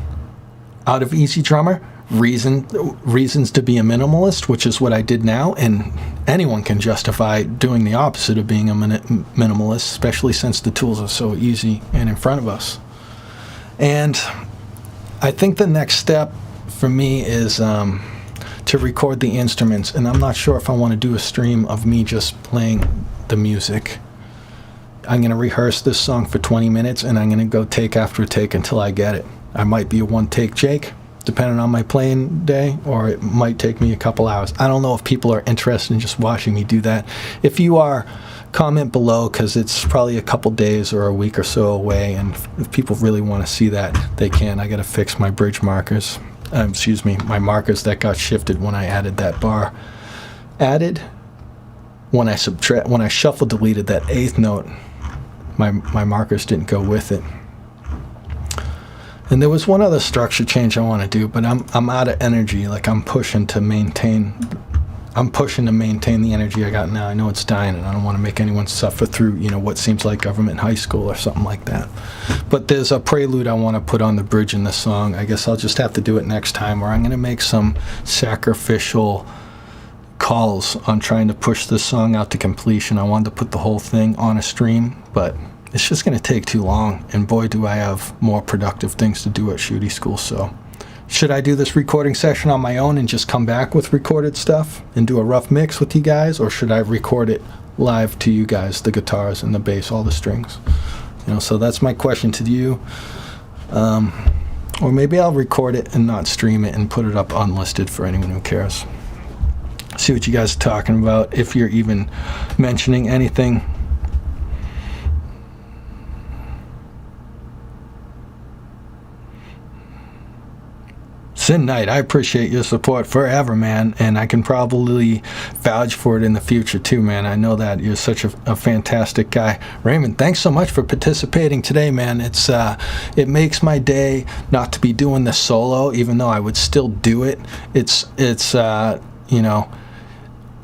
out of EZDrummer. Reasons to be a minimalist, which is what I did now, and anyone can justify doing the opposite of being a minimalist, especially since the tools are so easy and in front of us. And I think the next step for me is to record the instruments, and I'm not sure if I want to do a stream of me just playing the music. I'm going to rehearse this song for 20 minutes, and I'm going to go take after take until I get it. I might be a one-take Jake, depending on my playing day, or it might take me a couple hours. I don't know if people are interested in just watching me do that. If you are, comment below, because it's probably a couple days or a week or so away, and if people really want to see that, they can. I got to fix my bridge markers. Excuse me, my markers that got shifted when I added that bar. When I shuffle deleted that 8th note, my markers didn't go with it. And there was one other structure change I want to do, but I'm out of energy. Like I'm pushing to maintain the energy I got now. I know it's dying, and I don't want to make anyone suffer through, what seems like government high school or something like that. But there's a prelude I want to put on the bridge in the song. I guess I'll just have to do it next time, or I'm going to make some sacrificial calls on trying to push this song out to completion. I wanted to put the whole thing on a stream, but it's just going to take too long, and boy, do I have more productive things to do at Shootie School. So should I do this recording session on my own and just come back with recorded stuff and do a rough mix with you guys, or should I record it live to you guys, the guitars and the bass, all the strings? So that's my question to you. Or maybe I'll record it and not stream it and put it up unlisted for anyone who cares. See what you guys are talking about, if you're even mentioning anything. Sin Knight, I appreciate your support forever, man, and I can probably vouch for it in the future too, man. I know that you're such a fantastic guy. Raymond, thanks so much for participating today, man. It makes my day not to be doing this solo, even though I would still do it.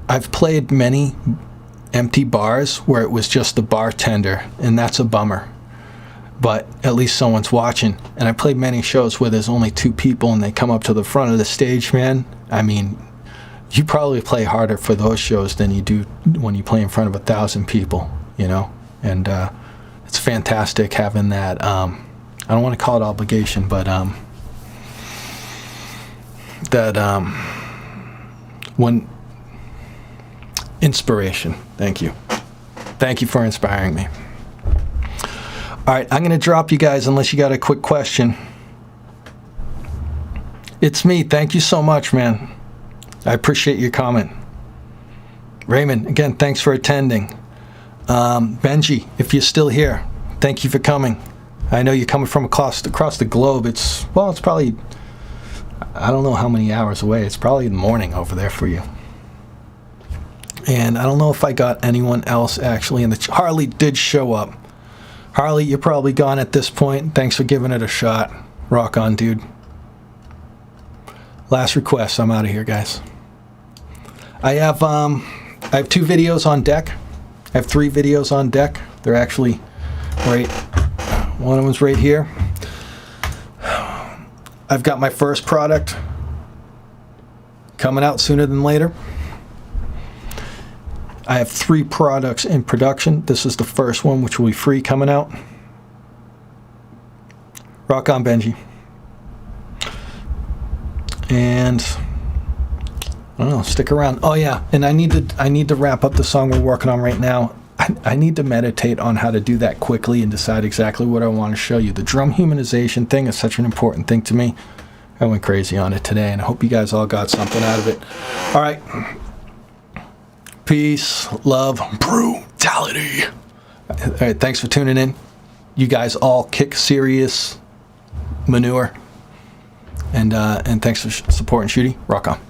I've played many empty bars where it was just the bartender, and that's a bummer. But at least someone's watching. And I played many shows where there's only 2 people and they come up to the front of the stage, man. I mean, you probably play harder for those shows than you do when you play in front of 1,000 people, And it's fantastic having that, I don't want to call it obligation, but when inspiration. Thank you. Thank you for inspiring me. All right, I'm going to drop you guys unless you got a quick question. It's me. Thank you so much, man. I appreciate your comment. Raymond, again, thanks for attending. Benji, if you're still here, thank you for coming. I know you're coming from across the globe. It's probably, I don't know how many hours away. It's probably the morning over there for you. And I don't know if I got anyone else actually in the... Harley did show up. Harley, you're probably gone at this point. Thanks for giving it a shot. Rock on, dude. Last request. I'm out of here, guys. I have 2 videos on deck. I have 3 videos on deck. They're actually right. One of them's right here. I've got my first product coming out sooner than later. I have 3 products in production. This is the first one, which will be free coming out. Rock on, Benji. And I don't know, stick around. Oh yeah, and I need to wrap up the song we're working on right now. I need to meditate on how to do that quickly and decide exactly what I want to show you. The drum humanization thing is such an important thing to me. I went crazy on it today, and I hope you guys all got something out of it. All right. Peace, love, brutality. All right, thanks for tuning in. You guys all kick serious manure. And thanks for supporting Shootie. Rock on.